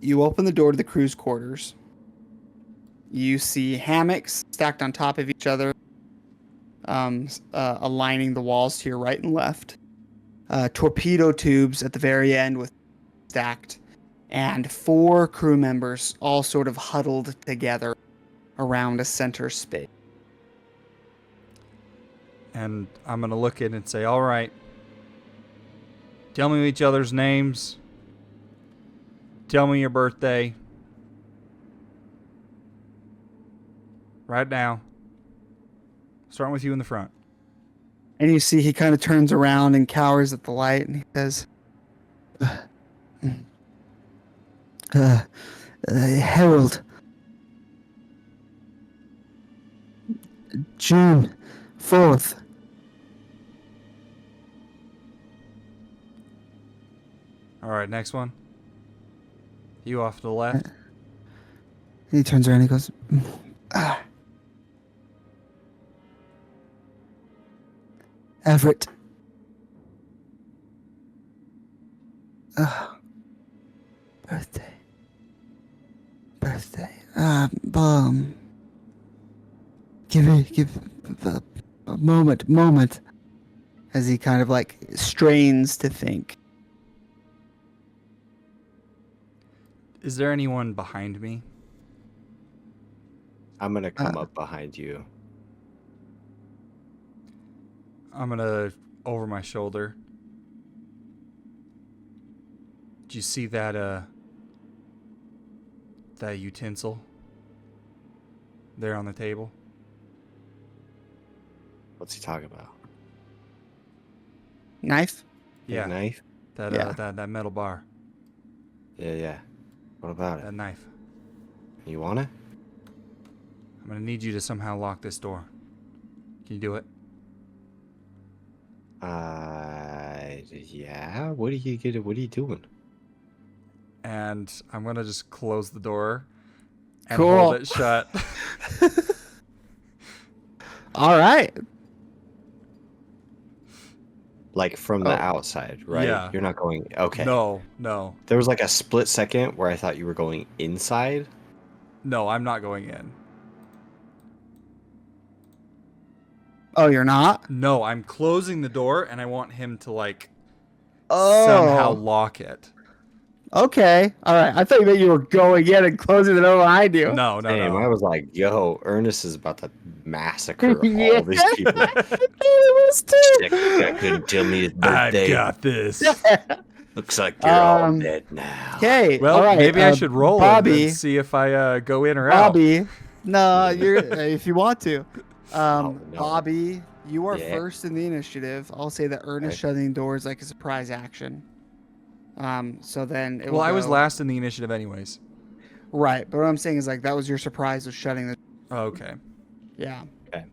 You open the door to the crew's quarters. you see hammocks stacked on top of each other, aligning the walls to your right and left. Torpedo tubes at the very end with stacked, and 4 crew members all sort of huddled together around a center space. And I'm going to look in and say, all right, tell me each other's names. Tell me your birthday. Right now. Starting with you in the front. And you see he kind of turns around and cowers at the light, and he says, Harold. June 4th. All right, next one. You off to the left. He turns around and he goes, Everett. Birthday. Give a moment. As he kind of like strains to think. Is there anyone behind me? I'm gonna come up behind you. I'm gonna over my shoulder. Do you see that that utensil there on the table? What's he talking about? Knife? Yeah, Knife? that metal bar. Yeah. What about That it? knife. You want it? I'm gonna need you to somehow lock this door. Can you do it? Yeah. What are you doing? And I'm gonna just close the door and Cool. hold it shut. All right. Like from the outside, right? Yeah. You're not going. Okay. No. There was like a split second where I thought you were going inside. No, I'm not going in. Oh, you're not? No, I'm closing the door and I want him to like somehow lock it. Okay. All right. I thought you meant you were going in and closing the door behind you. No. Damn, I was like, yo, Ernest is about to massacre Yeah. all these people. It was too. Sick, I couldn't tell me his birthday. I've got this. Looks like you're all dead now. Okay. Well, all right. maybe I should roll Bobby. it and see if I go in or out. Bobby. No, you're if you want to. No. Bobby, you are Yeah. first in the initiative. I'll say that Ernest shutting doors like a surprise action. So then it Well, I was go- last in the initiative anyways. Right, but what I'm saying is like that was your surprise of shutting the. Oh, okay. Yeah. Okay.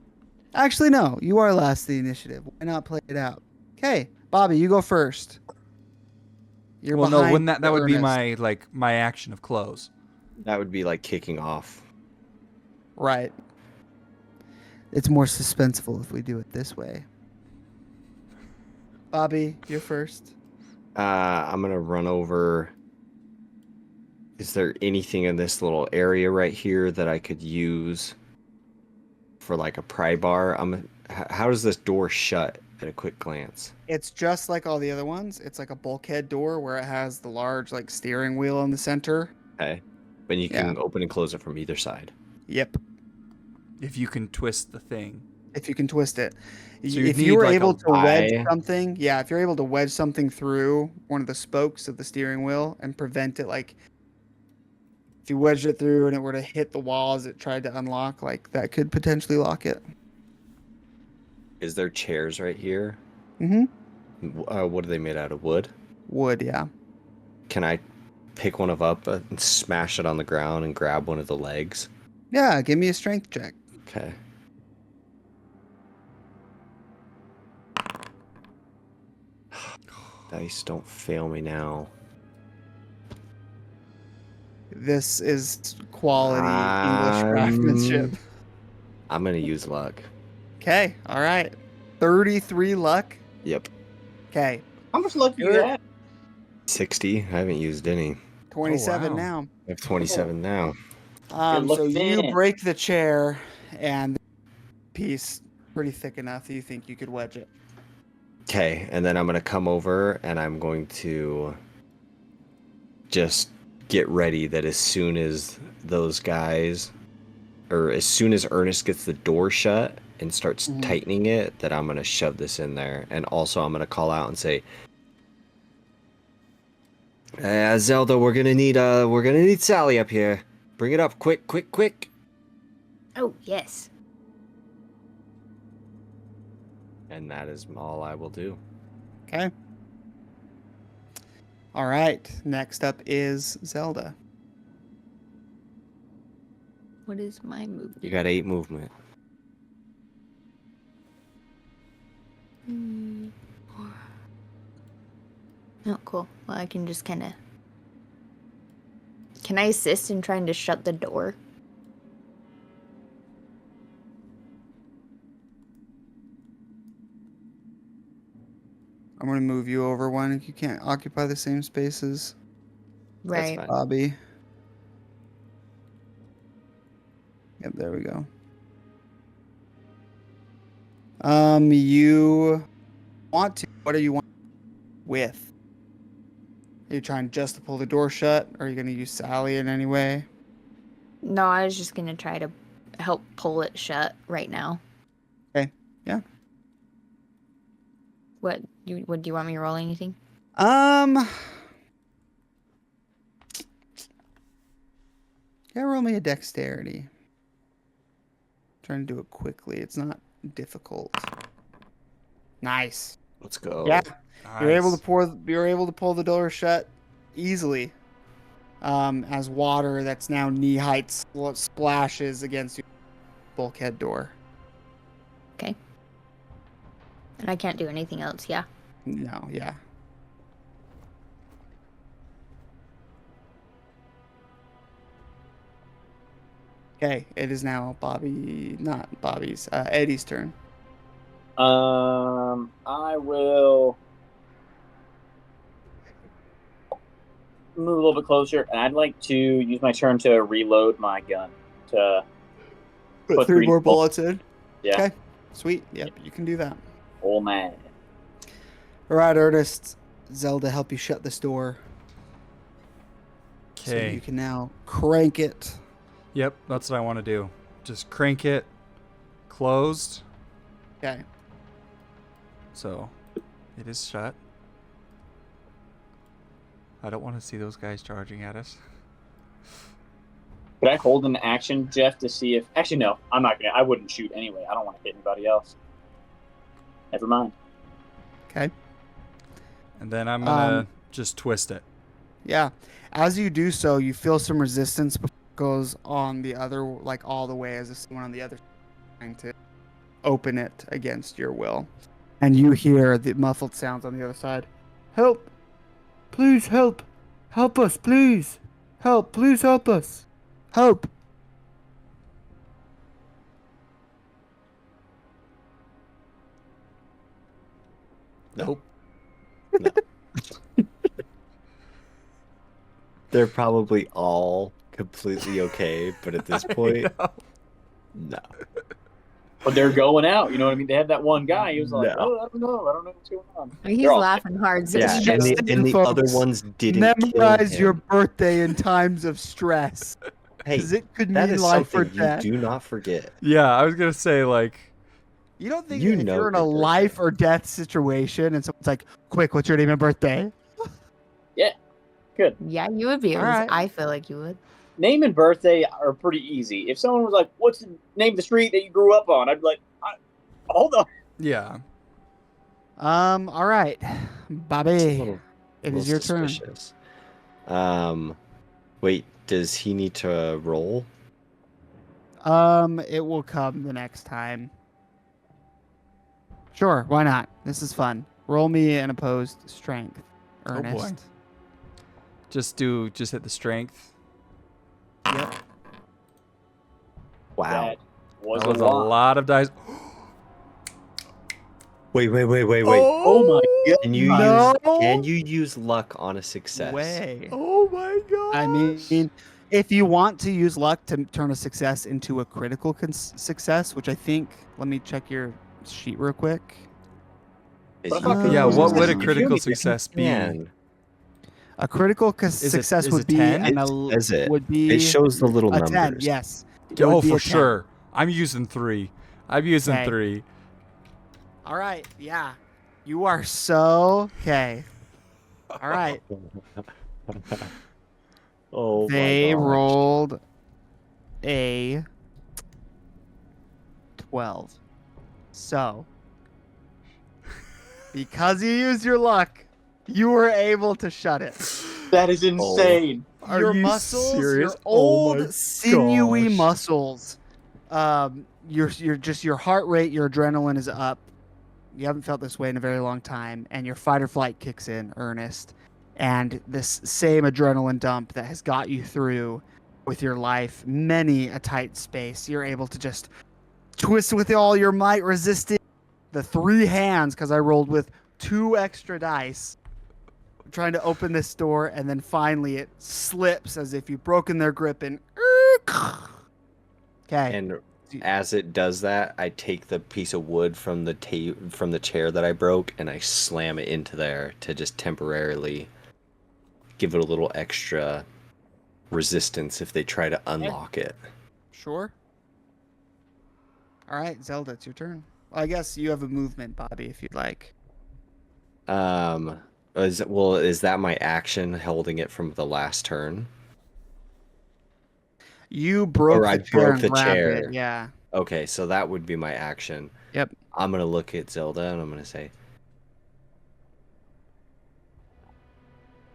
Actually, no, you are last in the initiative. Why not play it out? Okay, Bobby, you go first. You're Well, no, behind wouldn't that would be Ernest. my action of close. That would be like kicking off. Right. It's more suspenseful if we do it this way. Bobby, you're first. I'm gonna run over. Is there anything in this little area right here that I could use for like a pry bar? How does this door shut at a quick glance? It's just like all the other ones. It's like a bulkhead door where it has the large like steering wheel in the center. Okay, but you can open and close it from either side. Yep. If you can twist the thing. If you can twist it. So you'd If you need, were like, able a to wedge eye. something, if you're able to wedge something through one of the spokes of the steering wheel and prevent it, like if you wedged it through and it were to hit the wall as it tried to unlock, like that could potentially lock it. Is there chairs right here? Mm-hmm. What are they made out of? Wood? Wood, yeah. Can I pick one of up and smash it on the ground and grab one of the legs? Yeah, give me a strength check. Okay. Dice, don't fail me now. This is quality English craftsmanship. I'm gonna use luck. Okay, all right. 33 luck. Yep. Okay, How much luck do you Good. have? 60. I haven't used any. 27 wow. now. I have 27 now. Good So looking you man. break the chair, and the piece pretty thick enough that you think you could wedge it. Okay, and then I'm gonna come over and I'm going to just get ready that as soon as those guys, or as soon as Ernest gets the door shut and starts tightening it, that I'm gonna shove this in there. And also I'm gonna call out and say, Zelda, we're gonna need Sally up here. Bring it up, quick, quick, quick. Oh, yes. And that is all I will do. Okay. All right. Next up is Zelda. What is my move? You got 8 movement. Oh, cool. Well, I can just kind of... Can I assist in trying to shut the door? I'm going to move you over one if you can't occupy the same spaces. Right. That's fine. Bobby. Yep, there we go. You want to... What do you want with? Are you trying just to pull the door shut? Or are you going to use Sally in any way? No, I was just going to try to help pull it shut right now. Okay. Yeah. What do you want me to roll anything? Yeah, roll me a dexterity. Trying to do it quickly. It's not difficult. Nice. Let's go. Yeah. You're able Nice. to pull the door shut easily. As water that's now knee height splashes against your bulkhead door. Okay. And I can't do anything else, yeah? No, yeah. Okay, it is now Eddie's turn. I will move a little bit closer, and I'd like to use my turn to reload my gun. To Put 3 more bullets in. Yeah. Okay, sweet. Yep, you can do that. Oh man. All right, Ernest. Zelda, help you shut this door. So Okay. you can now crank it. Yep, that's what I want to do. Just crank it closed. Okay. So it is shut. I don't want to see those guys charging at us. Could I hold an action, Jeff, to see if... Actually, no. I'm not going to. I wouldn't shoot anyway. I don't want to hit anybody else. Never mind. Okay. And then I'm going to just twist it. Yeah. As you do so, you feel some resistance before it goes on the other, like all the way, as if someone on the other side is trying to open it against your will. And you hear the muffled sounds on the other side. Help! Please help! Help us, please! Help! Please help us! Help! Nope. They're probably all completely okay, but at this point, no. But they're going out. You know what I mean? They had that one guy. He was like, No. oh, I don't know what's going on. He's They're all- laughing hard. So Yeah, it's just- just- and the folks, other ones didn't Memorize kill your him. birthday in times of stress. Hey, Because it could that mean is life or something you death. do not forget. Yeah, I was going to say, like, You don't think You if know you're in a your birthday. life or death situation and someone's like, quick, what's your name and birthday? Good. Yeah, you would be able All to. right. I feel like you would. Name and birthday are pretty easy. If someone was like, what's the name of the street that you grew up on? I'd be like, hold on. yeah. All right. It's a Bobby, little- it little is your turn. suspicious. Wait, does he need to roll? It will come the next time. Sure, why not? This is fun. Roll me an opposed strength, Oh, boy. Ernest. Just hit the strength. Yep. Wow. That was, That was a a lot. lot of dice. Wait. Oh my god. No. Can you use luck on a success? Way. Oh my god. I mean, If you want to use luck to turn a success into a critical success, which I think, let me check your sheet real quick. Yeah, what would a critical success be? A critical success would be It shows the little a numbers. 10. Yes. Oh, for sure. I'm using 3. I'm using Okay. 3. All right. Yeah. You are so okay. All right. Oh, They my gosh. rolled a 12. So, because you used your luck, you were able to shut it. That is insane. Your you muscles, serious? your Oh my old sinewy gosh. muscles. Your heart rate, your adrenaline is up. You haven't felt this way in a very long time, and your fight or flight kicks in earnest. And this same adrenaline dump that has got you through with your life many a tight space, you're able to just twist with all your might, resisting the 3 hands, because I rolled with 2 extra dice, trying to open this door, and then finally it slips as if you've broken their grip and okay. And as it does that, I take the piece of wood from the chair that I broke and I slam it into there to just temporarily give it a little extra resistance if they try to unlock it. Sure. All right, Zelda, it's your turn. Well, I guess you have a movement, Bobby, if you'd like. Is that my action holding it from the last turn? You broke I the chair broke and the grabbed chair. it. Yeah. Okay, so that would be my action. Yep. I'm gonna look at Zelda and I'm gonna say,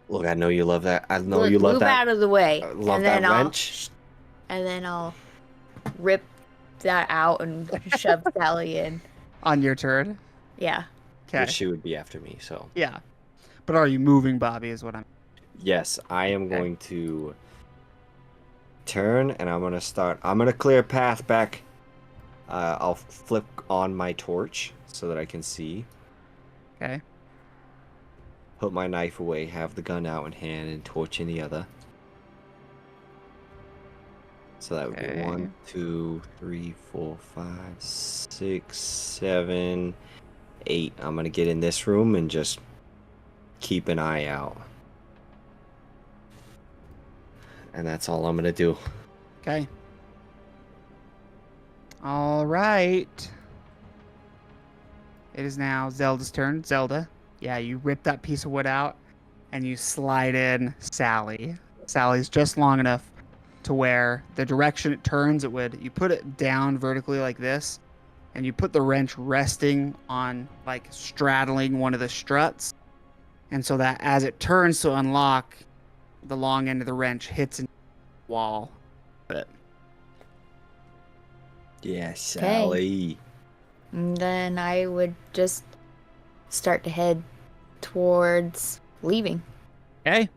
"Look, I know you love that. I know Look, you love move that. out of the way. Love that wrench." And then I'll rip that out and shove Sally in. On your turn. Yeah. Okay. Which she would be after me. So Yeah. But are you moving, Bobby? Is what I'm. yes, I am Okay. going to turn and I'm gonna clear a path back. I'll flip on my torch so that I can see. Okay. Put my knife away, have the gun out in hand and torch in the other. So that would be Okay. 1, 2, 3, 4, 5, 6, 7, 8. I'm gonna get in this room and just keep an eye out. And that's all I'm gonna do. Okay. All right. It is now Zelda's turn. Zelda. Yeah, you rip that piece of wood out and you slide in Sally. Sally's just long enough to where the direction it turns, you put it down vertically like this, and you put the wrench resting on, like, straddling one of the struts. And so that as it turns to unlock, the long end of the wrench hits into the wall. Yeah, Sally. And then I would just start to head towards leaving. Okay.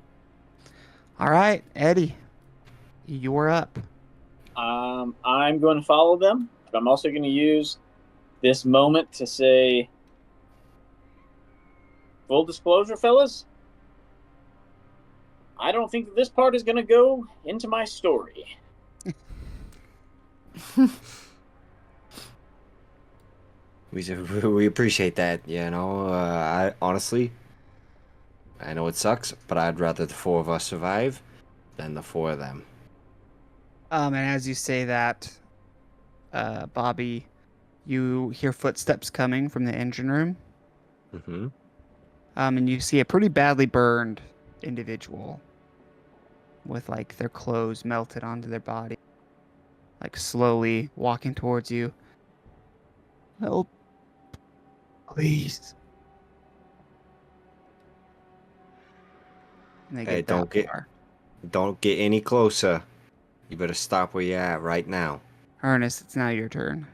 All right, Eddie, you're up. I'm going to follow them, but I'm also going to use this moment to say, full disclosure, fellas, I don't think that this part is going to go into my story. We appreciate that, you know. I honestly, I know it sucks, but I'd rather the 4 of us survive than the 4 of them. And as you say that, Bobby, you hear footsteps coming from the engine room. Mm-hmm. And you see a pretty badly burned individual with, like, their clothes melted onto their body, like, slowly walking towards you. Help, please. And they Hey, get that far. don't get any closer. You better stop where you're at right now. Ernest, it's now your turn.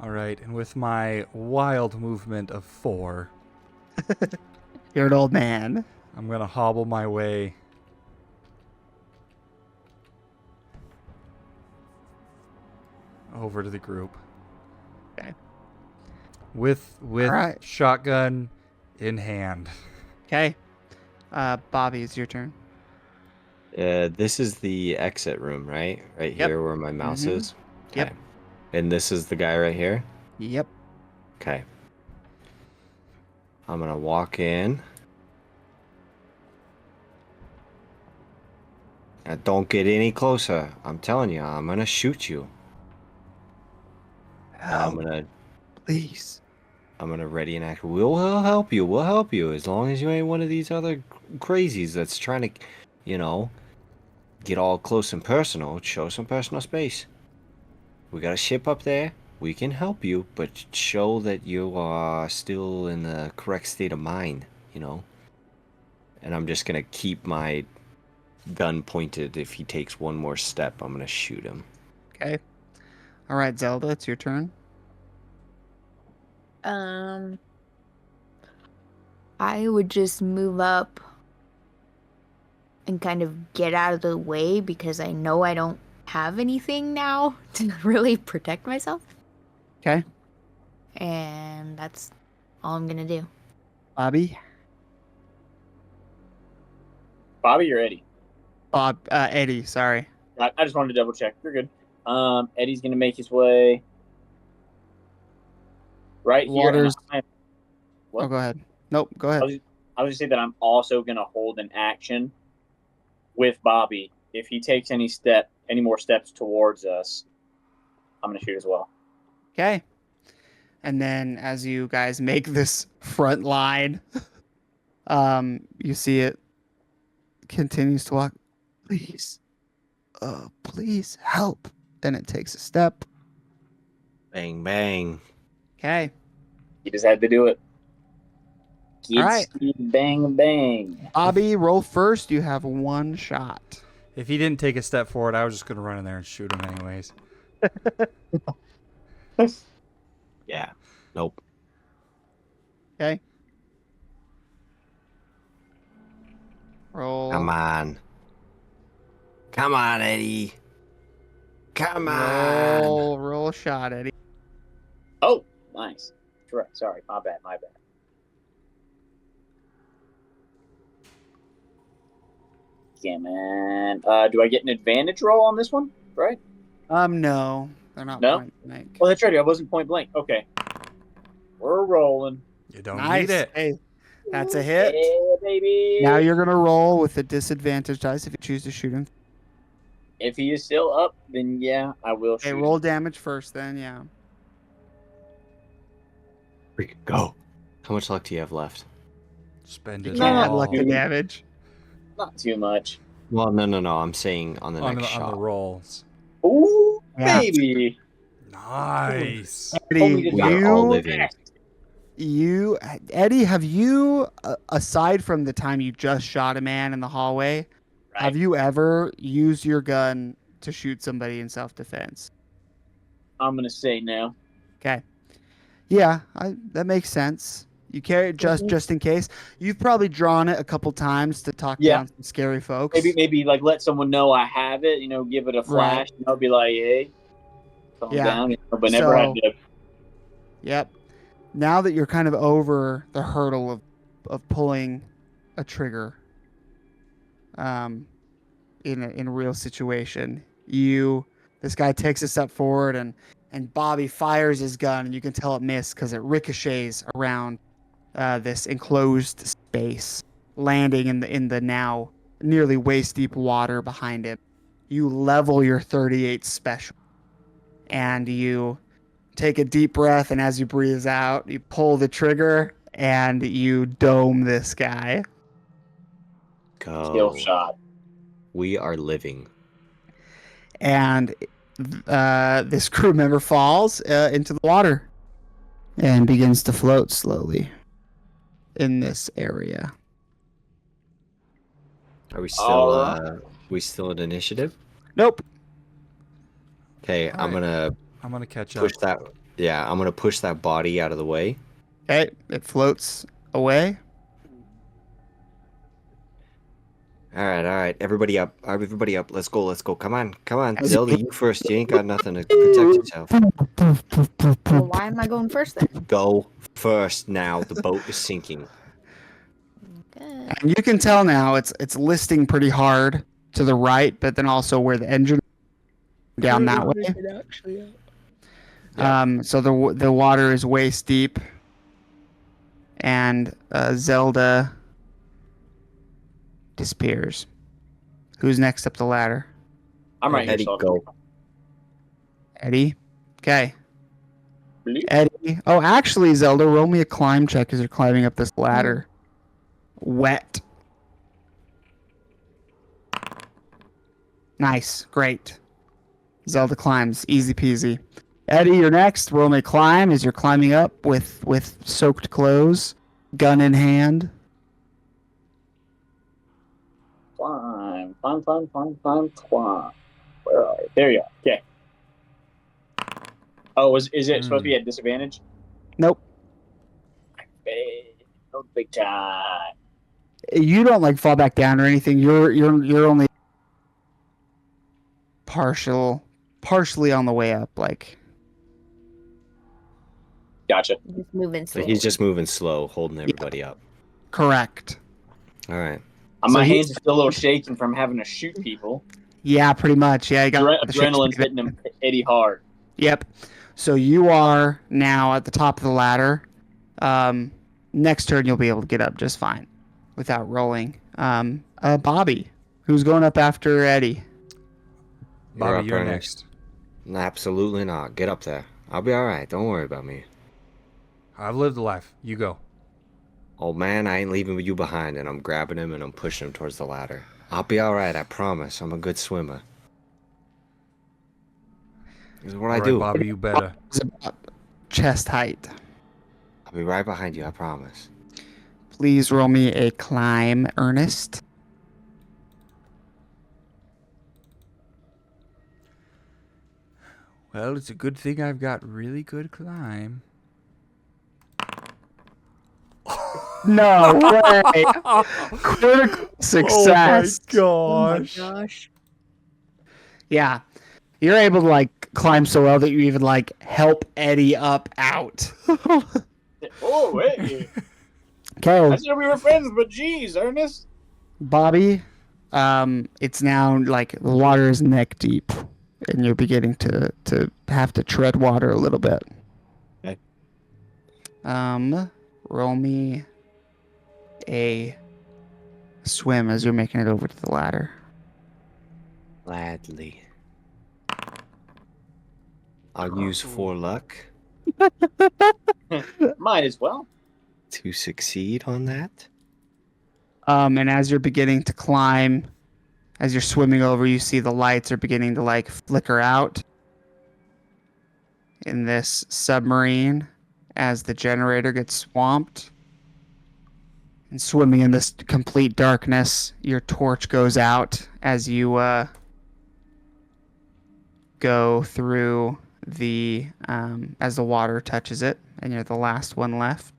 All right, and with my wild movement of 4, You're an old man. I'm gonna hobble my way over to the group. Okay. With right. shotgun in hand. Okay. Bobby, it's your turn. This is the exit room, right? Right Yep. here where my mouse Mhm. is. Yep. Okay. And this is the guy right here. Yep. Okay. I'm gonna walk in. Don't get any closer. I'm telling you, I'm gonna shoot you. Help, I'm please. gonna ready and act. We'll help you. We'll help you as long as you ain't one of these other crazies that's trying to, you know, get all close and personal. Show some personal space. We got a ship up there. We can help you, but show that you are still in the correct state of mind, you know? And I'm just gonna keep my gun pointed. If he takes one more step, I'm gonna shoot him. Okay. All right, Zelda, it's your turn. I would just move up and kind of get out of the way because I know I don't have anything now to really protect myself. Okay. And that's all I'm gonna do. Bobby. Bobby or Eddie? Eddie, sorry. I just wanted to double check. You're good. Eddie's gonna make his way right here. Waters. What? Oh, go ahead. Nope, go I ahead. was just say that I'm also gonna hold an action with Bobby. If he takes any more steps towards us, I'm gonna shoot as well. Okay. And then as you guys make this front line, you see it continues to walk. Please. Please help. Then it takes a step. Bang, bang. Okay. You just had to do it. All right. Bang, bang. Bobby, roll first. You have one shot. If he didn't take a step forward, I was just going to run in there and shoot him anyways. Yeah. Nope. Okay. Roll. Come on. Come on, Eddie. Come on. Roll a shot, Eddie. Oh, nice. Sorry, my bad. Yeah, man. Do I get an advantage roll on this one? Right? No. They're not No? point blank. Oh, that's right. I wasn't point blank. Okay. We're rolling. You don't Nice. need it. Hey, that's a hit. Yeah, baby. Now you're going to roll with the disadvantage dice if you choose to shoot him. If he is still up, then yeah, I will shoot. Okay, roll damage first then, yeah. Freaking go. How much luck do you have left? Spend You it can't add all luck to damage. Not too much. Well, no. I'm saying on the next shot. on the rolls. Ooh, Yeah. baby. Nice. Eddie, We are all living. Eddie, have you, aside from the time you just shot a man in the hallway, Right. have you ever used your gun to shoot somebody in self-defense? I'm going to say no. Okay. Yeah, that makes sense. You carry it just in case. You've probably drawn it a couple times to talk Yeah. down some scary folks. Maybe like let someone know I have it, give it a flash, be like, hey, calm Yeah. down, but never had to. Yep. Now that you're kind of over the hurdle of pulling a trigger, in a real situation, this guy takes a step forward and Bobby fires his gun, and you can tell it missed because it ricochets around this enclosed space, landing in the now nearly waist deep water behind it. You level your 38 special, and you take a deep breath, and as you breathe out, you pull the trigger and you dome this guy. Kill shot. We are living. And this crew member falls into the water and begins to float slowly in this area. Are we still at initiative? Nope. Okay, All I'm right. gonna catch push up. that. Yeah, I'm gonna push that body out of the way. Okay, it floats away. All right. Everybody up. Let's go. Come on. As- Zelda, you first. You ain't got nothing to protect yourself. Well, why am I going first then? Go first now. The boat is sinking. Okay. And you can tell now it's listing pretty hard to the right, but then also where the engine down that way. So the water is waist deep, and Zelda disappears. Who's next up the ladder? I'm right here. Eddie, So go. Eddie. Okay. Really? Eddie. Oh, actually, Zelda, roll me a climb check as you're climbing up this ladder. Wet. Nice. Great. Zelda climbs. Easy peasy. Eddie, you're next. Roll me a climb as you're climbing up with soaked clothes, gun in hand. Climb. Where are you? There you are. Okay. Oh, is it supposed to be at disadvantage? Nope. No big time. You don't like fall back down or anything. You're only partially on the way up. Like. Gotcha. Just moving So slow. he's just moving slow, holding everybody up. Correct. All right. My hands are still a little shaking from having to shoot people. Yeah, pretty much. Yeah, you got the Adrenaline's hitting him Eddie hard. Yep. So you are now at the top of the ladder. Next turn you'll be able to get up just fine without rolling. Bobby, who's going up after Eddie? Bobby, you're next. Absolutely not. Get up there. I'll be all right. Don't worry about me. I've lived a life. You go. Old man, I ain't leaving you behind, and I'm grabbing him and I'm pushing him towards the ladder. I'll be all right. I promise. I'm a good swimmer. This is what I do. Bobby, you better. It's about chest height. I'll be right behind you. I promise. Please roll me a climb, Ernest. Well, it's a good thing I've got really good climb. No way! Critical success. Oh my gosh. Oh my gosh. Yeah. You're able to like climb so well that you even like help Eddie up out. Oh, hey. Okay. I said we were friends, but geez, Ernest. Bobby, it's now like the water is neck deep, and you're beginning to have to tread water a little bit. Okay. Roll me a swim as you're making it over to the ladder. Gladly. I'll use 4 luck Might as well. to succeed on that. And as you're beginning to climb, as you're swimming over, you see the lights are beginning to like flicker out in this submarine as the generator gets swamped. And swimming in this complete darkness, your torch goes out as you go through the as the water touches it, and you're the last one left.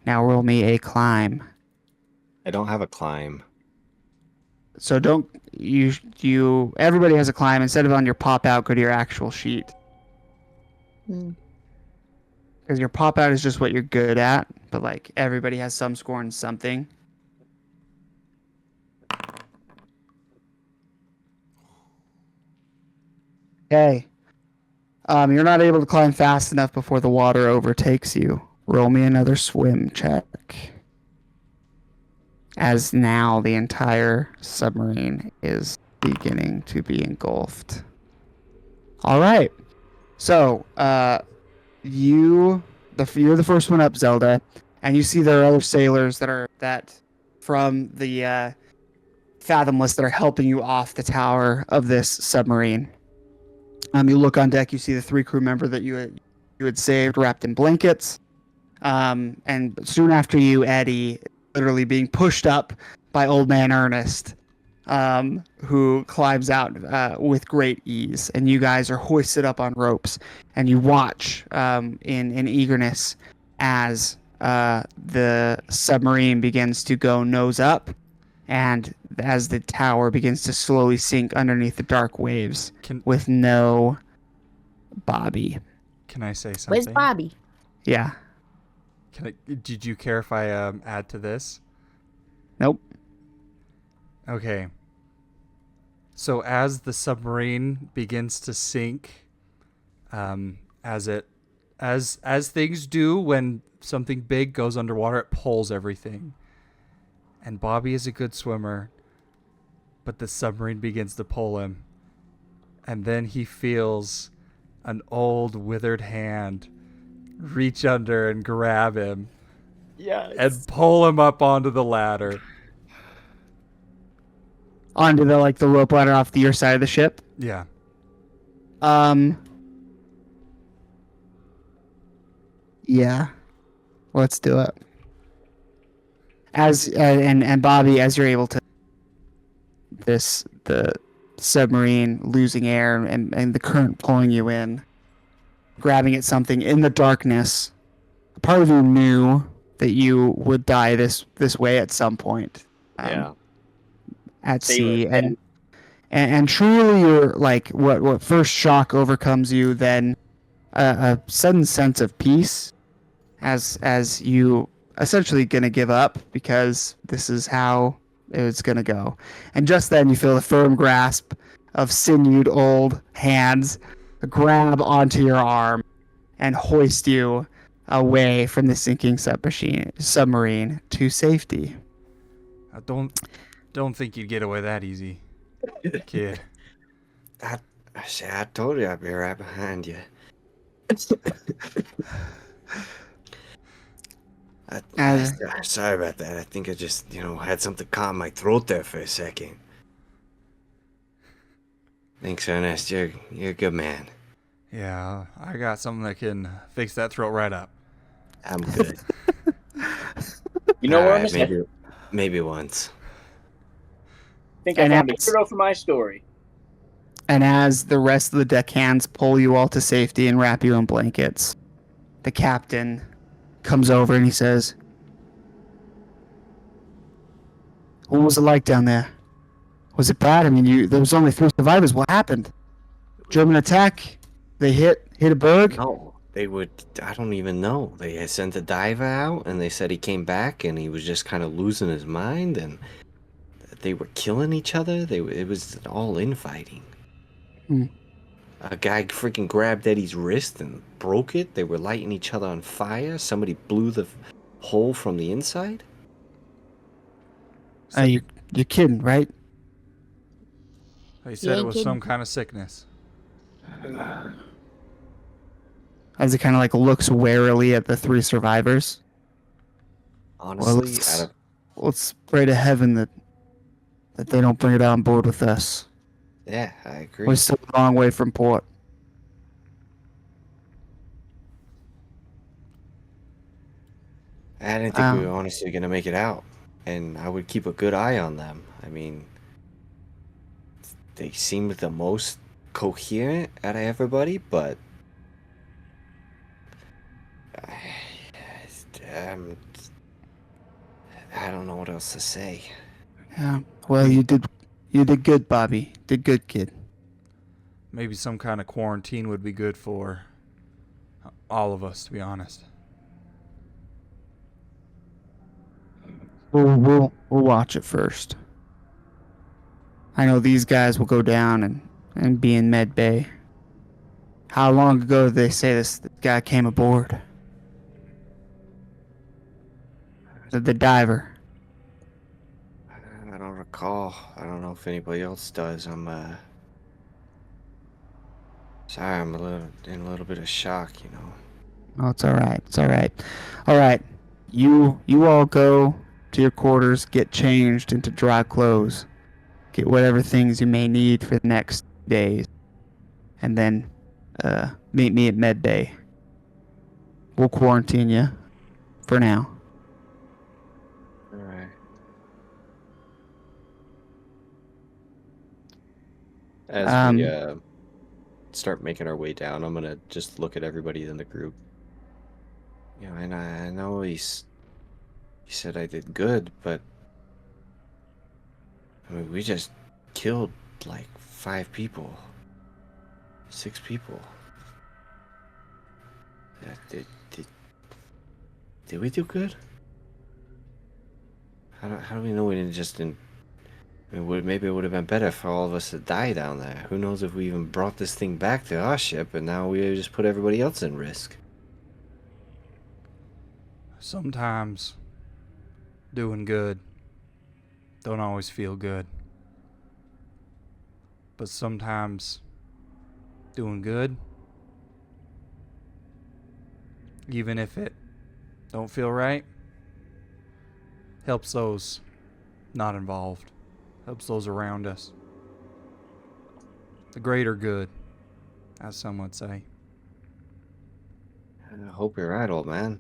Now roll me a climb. I don't have a climb. So don't you everybody has a climb. Instead of on your pop out, go to your actual sheet. Because your pop out is just what you're good at, but like everybody has some score in something. Okay. You're not able to climb fast enough before the water overtakes you. Roll me another swim check. As now the entire submarine is beginning to be engulfed. All right. So, you're the first one up, Zelda, and you see there are other sailors that from the Fathomless that are helping you off the tower of this submarine. You look on deck, you see the 3 crew member that you had saved wrapped in blankets. And soon after you, Eddie, literally being pushed up by old man Ernest, who climbs out with great ease. And you guys are hoisted up on ropes, and you watch in eagerness as the submarine begins to go nose up, and as the tower begins to slowly sink underneath the dark waves with no Bobby. Can I say something? Where's Bobby? Yeah. Did you care if I add to this? Nope. Okay. So as the submarine begins to sink, as things do when something big goes underwater, it pulls everything. And Bobby is a good swimmer, but the submarine begins to pull him. And then he feels an old withered hand reach under and grab him. Yes. And pull him up onto the ladder. Onto the rope ladder off your side of the ship. Yeah. Yeah. Let's do it. And Bobby, as you're able to the submarine losing air and the current pulling you in, grabbing at something in the darkness, part of you knew that you would die this way at some point. At sea, and truly you're like what first shock overcomes you, then a sudden sense of peace as you essentially gonna give up because this is how it's gonna go. And just then you feel the firm grasp of sinewed old hands grab onto your arm and hoist you away from the sinking submarine to safety. I don't think you'd get away that easy, kid. I told you I'd be right behind you. Sorry about that. I think I just, had something caught in my throat there for a second. Thanks, Ernest. You're a good man. Yeah, I got something that can fix that throat right up. I'm good. You know where I'm maybe once. I think I found a hero for my story. And as the rest of the deckhands pull you all to safety and wrap you in blankets, the captain comes over and he says, "What was it like down there? Was it bad? I mean, there was only 3 survivors. What happened? German attack? They hit a berg?" No, I don't even know. They had sent a diver out, and they said he came back, and he was just kind of losing his mind, and they were killing each other. It was all infighting. A guy freaking grabbed Eddie's wrist and broke it. They were lighting each other on fire. Somebody blew the hole from the inside. You're kidding, right? They said it was some kind of sickness. As he kind of looks warily at the 3 survivors. Honestly, let's pray to heaven that they don't bring it on board with us. Yeah, I agree. We're still a long way from port. I didn't think we were honestly going to make it out, and I would keep a good eye on them. I mean, they seemed the most coherent out of everybody, but I don't know what else to say. Yeah. Well, you did good, Bobby. Did good, kid. Maybe some kind of quarantine would be good for all of us, to be honest. We'll watch it first. I know these guys will go down and be in Med Bay. How long ago did they say this guy came aboard? The diver. I don't recall. I don't know if anybody else does. I'm sorry. I'm in a little bit of shock. Oh, it's all right. It's all right. All right. You all go to your quarters, get changed into dry clothes, get whatever things you may need for the next days, and then meet me at Med Bay. We'll quarantine you for now. All right. As we start making our way down, I'm gonna just look at everybody in the group. And I know he said I did good, but I mean, we just killed like 5 people, 6 people. Did we do good? How do we know we didn't just Maybe it would have been better for all of us to die down there. Who knows if we even brought this thing back to our ship, and now we just put everybody else in risk. Sometimes doing good don't always feel good. But sometimes doing good, even if it don't feel right, helps those not involved, helps those around us. The greater good, as some would say. I hope you're right, old man.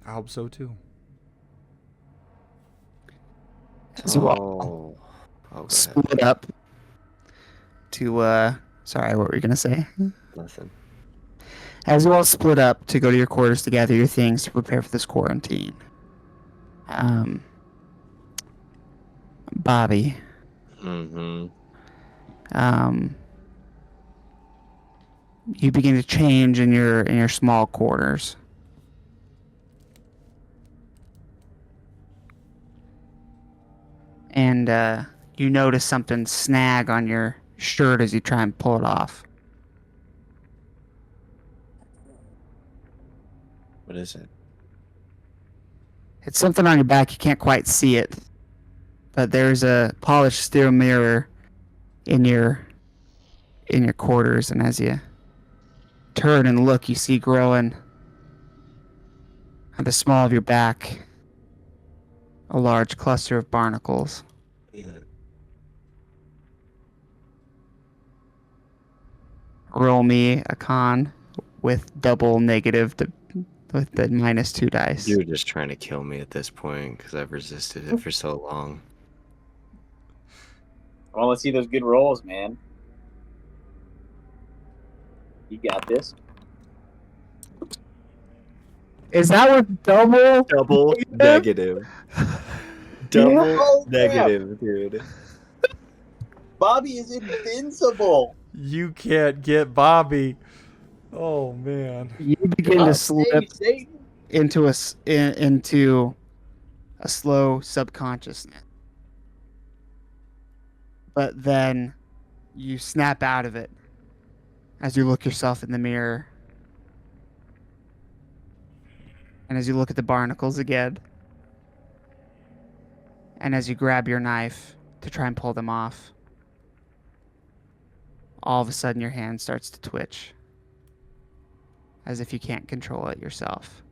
I hope so too. So split up to sorry, what were you gonna say? Nothing. As you all split up to go to your quarters to gather your things to prepare for this quarantine. Bobby. Mm-hmm. You begin to change in your small quarters. And you notice something snag on your shirt as you try and pull it off. What is it? It's something on your back. You can't quite see it, but there's a polished steel mirror in your quarters, and as you turn and look, you see growing at the small of your back a large cluster of barnacles. Roll me a con with double negative with the -2 dice. You're just trying to kill me at this point because I've resisted it for so long. Well, let's see those good rolls, man. You got this. Is that with double? Double negative. Double negative, dude. Bobby is invincible. You can't get Bobby. Oh man. You begin to slip into a slow subconsciousness, but then you snap out of it as you look yourself in the mirror, and as you look at the barnacles again, and as you grab your knife to try and pull them off, all of a sudden your hand starts to twitch, as if you can't control it yourself.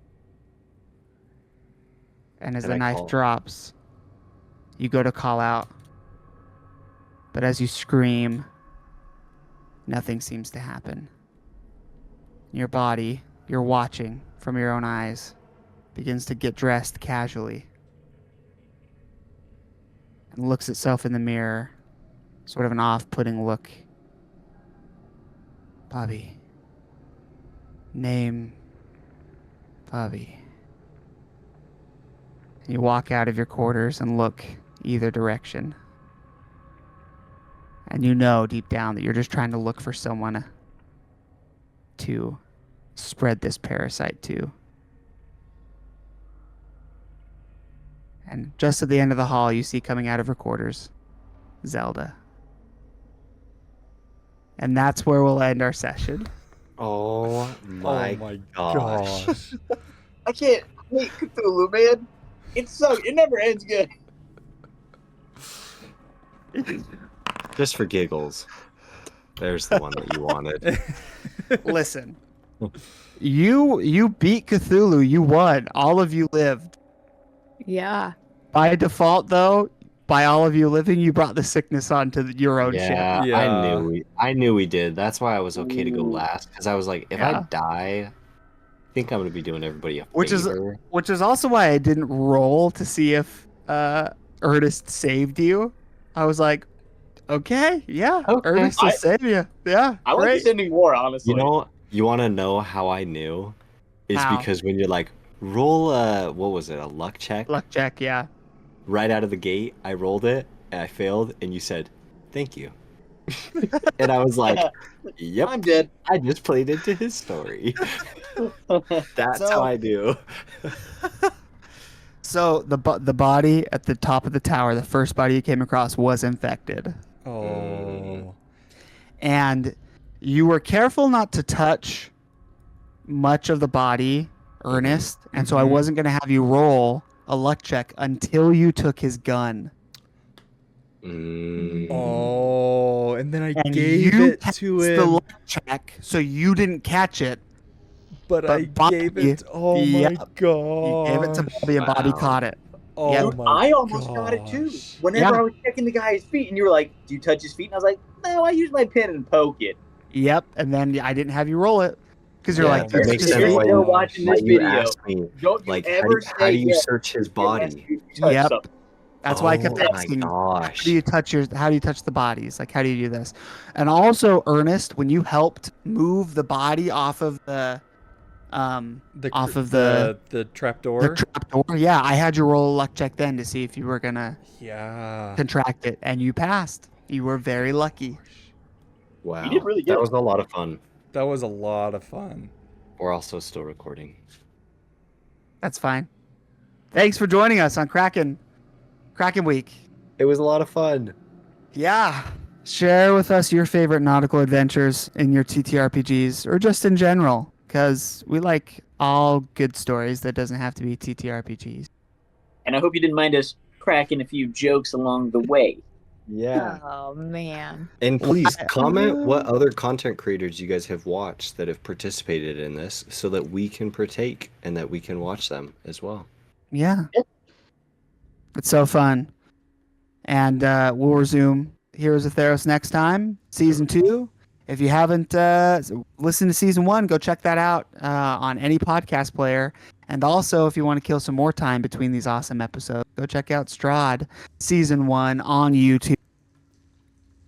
And as the knife drops, you go to call out, but as you scream, nothing seems to happen. Your body, you're watching from your own eyes, begins to get dressed casually and looks itself in the mirror, sort of an off-putting look. Bobby. Name Bobby. You walk out of your quarters and look either direction. And you know deep down that you're just trying to look for someone to spread this parasite to. And just at the end of the hall, you see coming out of her quarters, Zelda. And that's where we'll end our session. Oh my gosh. I can't hate Cthulhu, man. It sucks. It never ends good. Just for giggles. There's the one that you wanted. Listen. You beat Cthulhu. You won. All of you lived. Yeah. By default, though, by all of you living, you brought the sickness onto your own ship. Yeah, I knew we did. That's why I was okay to go last, because I was like, if I die, I think I'm gonna be doing everybody a favor. Which is also why I didn't roll to see if Ernest saved you. I was like, okay, Ernest will save you. Yeah, I like this ending war, honestly. You know, you want to know how I knew? Is because when you're like, roll what was it, a luck check? Luck check, yeah. Right out of the gate, I rolled it, and I failed, and you said, thank you. And I was like, yep, I'm dead. I just played into his story. That's how I do. So the body at the top of the tower, the first body you came across, was infected, Oh. and you were careful not to touch much of the body, Ernest, and so I Mhm. wasn't going to have you roll a luck check until you took his gun. Oh, and then I And gave you it passed to the him, luck check, so you didn't catch it. but I gave Bobby, it. Oh yep, my you gave it to gosh. Bobby, and Bobby Wow. caught it. Oh Yep. my I almost got it too. gosh. Whenever Yeah. I was checking the guy's feet, and you were like, "Do you touch his feet?" And I was like, "No, I use my pin and poke it." Yep, and then I didn't have you roll it because you're Yeah, like, Oh it "It's my makes just sense You're feet." why still you watching why this you video. asked me Don't you like ever how say do you yes search his unless body? you touch Yep. something. That's why I kept Oh my asking, gosh. how do you touch the bodies? Like, how do you do this? And also, Ernest, when you helped move the body off of the off of the trapdoor. trapdoor, yeah, I had you roll a luck check then to see if you were gonna Yeah. contract it, and you passed. You were very lucky. Wow. You did really That good. was a lot of fun. That was a lot of fun. We're also still recording. That's fine. Thanks for joining us on Kraken Week. It was a lot of fun. Yeah. Share with us your favorite nautical adventures in your TTRPGs or just in general, because we like all good stories that doesn't have to be TTRPGs. And I hope you didn't mind us cracking a few jokes along the way. Yeah. Oh man. And please comment what other content creators you guys have watched that have participated in this so that we can partake and that we can watch them as well. Yeah. It's so fun. And we'll resume Heroes of Theros next time, season 2. If you haven't listened to season 1, go check that out on any podcast player. And also, if you want to kill some more time between these awesome episodes, go check out Strahd season 1 on YouTube.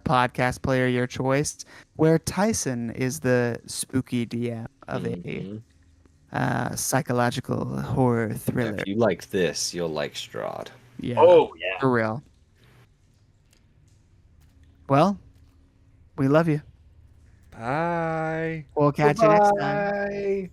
Podcast player your choice, where Tyson is the spooky DM of Mhm. a psychological horror Yeah, thriller. if you like this, you'll like Strahd. Yeah, Oh yeah. for real. Well, we love you. Bye. We'll catch you next time. Bye.